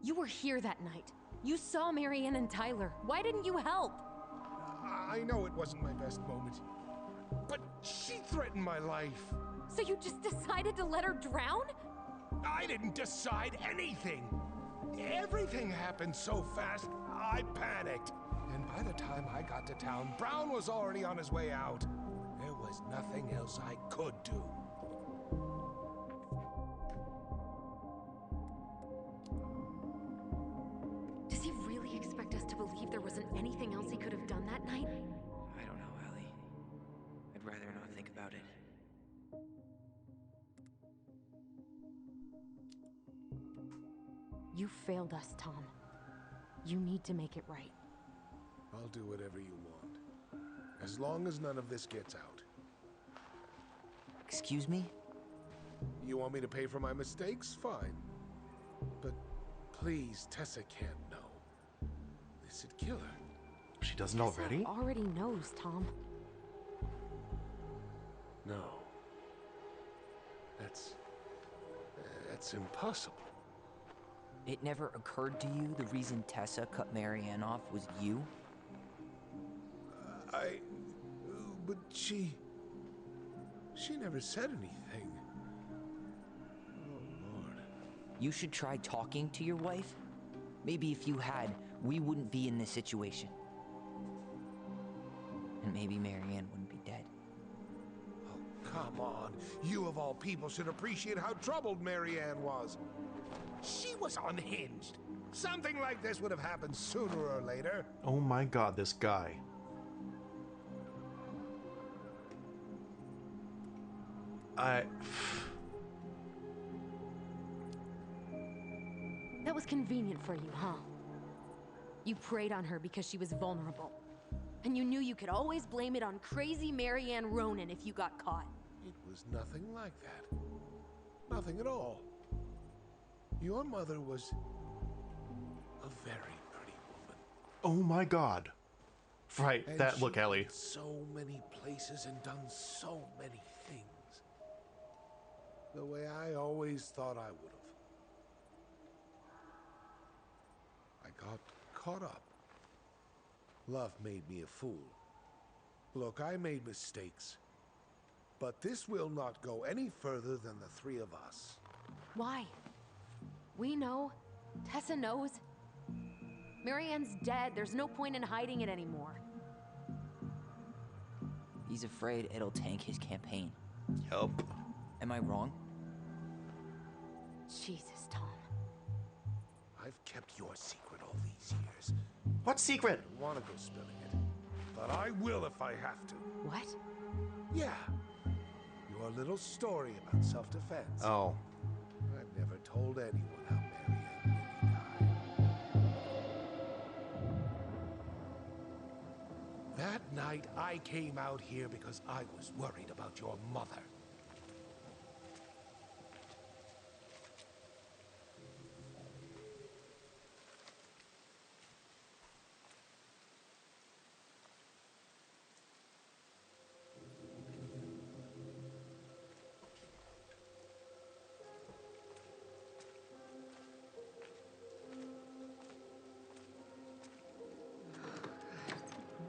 You were here that night. You saw Marianne and Tyler. Why didn't you help? I know it wasn't my best moment, but she threatened my life. So you just decided to let her drown? I didn't decide anything. Everything happened so fast, I panicked. And by the time I got to town, Brown was already on his way out. There was nothing else I could do. Does he really expect us to believe there wasn't anything else he could have done that night? I don't know, Ellie. I'd rather not think about it. You failed us, Tom. You need to make it right. I'll do whatever you want. As long as none of this gets out. Excuse me? You want me to pay for my mistakes? Fine. But please, Tessa can't know. This would kill her. She doesn't Tessa already? already knows, Tom. No. That's impossible. It never occurred to you the reason Tessa cut Marianne off was you? But she never said anything. Oh, Lord. You should try talking to your wife. Maybe if you had, we wouldn't be in this situation. And maybe Marianne wouldn't be dead. Oh, come on. You of all people should appreciate how troubled Marianne was. She was unhinged. Something like this would have happened sooner or later. Oh my god, this guy. That was convenient for you, huh? You preyed on her because she was vulnerable. And you knew you could always blame it on crazy Marianne Ronan if you got caught. It was nothing like that. Nothing at all. Your mother was a very pretty woman. Oh my god. Right, And that she look, Ellie. been so many places and done so many things. The way I always thought I would have. I got caught up. Love made me a fool. Look, I made mistakes. But this will not go any further than the three of us. Why? We know. Tessa knows. Marianne's dead. There's no point in hiding it anymore. He's afraid it'll tank his campaign. Yup. Am I wrong? Jesus, Tom. I've kept your secret all these years. What secret? I don't want to go spilling it. But I will if I have to. What? Yeah. Your little story about self-defense. Oh. I've never told anyone how Marianne really died. That night, I came out here because I was worried about your mother.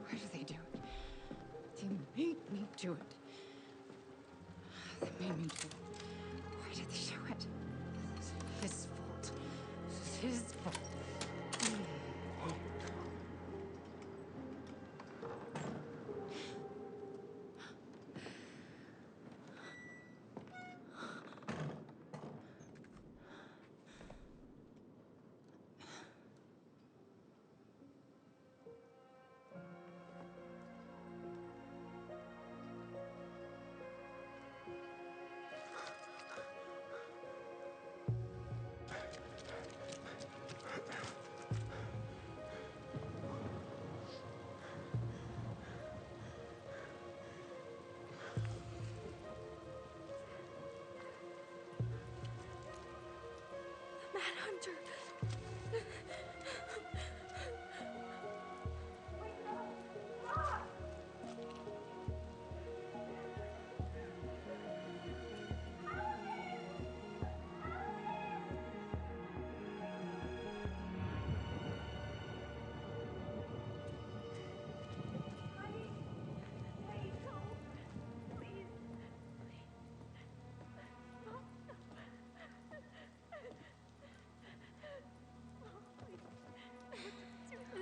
Why do they do it? They made me do it. They made me do it. Why did they do it? This is his fault. This is his fault. Manhunter.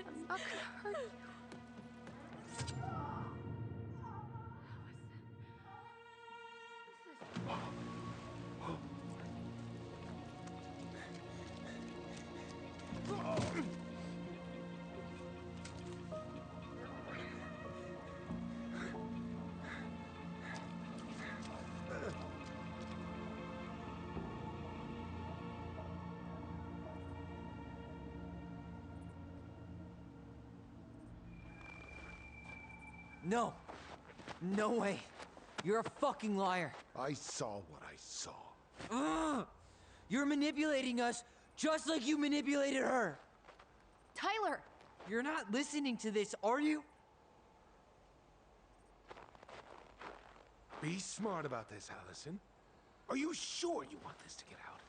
I'm not gonna hurt you. No. No way. You're a fucking liar. I saw what I saw. Ugh! You're manipulating us just like you manipulated her. Tyler! You're not listening to this, are you? Be smart about this, Allison. Are you sure you want this to get out?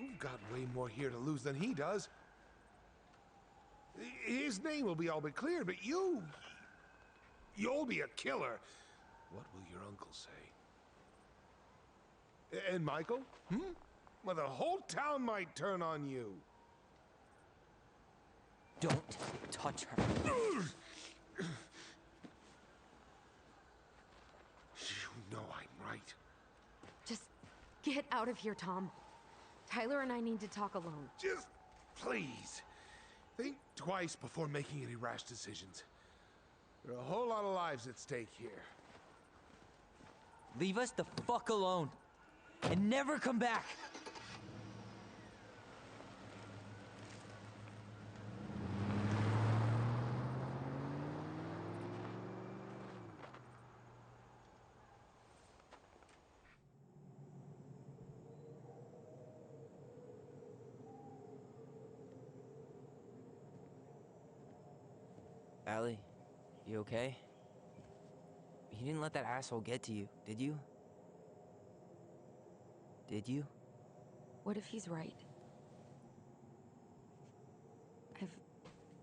You've got way more here to lose than he does. His name will be all but cleared, but you'll be a killer. What will your uncle say? And Michael? Well, the whole town might turn on you. Don't touch her. You know I'm right. Just get out of here, Tom. Tyler and I need to talk alone. Just please. Think twice before making any rash decisions. There are a whole lot of lives at stake here. Leave us the fuck alone. And never come back. Allie, you okay? You didn't let that asshole get to you, did you? Did you? What if he's right? I've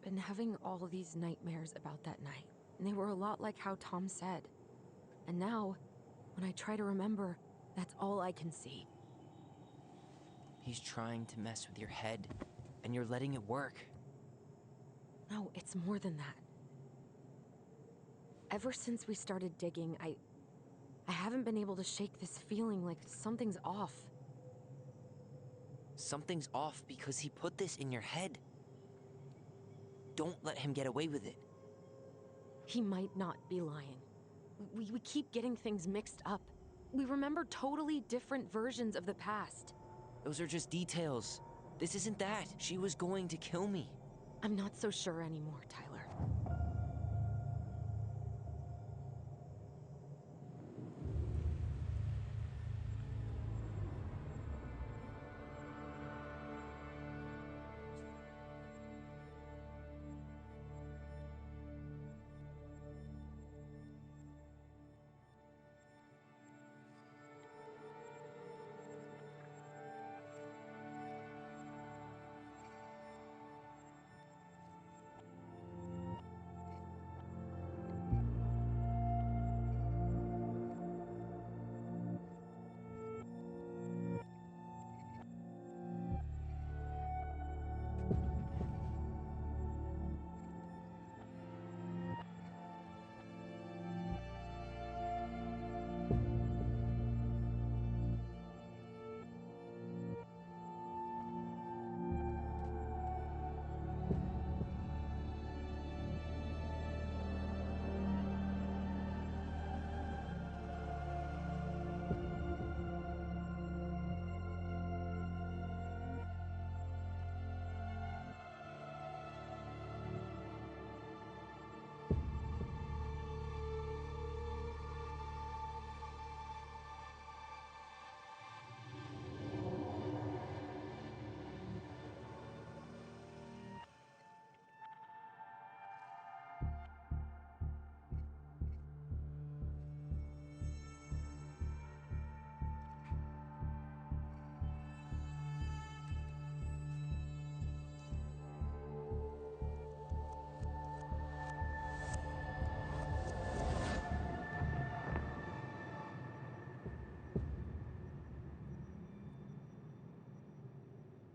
been having all these nightmares about that night, and they were a lot like how Tom said. And now, when I try to remember, that's all I can see. He's trying to mess with your head, and you're letting it work. No, it's more than that. Ever since we started digging, I haven't been able to shake this feeling like something's off. Something's off because he put this in your head. Don't let him get away with it. He might not be lying. We keep getting things mixed up. We remember totally different versions of the past. Those are just details. This isn't that. She was going to kill me. I'm not so sure anymore, Tyler.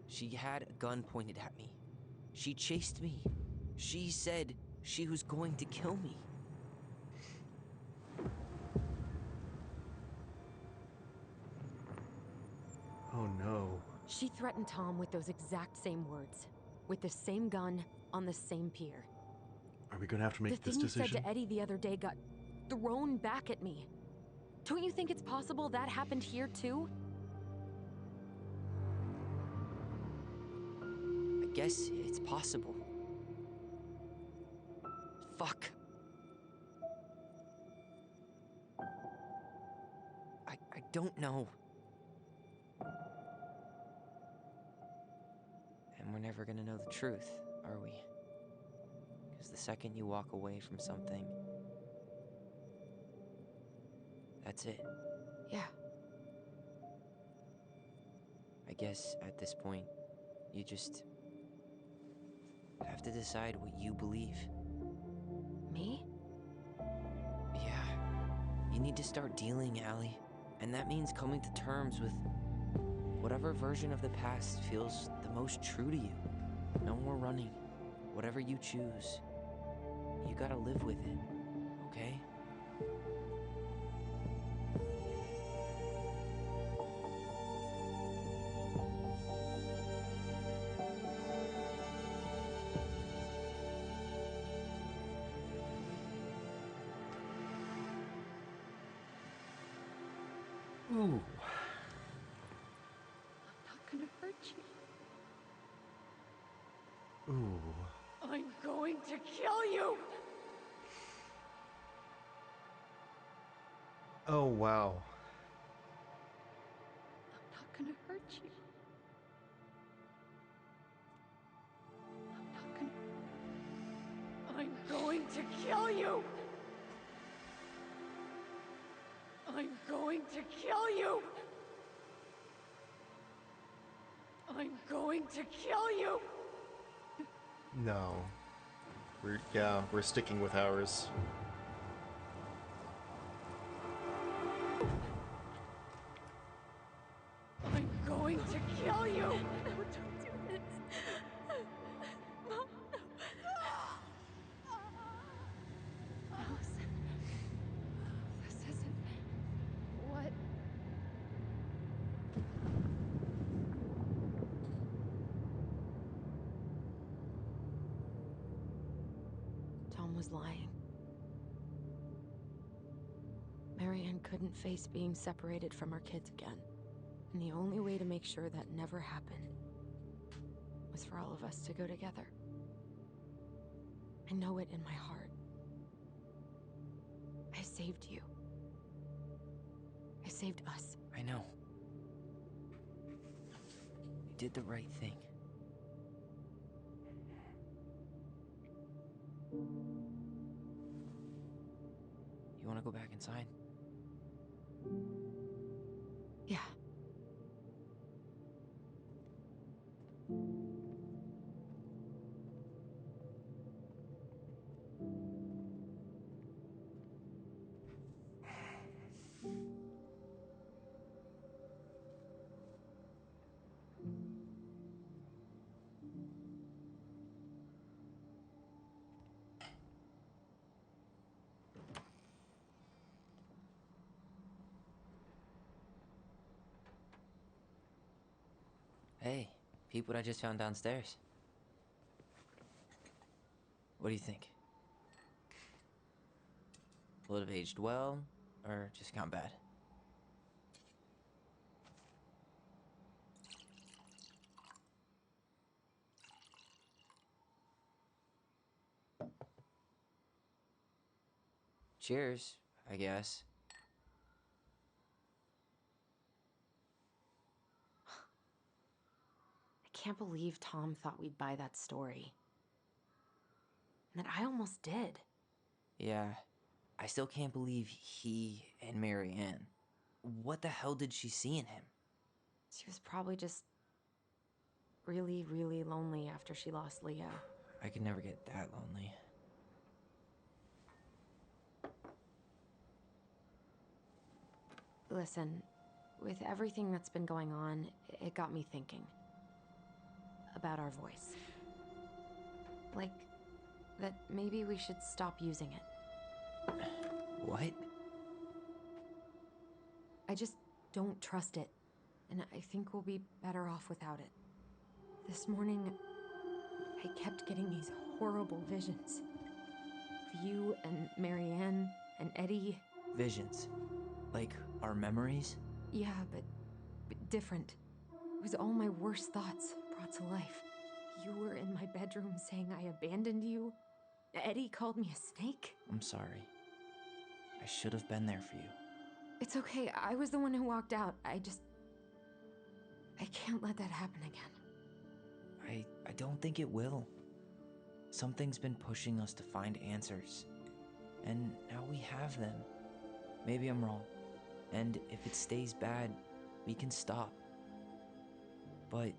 She had a gun pointed at me. She chased me. She said she was going to kill me. Oh no. She threatened Tom with those exact same words. With the same gun, on the same pier. Are we gonna have to make this decision? The thing you decision? said to Eddie the other day got thrown back at me. Don't you think it's possible that happened here too? I guess it's possible. Fuck. I don't know. And we're never gonna know the truth, are we? Because the second you walk away from something, that's it. Yeah. I guess at this point, you just have to decide what you believe. Me? Yeah. You need to start dealing, Allie. And that means coming to terms with whatever version of the past feels the most true to you. No more running. Whatever you choose, you gotta live with it, okay? Ooh. I'm not gonna hurt you. Ooh. I'm going to kill you! Oh, wow. I'm not gonna hurt you. I'm going to kill you! I'm going to kill you! I'm going to kill you! No. We're sticking with ours. I'm going to kill you! No, don't do this. Mom, no. Allison. This isn't what... Tom was lying. Marianne couldn't face being separated from her kids again. And the only way to make sure that never happened was for all of us to go together. I know it in my heart. I saved you. I saved us. I know. You did the right thing. You want to go back inside? Yeah. Hey, peep what I just found downstairs. What do you think? Will it have aged well, or just gone bad? Cheers, I guess. I can't believe Tom thought we'd buy that story. And that I almost did. Yeah, I still can't believe he and Marianne. What the hell did she see in him? She was probably just really, really lonely after she lost Leo. I could never get that lonely. Listen, with everything that's been going on, it got me thinking. About our voice. Like, that maybe we should stop using it. What? I just don't trust it. And I think we'll be better off without it. This morning, I kept getting these horrible visions. Of you and Marianne and Eddie. Visions? Like our memories? Yeah, but different. It was all my worst thoughts brought to life. You were in my bedroom saying I abandoned you. Eddie called me a snake. I'm sorry. I should have been there for you. It's okay. I was the one who walked out. I can't let that happen again. I don't think it will. Something's been pushing us to find answers. And now we have them. Maybe I'm wrong. And if it stays bad, we can stop. But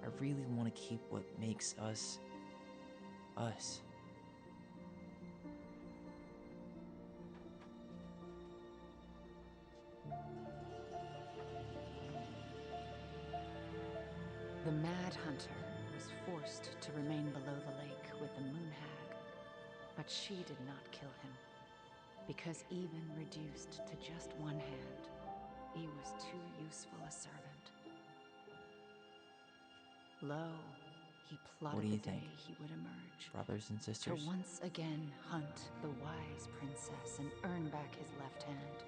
I really want to keep what makes us, us. The Mad Hunter was forced to remain below the lake with the Moon Hag, but she did not kill him, because even reduced to just one hand, he was too useful a servant. Lo, he plotted the day he would emerge. Brothers and sisters? To once again hunt the wise princess and earn back his left hand.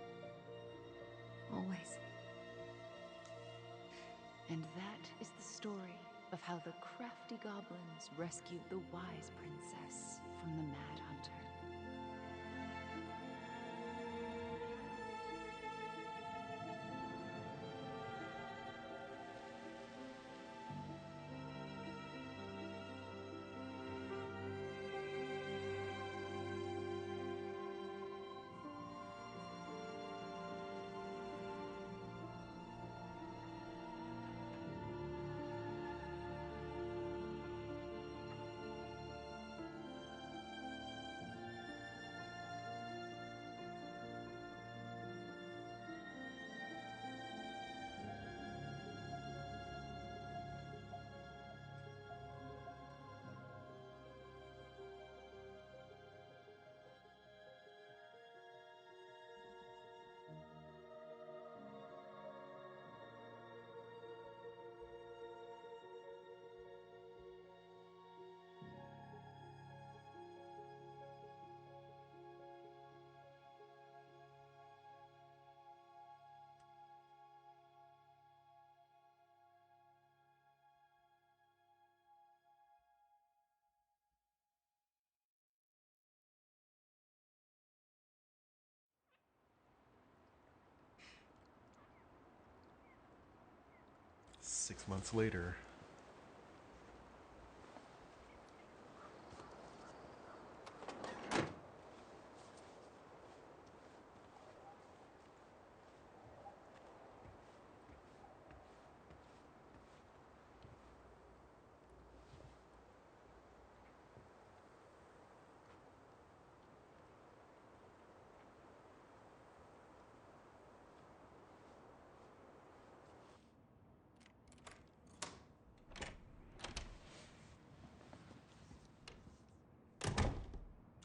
Always. And that is the story of how the crafty goblins rescued the wise princess from the Mad Hunter. Six months later.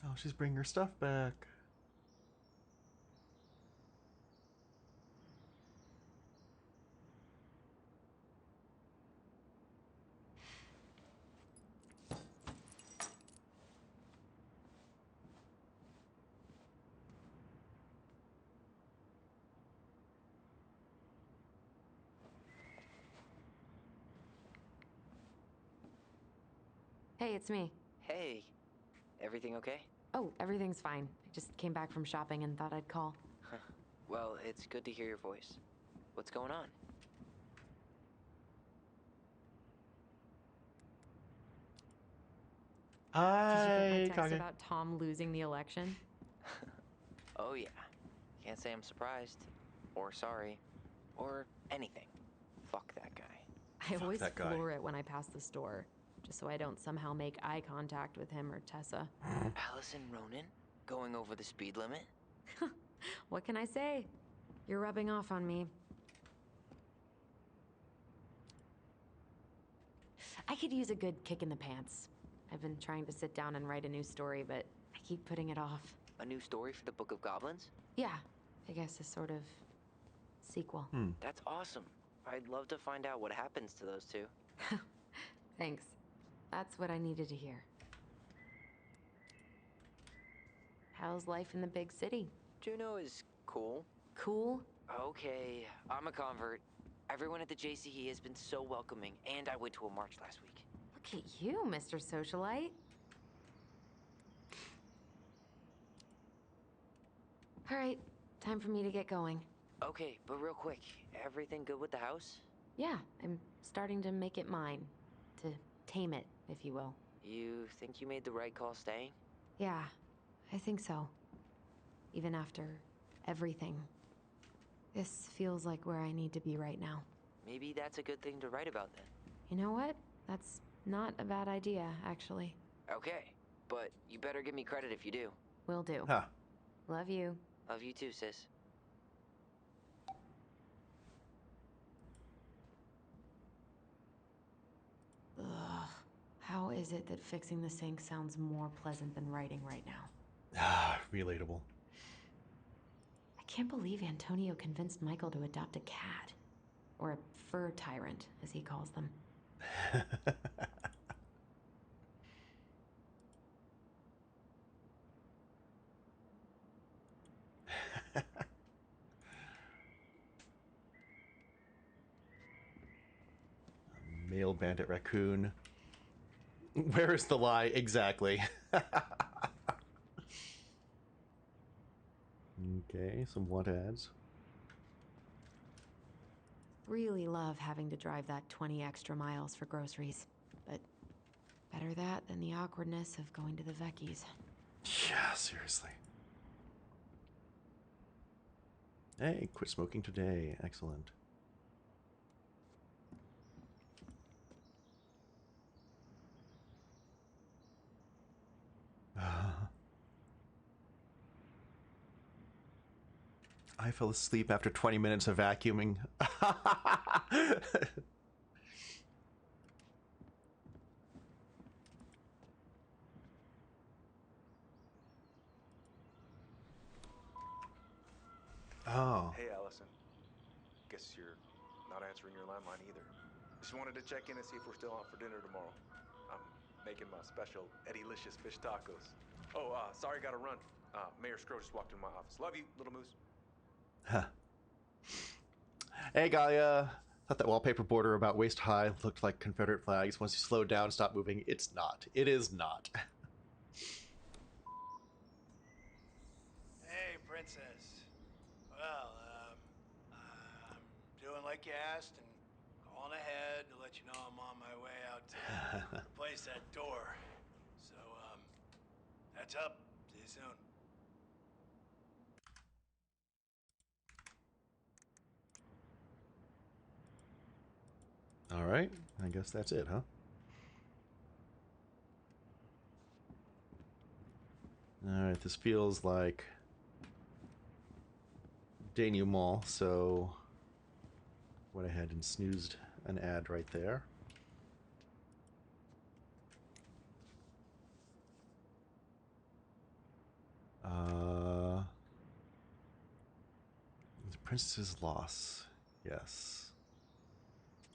Oh, she's bringing her stuff back. Hey, it's me. Hey, everything okay? Oh, everything's fine. I just came back from shopping and thought I'd call. Well, it's good to hear your voice. What's going on? Did you get my text about Tom losing the election? Oh yeah. Can't say I'm surprised, or sorry, or anything. Fuck that guy. I always floor it when I pass the store, just so I don't somehow make eye contact with him or Tessa. Allison Ronan? Going over the speed limit? What can I say? You're rubbing off on me. I could use a good kick in the pants. I've been trying to sit down and write a new story, but I keep putting it off. A new story for the Book of Goblins? Yeah, I guess a sort of sequel. That's awesome. I'd love to find out what happens to those two. Thanks. That's what I needed to hear. How's life in the big city? Juneau is cool. Cool? Okay, I'm a convert. Everyone at the JCE has been so welcoming, and I went to a march last week. Look at you, Mr. Socialite. All right, time for me to get going. Okay, but real quick, everything good with the house? Yeah, I'm starting to make it mine. To tame it, if you will. You think you made the right call staying? Yeah, I think so. Even after everything. This feels like where I need to be right now. Maybe that's a good thing to write about then. You know what? That's not a bad idea, actually. Okay, but you better give me credit if you do. Will do. Huh. Love you. Love you too, sis. Ugh. How is it that fixing the sink sounds more pleasant than writing right now? Ah, relatable. I can't believe Antonio convinced Michael to adopt a cat. Or a fur tyrant, as he calls them. Male bandit raccoon. Where is the lie exactly? Okay, some want ads. Really love having to drive that 20 extra miles for groceries. But better that than the awkwardness of going to the Vecchies. Yeah, seriously. Hey, quit smoking today. Excellent. I fell asleep after 20 minutes of vacuuming. Oh. Hey, Allison. Guess you're not answering your landline either. Just wanted to check in and see if we're still on for dinner tomorrow. I'm making my special Eddie-licious fish tacos. Oh, sorry, gotta run. Mayor Scro just walked into my office. Love you, little moose. Huh. Hey, Gaia. Thought that wallpaper border about waist high looked like Confederate flags. Once you slow down, stop moving. It's not. It is not. Hey, Princess. Well, I'm doing like you asked and calling ahead to let you know I'm on my way out to replace that door. So, that's up. See you soon. All right. I guess that's it, huh? All right. This feels like denouement, so went ahead and snoozed an ad right there. The princess's loss. Yes.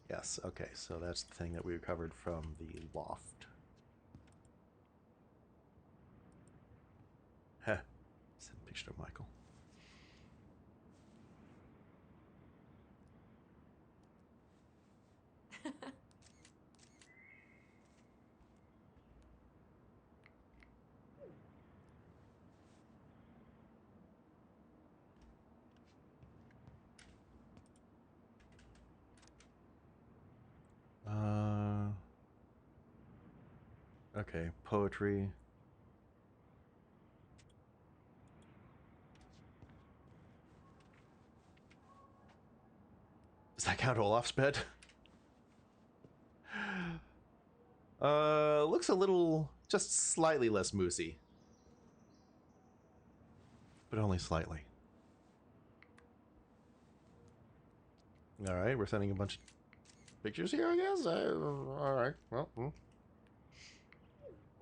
Yes, okay, so that's the thing that we recovered from the loft. Heh. Send a picture of Michael. Okay, poetry. Does that count Olaf's bed? Looks a little, just slightly less moosey. But only slightly. Alright, we're sending a bunch of pictures here, I guess? Alright, well.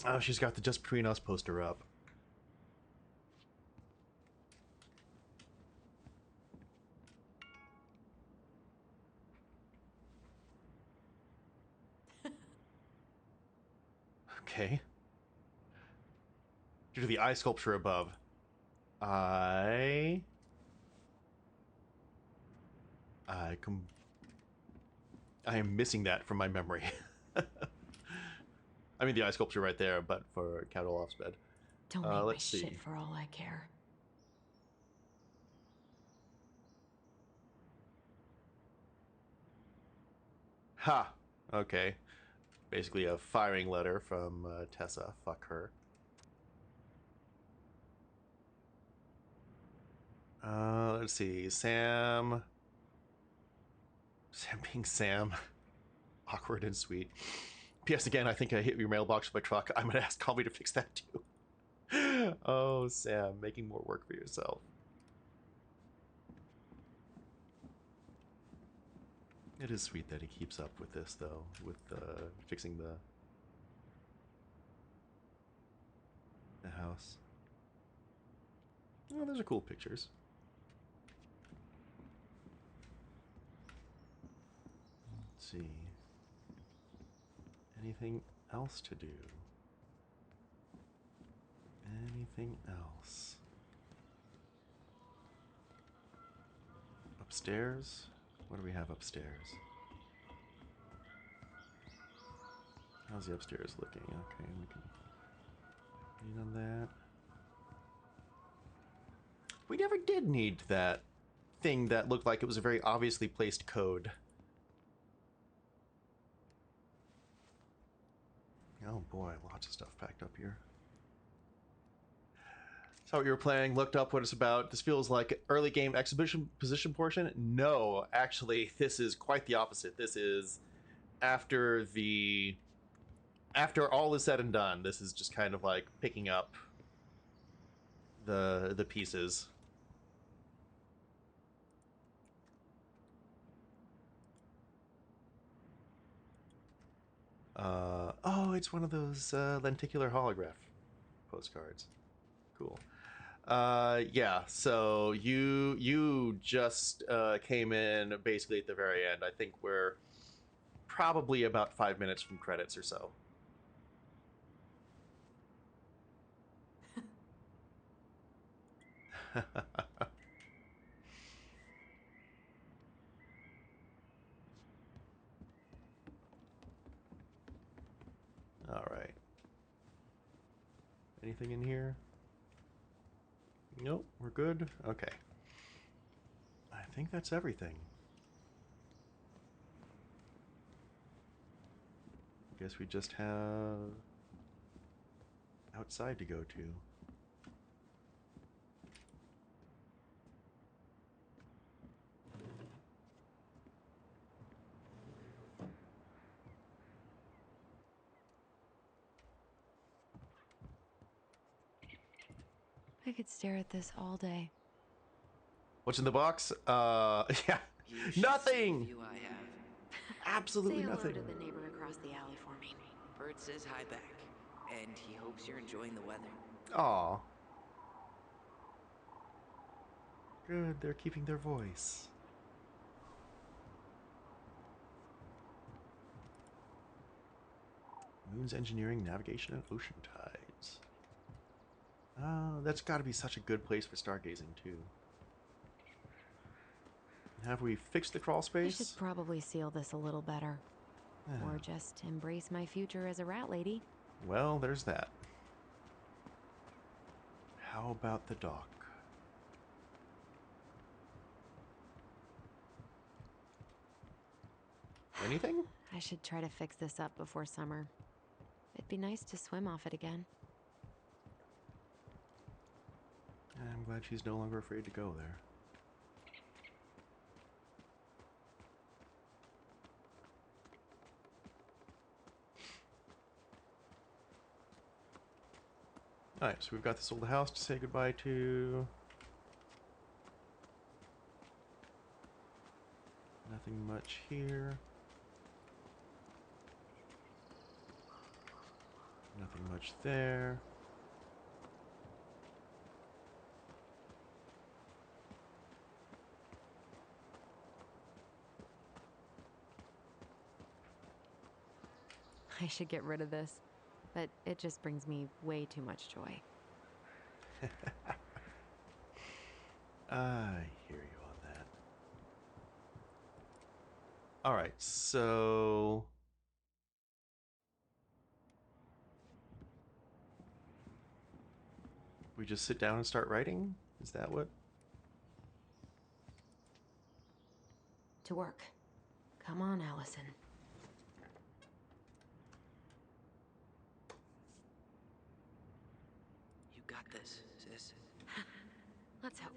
Oh, she's got the Just Between Us poster up. Okay. Due to the eye sculpture above, I am missing that from my memory. I mean the eye sculpture right there, but for Count Olaf's bed. Don't make my Let's see. shit for all I care. Ha! Okay. Basically a firing letter from Tessa. Fuck her. Let's see. Sam being Sam. Awkward and sweet. P.S. again, I think I hit your mailbox with my truck. I'm gonna ask Colby to fix that too. Oh, Sam, making more work for yourself. It is sweet that he keeps up with this, though, with fixing the house. Oh, those are cool pictures. Let's see. Anything else to do? Anything else? Upstairs? What do we have upstairs? How's the upstairs looking? Okay, we can lean on that. We never did need that thing that looked like it was a very obviously placed code. Oh boy, lots of stuff packed up here. Saw what you were playing, looked up what it's about. This feels like early game exhibition position portion. No, actually, this is quite the opposite. This is after all is said and done. This is just kind of like picking up the pieces. Oh, it's one of those lenticular holograph postcards. Cool. Yeah, so you just came in basically at the very end. I think we're probably about 5 minutes from credits or so. All right. Anything in here? Nope, we're good. Okay. I think that's everything. Guess we just have outside to go to. I could stare at this all day. What's in the box? Yeah, nothing. Absolutely Say hello nothing. to the neighbor across the alley for me. Bert says hi back, and he hopes you're enjoying the weather. Aw. Good, they're keeping their voice. Moon's engineering, navigation, and ocean tides. That's got to be such a good place for stargazing, too. Have we fixed the crawl I space? should probably seal this a little better. Yeah. Or just embrace my future as a rat lady. Well, there's that. How about the dock? Anything? I should try to fix this up before summer. It'd be nice to swim off it again. I'm glad she's no longer afraid to go there. Alright, so we've got this old house to say goodbye to. Nothing much here. Nothing much there. I should get rid of this, but it just brings me way too much joy. I hear you on that. Alright, so we just sit down and start writing? Is that what? To work. Come on, Allison. got this, sis. Let's hope.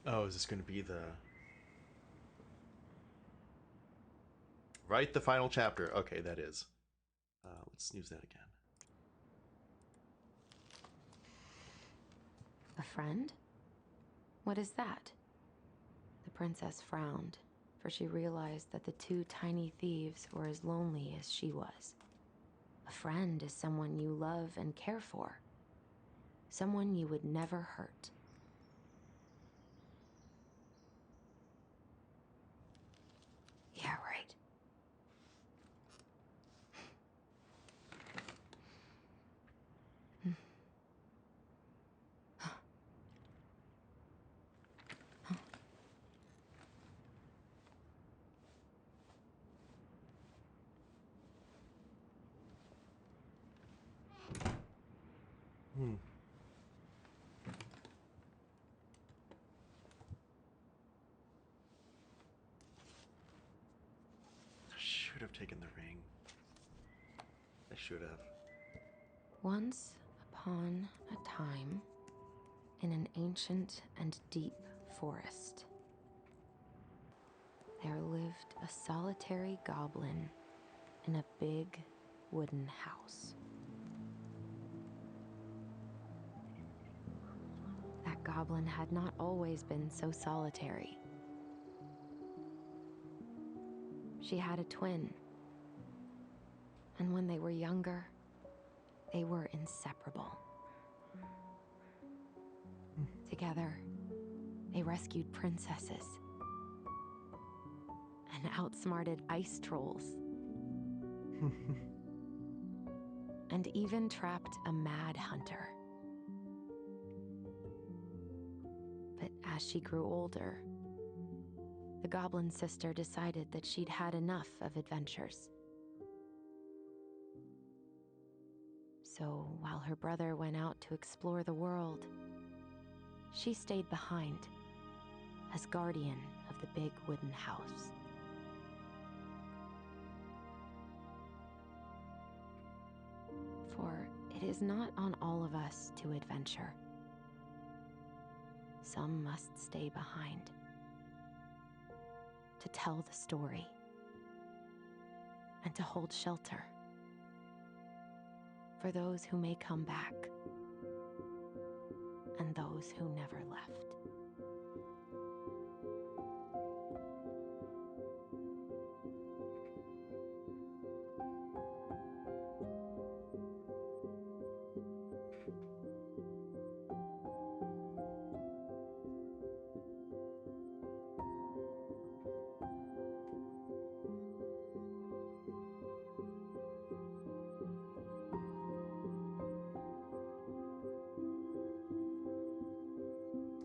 Oh, is this going to be the... Write the final chapter. Okay, that is. Let's snooze that again. A friend? What is that? The princess frowned, for she realized that the two tiny thieves were as lonely as she was. A friend is someone you love and care for. Someone you would never hurt. Yeah, right. Hmm. I should have taken the ring. I should have. Once upon a time, in an ancient and deep forest, there lived a solitary goblin in a big wooden house. That goblin had not always been so solitary. She had a twin, and when they were younger, they were inseparable. Together, they rescued princesses and outsmarted ice trolls. And even trapped a mad hunter. But as she grew older, the goblin sister decided that she'd had enough of adventures. So while her brother went out to explore the world, she stayed behind as guardian of the big wooden house. For it is not on all of us to adventure. Some must stay behind to tell the story and to hold shelter for those who may come back and those who never left.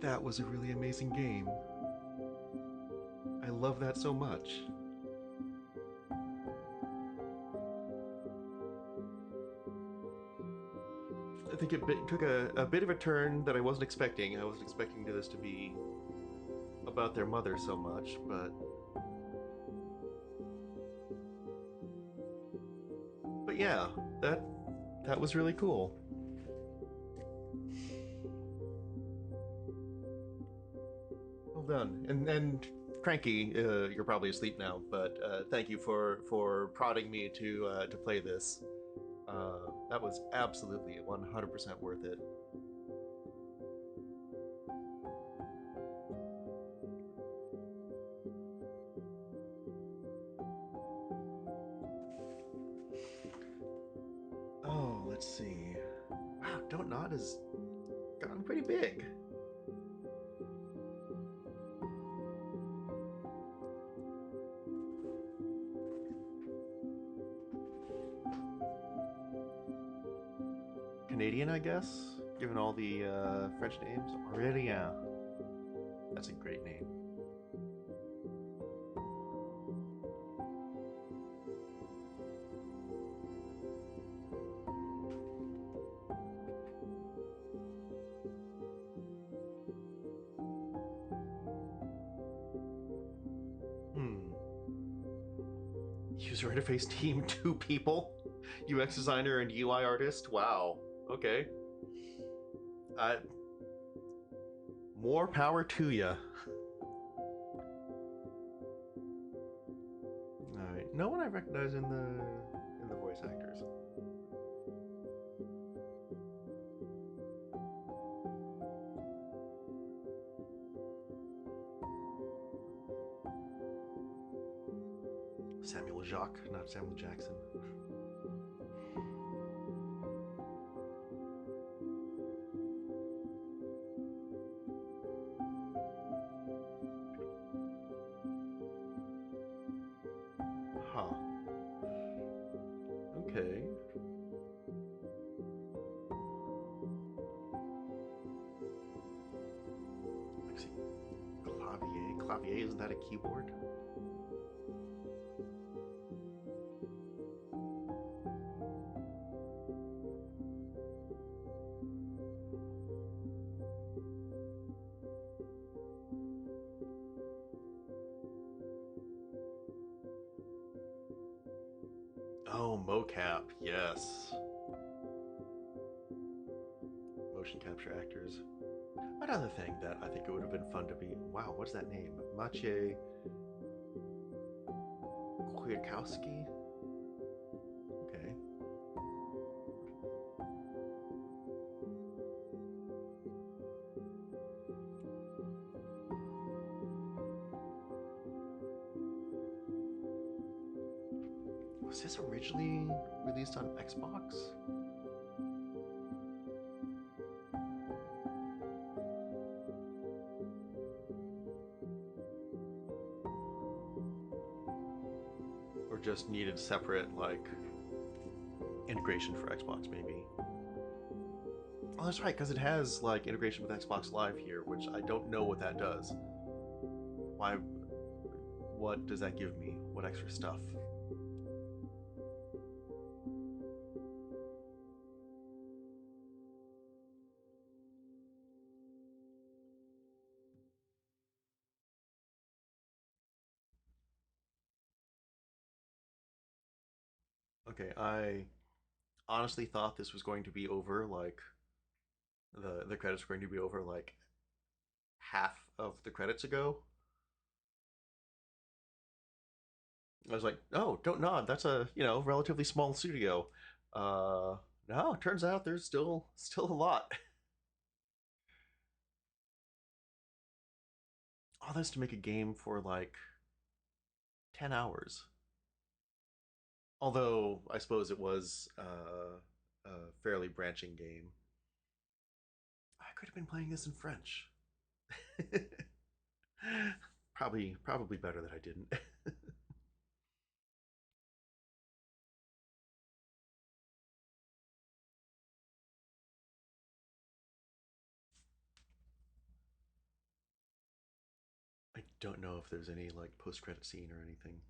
That was a really amazing game. I love that so much. I think it took a bit of a turn that I wasn't expecting. I wasn't expecting this to be about their mother so much, but yeah, that was really cool. Well done. And Cranky, you're probably asleep now, but thank you for prodding me to play this. That was absolutely 100% worth it. Oh, let's see. Wow, Don't Nod has gotten pretty big. Canadian, I guess, given all the French names. Aurélien. That's a great name. User interface team, 2 people. UX designer and UI artist. Wow. Okay. More power to ya. Alright. No one I recognize in the voice actors. Samuel Jacques, not Samuel Jackson. Huh. Okay. Let's see. Clavier. Clavier, isn't that a keyboard? Oh, mocap, yes. Motion capture actors. Another thing that I think it would have been fun to be. Wow, what's that name? Maciej Kwiatkowski? Okay. Was this originally released on Xbox? Or just needed separate, like, integration for Xbox, maybe? Oh, that's right, because it has, like, integration with Xbox Live here, which I don't know what that does. Why? What does that give me? What extra stuff? Okay, I honestly thought this was going to be over, like, the credits were going to be over, like, half of the credits ago. I was like, oh, don't nod. That's a, relatively small studio. No, turns out there's still a lot. All this to make a game for like 10 hours. Although I suppose it was a fairly branching game. I could have been playing this in French. Probably better that I didn't. I don't know if there's any like post-credit scene or anything.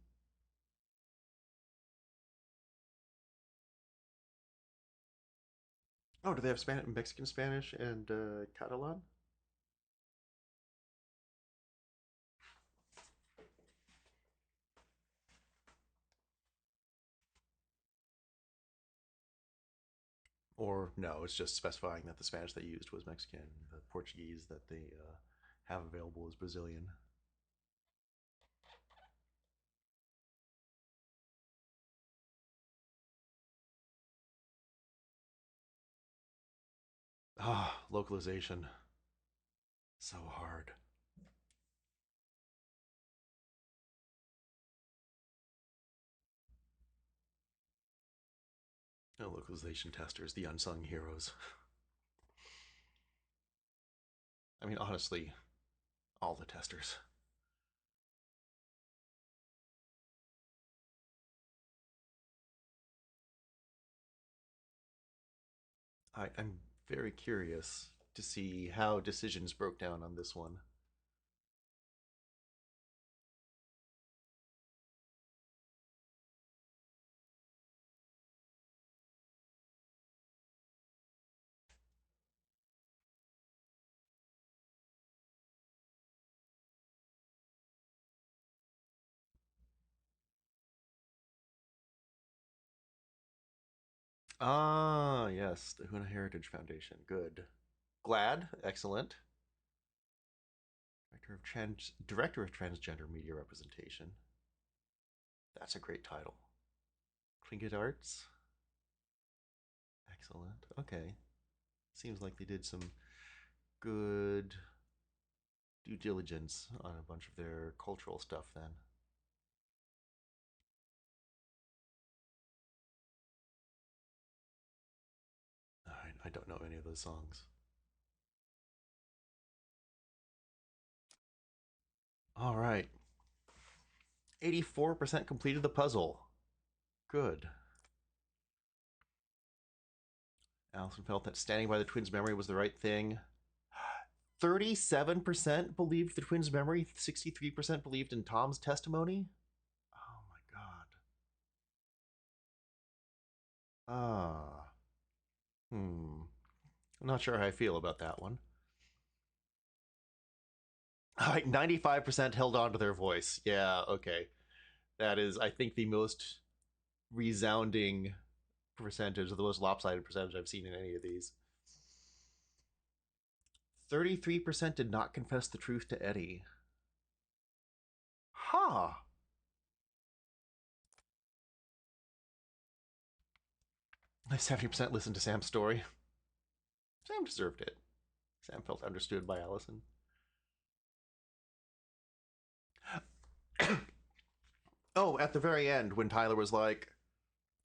Oh, do they have Mexican Spanish and Catalan? Or no, it's just specifying that the Spanish they used was Mexican, the Portuguese that they have available is Brazilian. Ah, localization. So hard. No, localization testers, the unsung heroes. I mean, honestly, all the testers. I'm very curious to see how decisions broke down on this one. Ah, yes, the Huna Heritage Foundation. Good. GLAAD, excellent. Director of Transgender Media Representation. That's a great title. Trinket Arts. Excellent. Okay. Seems like they did some good due diligence on a bunch of their cultural stuff then. I don't know any of those songs. All right. 84% completed the puzzle. Good. Allison felt that standing by the twins' memory was the right thing. 37% believed the twins' memory. 63% believed in Tom's testimony. Oh my god. I'm not sure how I feel about that one. All right, 95% held on to their voice. Yeah, okay. That is, I think, the most resounding percentage, or the most lopsided percentage I've seen in any of these. 33% did not confess the truth to Eddie. Huh. I 70% listened to Sam's story. Sam deserved it. Sam felt understood by Allison. Oh, at the very end, when Tyler was like,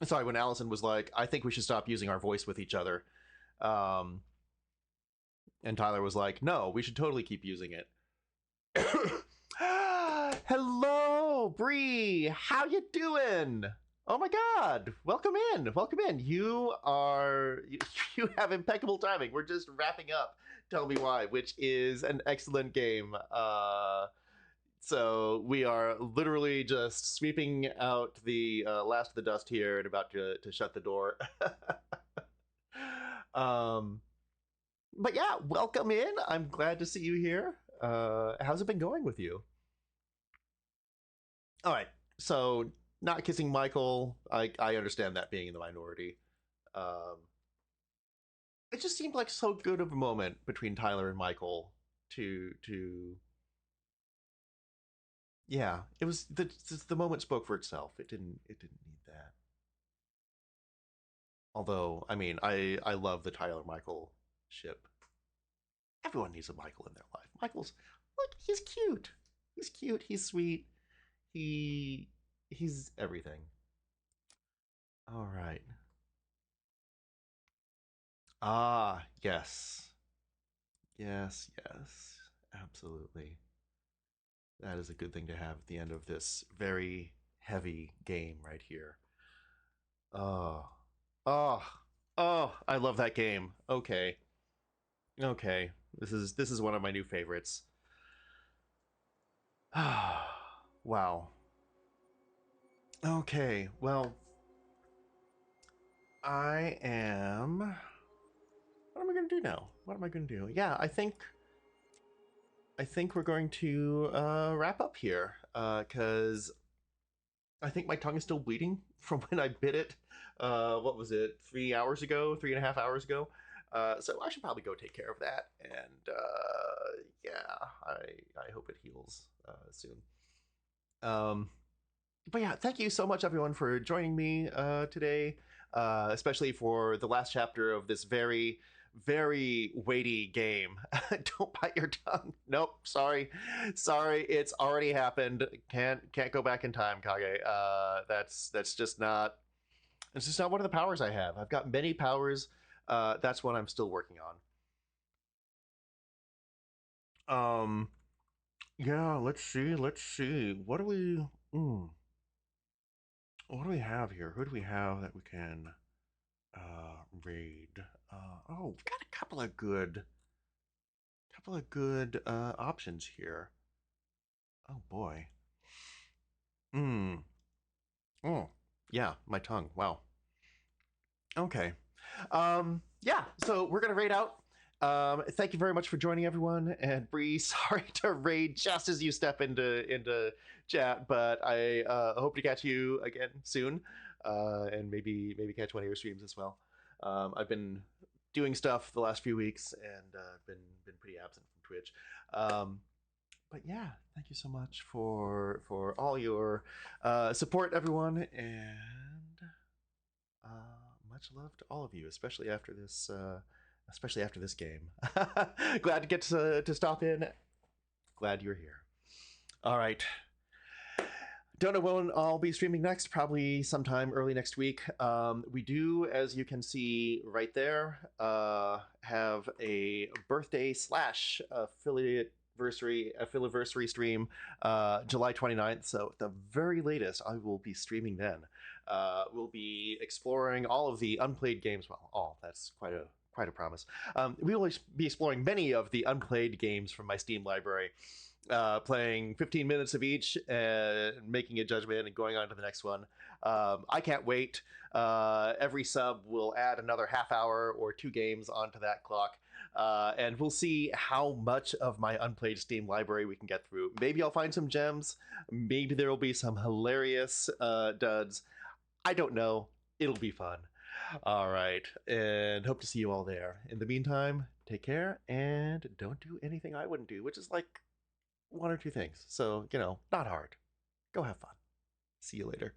sorry, when Allison was like, I think we should stop using our voice with each other. And Tyler was like, no, we should totally keep using it. Hello, Bree. How you doing? Oh my God. Welcome in. Welcome in. You have impeccable timing. We're just wrapping up Tell Me Why, which is an excellent game. So we are literally just sweeping out the last of the dust here and about to shut the door. But yeah, welcome in. I'm glad to see you here. How's it been going with you? All right, so not kissing Michael, I understand that being in the minority. It just seemed like so good of a moment between Tyler and Michael to yeah, it was the moment spoke for itself. It didn't need that. Although, I mean, I love the Tyler Michael ship. Everyone needs a Michael in their life. Michael's, look, he's cute. He's cute. He's sweet. He's everything. All right. Ah, yes. Yes, yes. Absolutely. That is a good thing to have at the end of this very heavy game right here. Oh. Oh. Oh, I love that game. Okay. Okay. This is one of my new favorites. Wow. Okay, well, I am... What am I going to do now? What am I going to do? Yeah, I think we're going to wrap up here, because I think my tongue is still bleeding from when I bit it. What was it? 3 hours ago? 3.5 hours ago? So I should probably go take care of that, and yeah, I hope it heals soon. But yeah, thank you so much, everyone, for joining me today, especially for the last chapter of this very, very weighty game. Don't bite your tongue. Nope, sorry, it's already happened. Can't go back in time, Kage. That's just not. It's just not one of the powers I have. I've got many powers. That's what I'm still working on. Yeah, let's see. What do we? What do we have here? Who do we have that we can raid? Oh, we've got a couple of good options here. Oh boy. Oh, yeah, my tongue. Wow. Okay. Yeah, so we're gonna raid out. Thank you very much for joining, everyone. And Bree, sorry to raid just as you step into chat, but I hope to catch you again soon, and maybe catch one of your streams as well. I've been doing stuff the last few weeks and been pretty absent from Twitch. But yeah, thank you so much for all your support, everyone, and much love to all of you, especially after this game. Glad to get to stop in. Glad you're here. All right. Don't know when I'll be streaming next, probably sometime early next week. We do, as you can see right there, have a birthday / affiliversary stream July 29th. So at the very latest, I will be streaming then. We'll be exploring all of the unplayed games. Well, all, that's quite a promise. We will be exploring many of the unplayed games from my Steam library. Playing 15 minutes of each and making a judgment and going on to the next one. I can't wait. Every sub will add another half hour or 2 games onto that clock. And we'll see how much of my unplayed Steam library we can get through. Maybe I'll find some gems. Maybe there will be some hilarious duds. I don't know. It'll be fun. All right. And hope to see you all there. In the meantime, take care and don't do anything I wouldn't do, which is like 1 or 2 things. So, not hard. Go have fun. See you later.